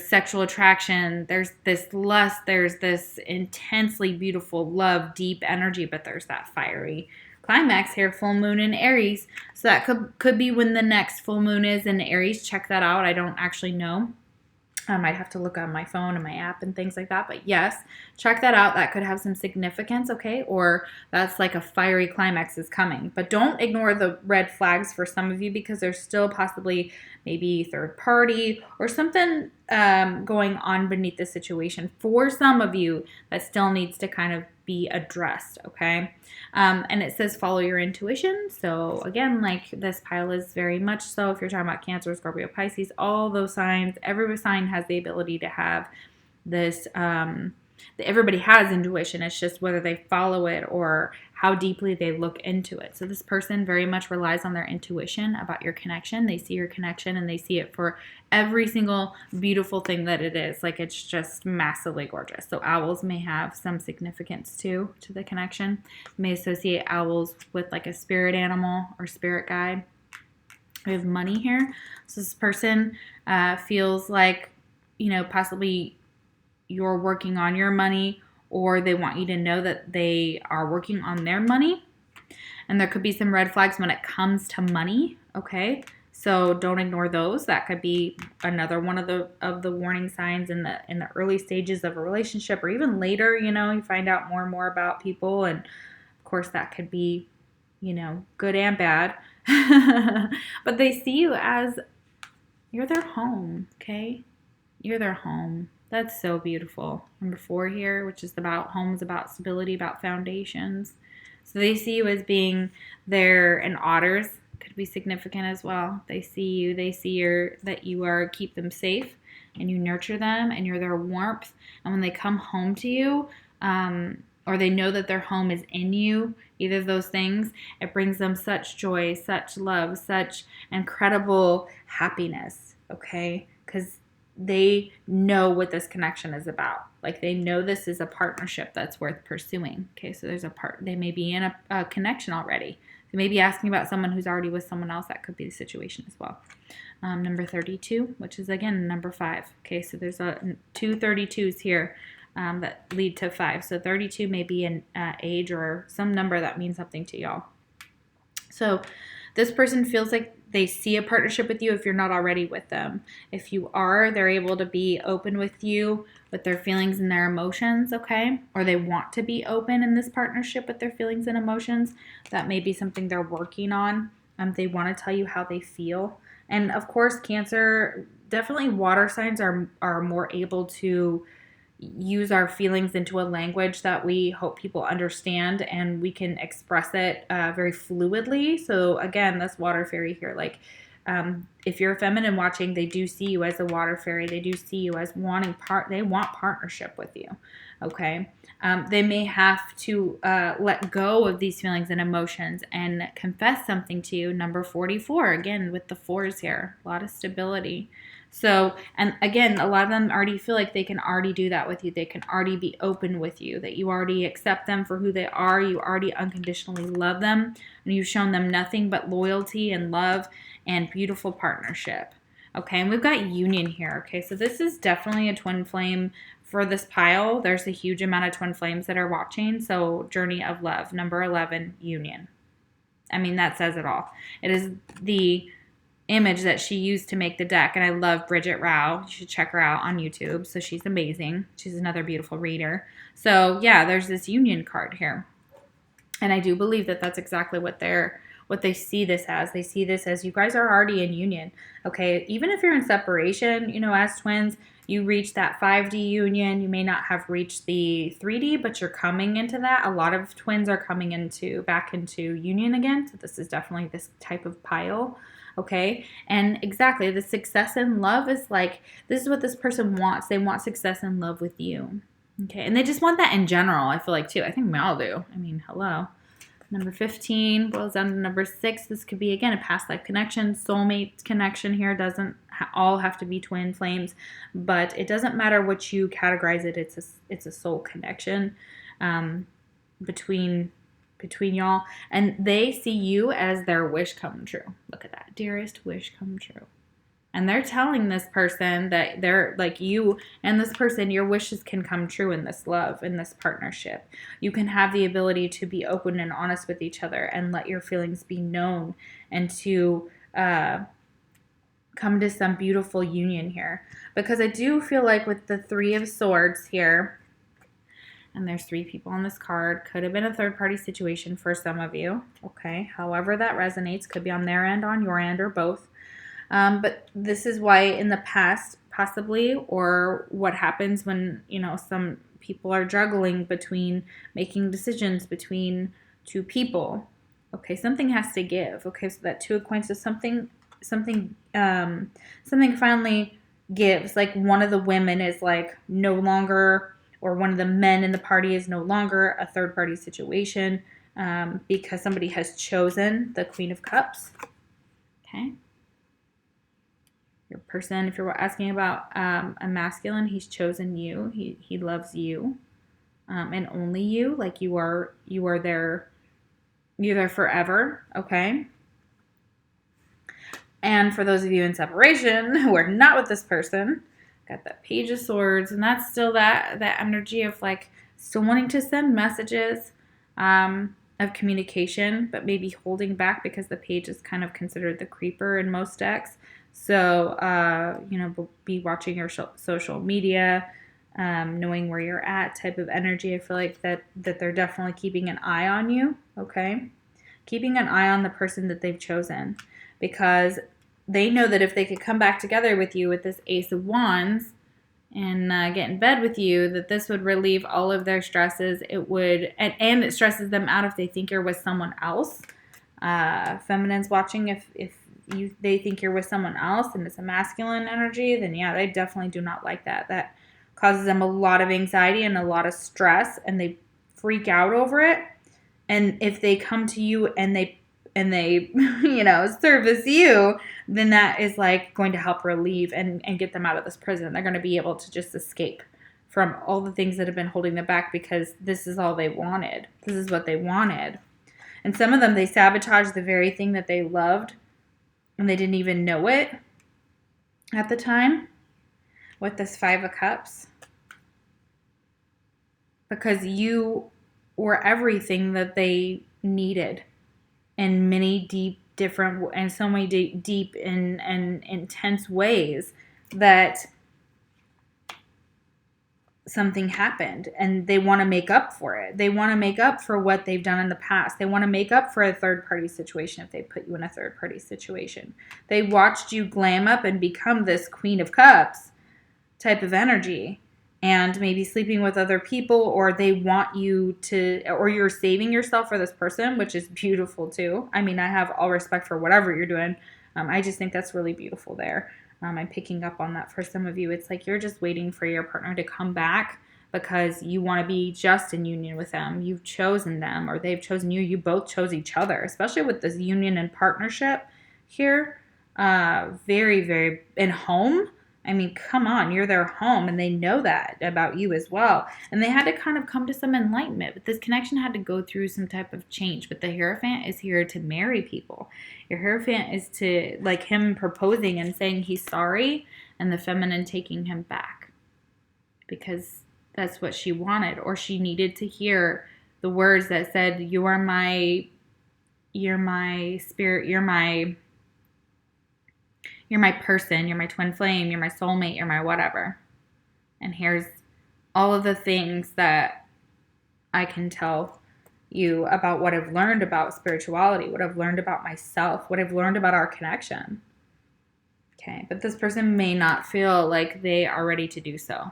sexual attraction, there's this lust, there's this intensely beautiful love, deep energy, but there's that fiery climax here, full moon in Aries. So that could be when the next full moon is in Aries. Check that out. I don't actually know. I might have to look on my phone and my app and things like that. But yes, check that out. That could have some significance, okay? Or that's like a fiery climax is coming. But don't ignore the red flags for some of you, because there's still possibly maybe third party or something going on beneath the situation for some of you that still needs to kind of be addressed, okay? And it says follow your intuition. So again, like this pile is very much so, if you're talking about Cancer, Scorpio, Pisces, all those signs, every sign has the ability to have this, everybody has intuition. It's just whether they follow it or how deeply they look into it. So this person very much relies on their intuition about your connection. They see your connection and they see it for every single beautiful thing that it is. Like it's just massively gorgeous. So owls may have some significance too to the connection. You may associate owls with like a spirit animal or spirit guide. We have money here. So this person feels like, possibly you're working on your money, or they want you to know that they are working on their money. And there could be some red flags when it comes to money, okay? So don't ignore those. That could be another one of the warning signs in the early stages of a relationship, or even later, you find out more and more about people, and of course that could be, good and bad. But they see you as you're their home, okay? You're their home. That's so beautiful. Number 4 here, which is about homes, about stability, about foundations. So they see you as being there, and otters could be significant as well. They see you, they see that you are keep them safe and you nurture them and you're their warmth. And when they come home to you, or they know that their home is in you, either of those things, it brings them such joy, such love, such incredible happiness, okay? Because they know what this connection is about. Like, they know this is a partnership that's worth pursuing. Okay, so they may be in a connection already. They may be asking about someone who's already with someone else. That could be the situation as well. Number 32, which is again number 5. Okay, so there's two 32s here that lead to 5. So 32 may be an age or some number that means something to y'all. So this person feels like they see a partnership with you if you're not already with them. If you are, they're able to be open with you with their feelings and their emotions, okay? Or they want to be open in this partnership with their feelings and emotions. That may be something they're working on. They want to tell you how they feel. And of course, Cancer, definitely water signs are more able to use our feelings into a language that we hope people understand, and we can express it very fluidly. So again, this water fairy here, like if you're a feminine watching, they do see you as a water fairy. They do see you as they want partnership with you, okay? They may have to let go of these feelings and emotions and confess something to you. Number 44, again, with the 4s here, a lot of stability. So, and again, a lot of them already feel like they can already do that with you. They can already be open with you, that you already accept them for who they are. You already unconditionally love them, and you've shown them nothing but loyalty and love and beautiful partnership. Okay, and we've got union here. Okay, so this is definitely a twin flame for this pile. There's a huge amount of twin flames that are watching. So, journey of love, number 11, union. I mean, that says it all. It is the image that she used to make the deck, and I love Bridget Rao. You should check her out on YouTube. So she's amazing. She's another beautiful reader. So yeah, there's this union card here, and I do believe that that's exactly what they see this as. They see this as you guys are already in union. Okay, even if you're in separation, you know, as twins, you reach that 5D union. You may not have reached the 3D, but you're coming into that. A lot of twins are coming back into union again. So this is definitely this type of pile. Okay, and exactly, the success and love is like, this is what this person wants. They want success and love with you. Okay, and they just want that in general, I feel like, too. I think we all do. I mean, hello. Number 15 boils down to number 6. This could be, again, a past life connection, soulmate connection here. Doesn't all have to be twin flames, but it doesn't matter what you categorize it. It's a soul connection between y'all, and they see you as their wish come true. Look at that, dearest wish come true. And they're telling this person that they're like, you and this person, your wishes can come true in this love, in this partnership. You can have the ability to be open and honest with each other and let your feelings be known, and to come to some beautiful union here. Because I do feel like with the 3 of Swords here, and there's 3 people on this card. Could have been a third-party situation for some of you. Okay, however that resonates. Could be on their end, on your end, or both. But this is why in the past, possibly, or what happens when, you know, some people are juggling between making decisions between 2 people. Okay, something has to give. Okay, so that 2 of Coins is something finally gives. Like, one of the women is like no longer, or one of the men in the party is no longer a third-party situation because somebody has chosen the Queen of Cups. Okay. Your person, if you're asking about a masculine, he's chosen you. He loves you, and only you. Like, you're there forever. Okay. And for those of you in separation who are not with this person, got that Page of Swords, and that's still that energy of like still wanting to send messages of communication, but maybe holding back because the Page is kind of considered the creeper in most decks. So you know, be watching your social media, knowing where you're at type of energy. I feel like that they're definitely keeping an eye on you. Okay, keeping an eye on the person that they've chosen, because they know that if they could come back together with you with this Ace of Wands, and get in bed with you, that this would relieve all of their stresses. It would, and it stresses them out if they think you're with someone else. Feminine's watching, if they think you're with someone else and it's a masculine energy, then yeah, they definitely do not like that. That causes them a lot of anxiety and a lot of stress, and they freak out over it. And if they come to you and they service you, then that is like going to help relieve and get them out of this prison. They're going to be able to just escape from all the things that have been holding them back, because this is all they wanted. This is what they wanted. And some of them, they sabotage the very thing that they loved, and they didn't even know it at the time with this 5 of Cups. Because you were everything that they needed in many different and so many deep and intense ways, that something happened, and they want to make up for it. They want to make up for what they've done in the past. They want to make up for a third-party situation if they put you in a third-party situation. They watched you glam up and become this Queen of Cups type of energy, and maybe sleeping with other people, or they want you to, or you're saving yourself for this person, which is beautiful too. I mean, I have all respect for whatever you're doing. I just think that's really beautiful there. I'm picking up on that for some of you. It's like you're just waiting for your partner to come back because you want to be just in union with them. You've chosen them, or they've chosen you. You both chose each other, especially with this union and partnership here. Very, very, in home. I mean, come on, you're their home, and they know that about you as well. And they had to kind of come to some enlightenment, but this connection had to go through some type of change. But the Hierophant is here to marry people. Your Hierophant is to, like, him proposing and saying he's sorry, and the Feminine taking him back, because that's what she wanted, or she needed to hear the words that said, you're my spirit, you're my person, you're my twin flame, you're my soulmate, you're my whatever. And here's all of the things that I can tell you about what I've learned about spirituality, what I've learned about myself, what I've learned about our connection. Okay, but this person may not feel like they are ready to do so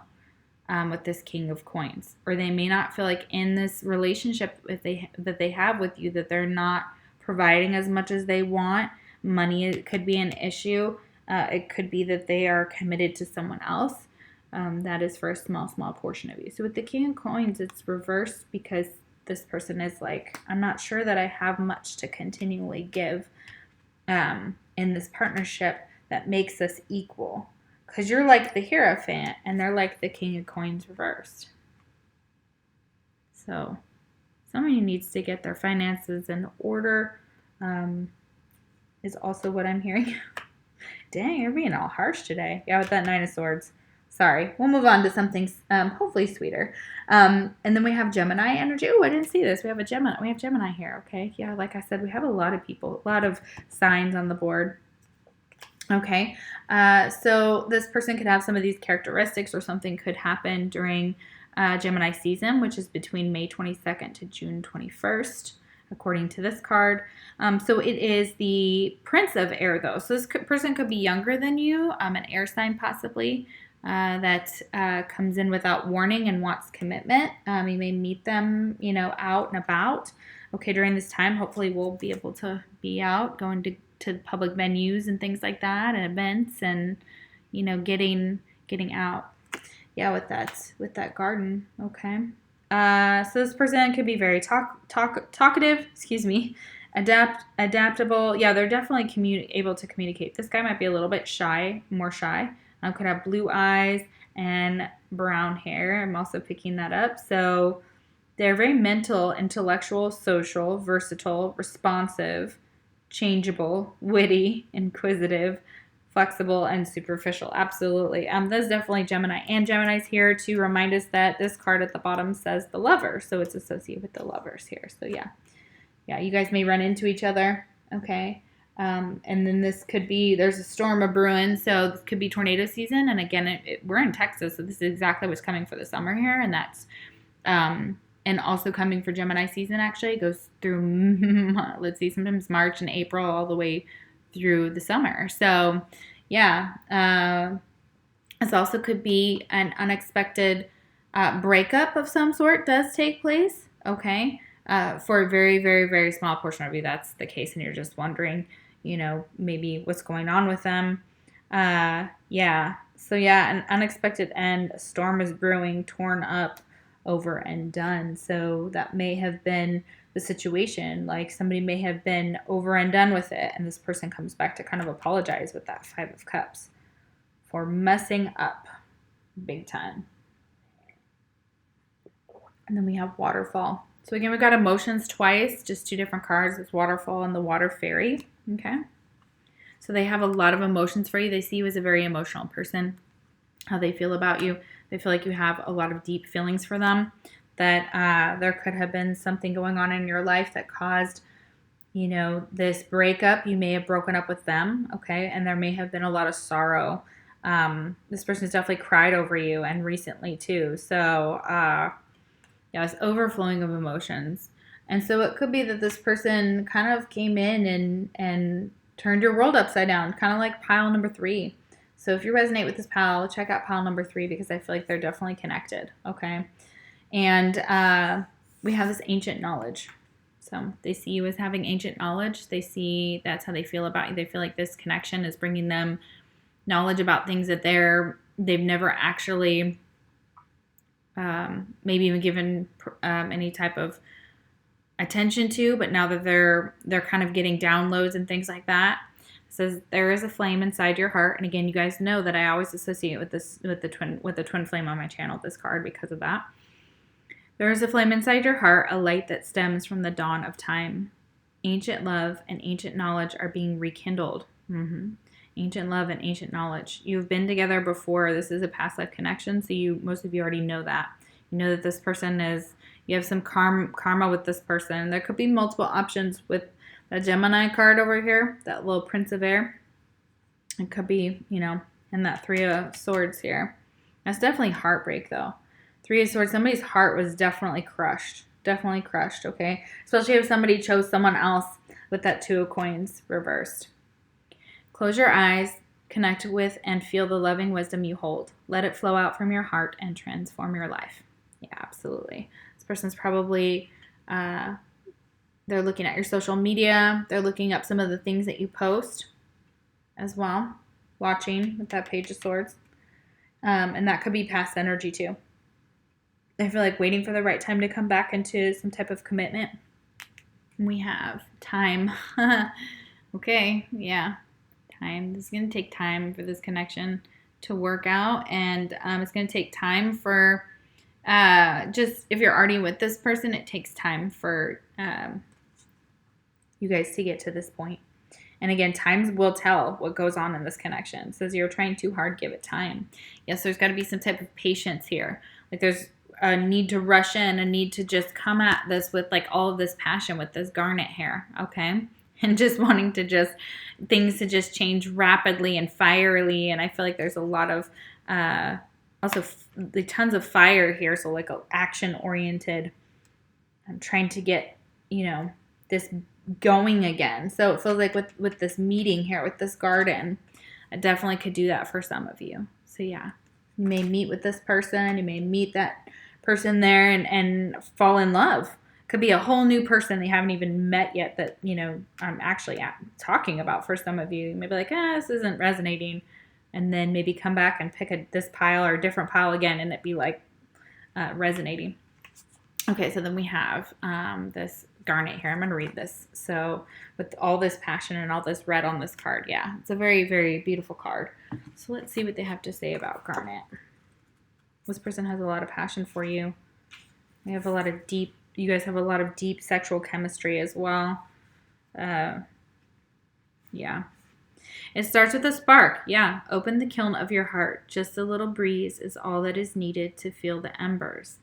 with this King of Coins. Or they may not feel like in this relationship that they have with you, that they're not providing as much as they want. Money could be an issue. It could be that they are committed to someone else. That is for a small portion of you. So with the King of Coins, it's reversed because this person is like, I'm not sure that I have much to continually give in this partnership that makes us equal. Because you're like the Hierophant, and they're like the King of Coins reversed. So somebody needs to get their finances in order, is also what I'm hearing. Dang, you're being all harsh today. Yeah, with that 9 of Swords. Sorry. We'll move on to something hopefully sweeter. And then we have Gemini energy. Oh, I didn't see this. We have Gemini. We have Gemini here, okay? Yeah, like I said, we have a lot of people, a lot of signs on the board. Okay. So this person could have some of these characteristics, or something could happen during Gemini season, which is between May 22nd to June 21st. According to this card. So it is the Prince of Air, though. So this person could be younger than you, an air sign possibly, that comes in without warning and wants commitment. You may meet them, out and about. Okay, during this time, hopefully we'll be able to be out, going to public venues and things like that, and events, and, getting out. Yeah, with that garden, okay. So this person could be very talkative, adaptable. Yeah, they're definitely able to communicate. This guy might be a little bit more shy. Could have blue eyes and brown hair. I'm also picking that up. So they're very mental, intellectual, social, versatile, responsive, changeable, witty, inquisitive, flexible, and superficial. Absolutely. That's definitely Gemini. And Gemini's here to remind us that this card at the bottom says the Lover. So it's associated with the Lovers here. So yeah. Yeah, you guys may run into each other. Okay. And then this could be, there's a storm of brewing. So this could be tornado season. And again, we're in Texas. So this is exactly what's coming for the summer here. And that's, and also coming for Gemini season, actually. It goes through, let's see, sometimes March and April all the way through the summer. So yeah, This also could be an unexpected breakup of some sort does take place, okay? For a very, very, very small portion of you, that's the case, and you're just wondering, maybe what's going on with them. Yeah. So, yeah, an unexpected end. A storm is brewing, torn up, over, and done. So, that may have been the situation. Like, somebody may have been over and done with it, and this person comes back to kind of apologize with that Five of Cups for messing up big time. And then we have Waterfall. So again, we've got emotions twice, just two different cards. It's Waterfall and the Water Fairy. Okay. So they have a lot of emotions for you. They see you as a very emotional person. How they feel about you. They feel like you have a lot of deep feelings for them. That there could have been something going on in your life that caused, this breakup. You may have broken up with them. Okay. And there may have been a lot of sorrow. This person's definitely cried over you, and recently too. So, yeah, it's overflowing of emotions. And so it could be that this person kind of came in and turned your world upside down, kind of like pile number 3. So if you resonate with this pile, check out pile number 3, because I feel like they're definitely connected, okay? And we have this ancient knowledge. So they see you as having ancient knowledge. They see that's how they feel about you. They feel like this connection is bringing them knowledge about things that they've never actually maybe even given any type of attention to, but now that they're kind of getting downloads and things like that. It says there is a flame inside your heart, and again, you guys know that I always associate with the twin flame on my channel, this card, because of that. There is a flame inside your heart, a light that stems from the dawn of time. Ancient love and ancient knowledge are being rekindled. Ancient love and ancient knowledge. You've been together before. This is a past life connection, so most of you already know that. You know that this person you have some karma with this person. There could be multiple options with the Gemini card over here, that little Prince of Air. It could be, and that Three of Swords here. That's definitely heartbreak, though. Three of Swords, somebody's heart was definitely crushed. Definitely crushed, okay? Especially if somebody chose someone else with that Two of Coins reversed. Close your eyes, connect with, and feel the loving wisdom you hold. Let it flow out from your heart and transform your life. Yeah, absolutely. This person's probably, they're looking at your social media. They're looking up some of the things that you post as well. Watching with that Page of Swords. And that could be past energy too. I feel like waiting for the right time to come back into some type of commitment. We have time. Okay, yeah. Time. This is going to take time for this connection to work out, and it's going to take time for just if you're already with this person, it takes time for you guys to get to this point. And again, times will tell what goes on in this connection. It says you're trying too hard, give it time. Yes, there's got to be some type of patience here. Like there's a need to rush in, a need to just come at this with like all of this passion with this garnet here, okay? And just wanting to things to just change rapidly and fierily. And I feel like there's a lot of, also the tons of fire here. So like action oriented. I'm trying to get, this going again. So it feels like with this meeting here, with this garden, I definitely could do that for some of you. So yeah, you may meet with this person. You may meet that person there and fall in love. Could be a whole new person they haven't even met yet that, I'm actually talking about for some of you. You may be like, this isn't resonating. And then maybe come back and pick this pile or a different pile again and it be like resonating. Okay, so then we have this garnet here. I'm going to read this. So with all this passion and all this red on this card, yeah, it's a very, very beautiful card. So let's see what they have to say about garnet. This person has a lot of passion for you. They have you guys have a lot of deep sexual chemistry as well. Yeah. It starts with a spark. Yeah. Open the kiln of your heart. Just a little breeze is all that is needed to feel the embers.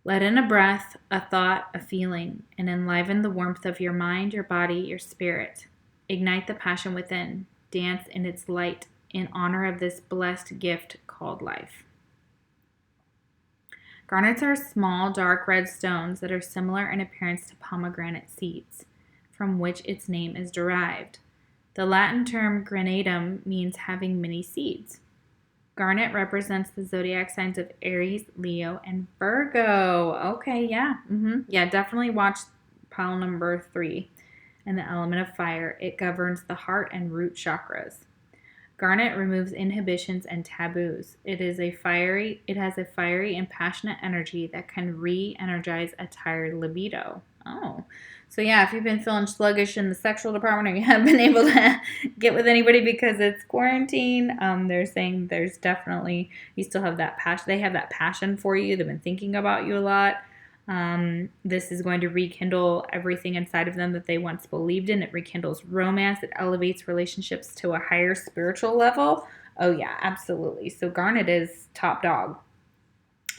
Let in a breath, a thought, a feeling, and enliven the warmth of your mind, your body, your spirit. Ignite the passion within. Dance in its light in honor of this blessed gift called life. Garnets are small, dark red stones that are similar in appearance to pomegranate seeds, from which its name is derived. The Latin term granatum means having many seeds. Garnet represents the zodiac signs of Aries, Leo, and Virgo. Okay, yeah. Yeah, definitely watch pile number 3 and the element of fire. It governs the heart and root chakras. Garnet removes inhibitions and taboos. It has a fiery and passionate energy that can re-energize a tired libido. Oh. So yeah, if you've been feeling sluggish in the sexual department or you haven't been able to get with anybody because it's quarantine, they're saying there's definitely, you still have that passion. They have that passion for you. They've been thinking about you a lot. This is going to rekindle everything inside of them that they once believed in. It rekindles romance. It elevates relationships to a higher spiritual level. Oh yeah, absolutely. So Garnet is top dog.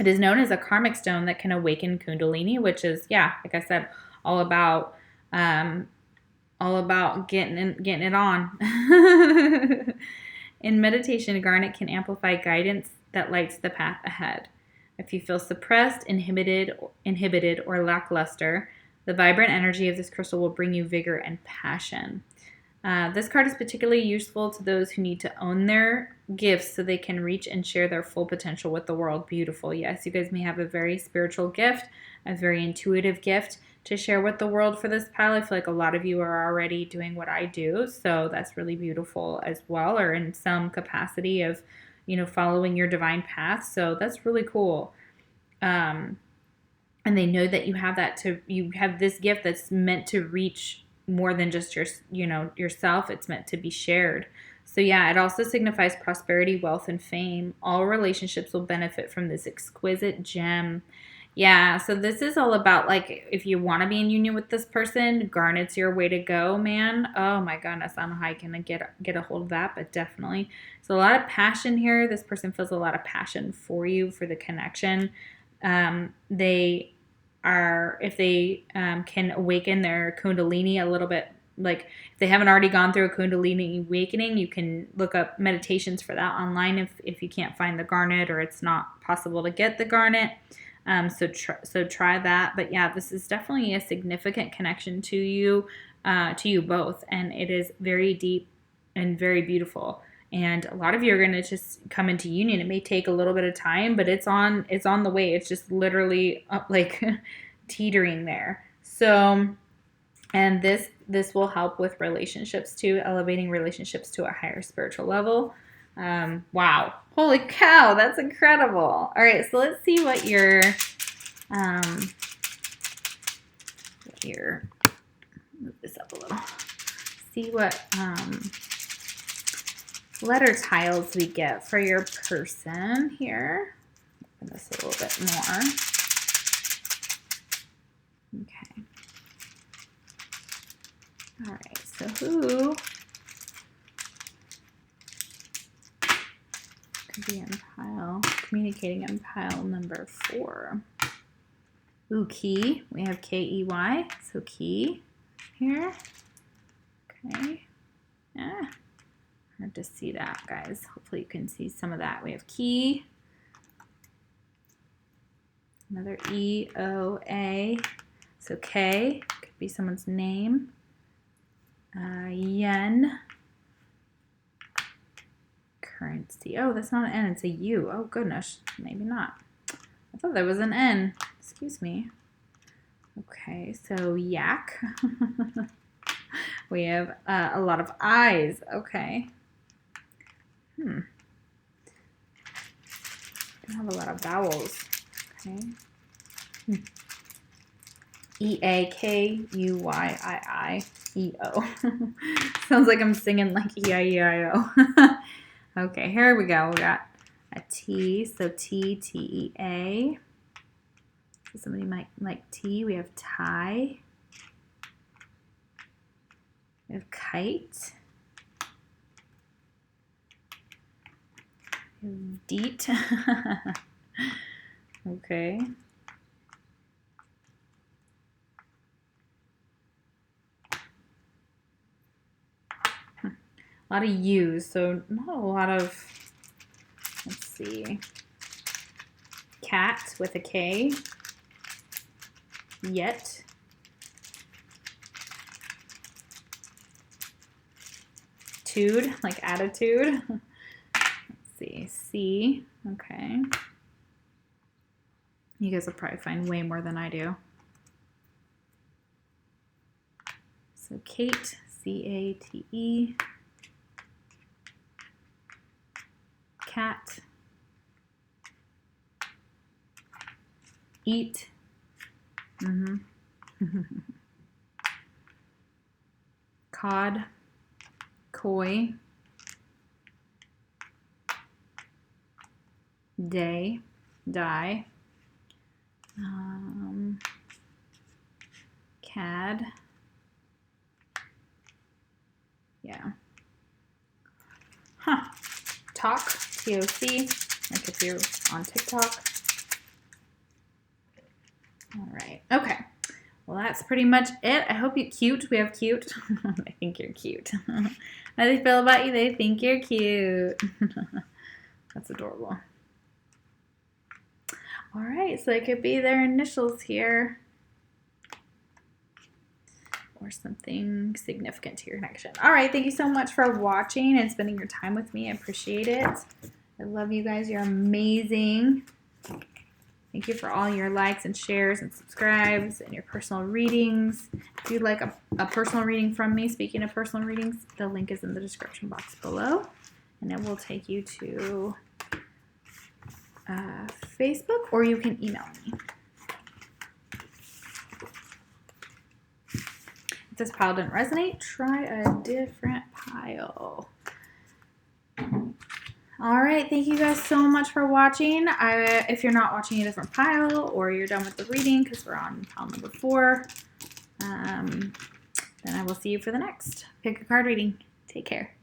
It is known as a karmic stone that can awaken Kundalini, which is, yeah, like I said, all about getting it on. In meditation, Garnet can amplify guidance that lights the path ahead. If you feel suppressed, inhibited, or lackluster, the vibrant energy of this crystal will bring you vigor and passion. This card is particularly useful to those who need to own their gifts so they can reach and share their full potential with the world. Beautiful. Yes, you guys may have a very spiritual gift, a very intuitive gift to share with the world for this pile. I feel like a lot of you are already doing what I do, so that's really beautiful as well, or in some capacity of, following your divine path. So that's really cool. And they know that you have this gift that's meant to reach more than just yourself. It's meant to be shared. So yeah, it also signifies prosperity, wealth, and fame. All relationships will benefit from this exquisite gem. Yeah, so this is all about, like, if you want to be in union with this person, Garnet's your way to go, man. Oh my goodness, I don't know how I can get a hold of that, but definitely. So a lot of passion here. This person feels a lot of passion for you, for the connection. They are, if they can awaken their Kundalini a little bit, like if they haven't already gone through a Kundalini awakening, you can look up meditations for that online if you can't find the Garnet or it's not possible to get the Garnet. So try that. But yeah, this is definitely a significant connection to you both, and it is very deep and very beautiful. And a lot of you are going to just come into union. It may take a little bit of time, but it's on the way. It's just literally like teetering there. So, and this will help with relationships too, elevating relationships to a higher spiritual level. Wow. Holy cow, that's incredible. All right, so let's see what your move this up a little. See what letter tiles we get for your person here. Open this a little bit more. Okay. All right, so who could be in pile, communicating in pile number 4? Ooh, key. We have K-E-Y, so key here. Okay. Yeah. Hard to see that, guys. Hopefully you can see some of that. We have key. Another E-O-A. So K could be someone's name. Yen. Currency. Oh, that's not an N. It's a U. Oh, goodness. Maybe not. I thought there was an N. Excuse me. Okay, so yak. We have a lot of I's. Okay. I have a lot of vowels. Okay. E-A-K-U-Y-I-I-E-O. Sounds like I'm singing like E-I-E-I-O. Okay, here we go. We got a T, so T, T-E-A. So somebody might like T. We have tie. We have kite. We have deet. Okay. A lot of U's, so not a lot of, let's see, cat with a K, yet, tude, like attitude, let's see, C. Okay. You guys will probably find way more than I do. So Kate, C-A-T-E. Cat. Eat. Cod. Koi. Day. Die. Cad. Yeah. Huh. Talk. T-O-C. Like if you're on TikTok. All right. Okay. Well, that's pretty much it. I hope you're cute. We have cute. I think you're cute. How do they feel about you? They think you're cute. That's adorable. All right. So it could be their initials here. Or something significant to your connection. All right. Thank you so much for watching and spending your time with me. I appreciate it. I love you guys. You're amazing. Thank you for all your likes and shares and subscribes and your personal readings. If you'd like a personal reading from me, speaking of personal readings, the link is in the description box below. And it will take you to Facebook, or you can email me. If this pile didn't resonate, try a different pile. All right, thank you guys so much for watching. If you're not watching a different pile or you're done with the reading because we're on pile number 4, then I will see you for the next pick a card reading. Take care.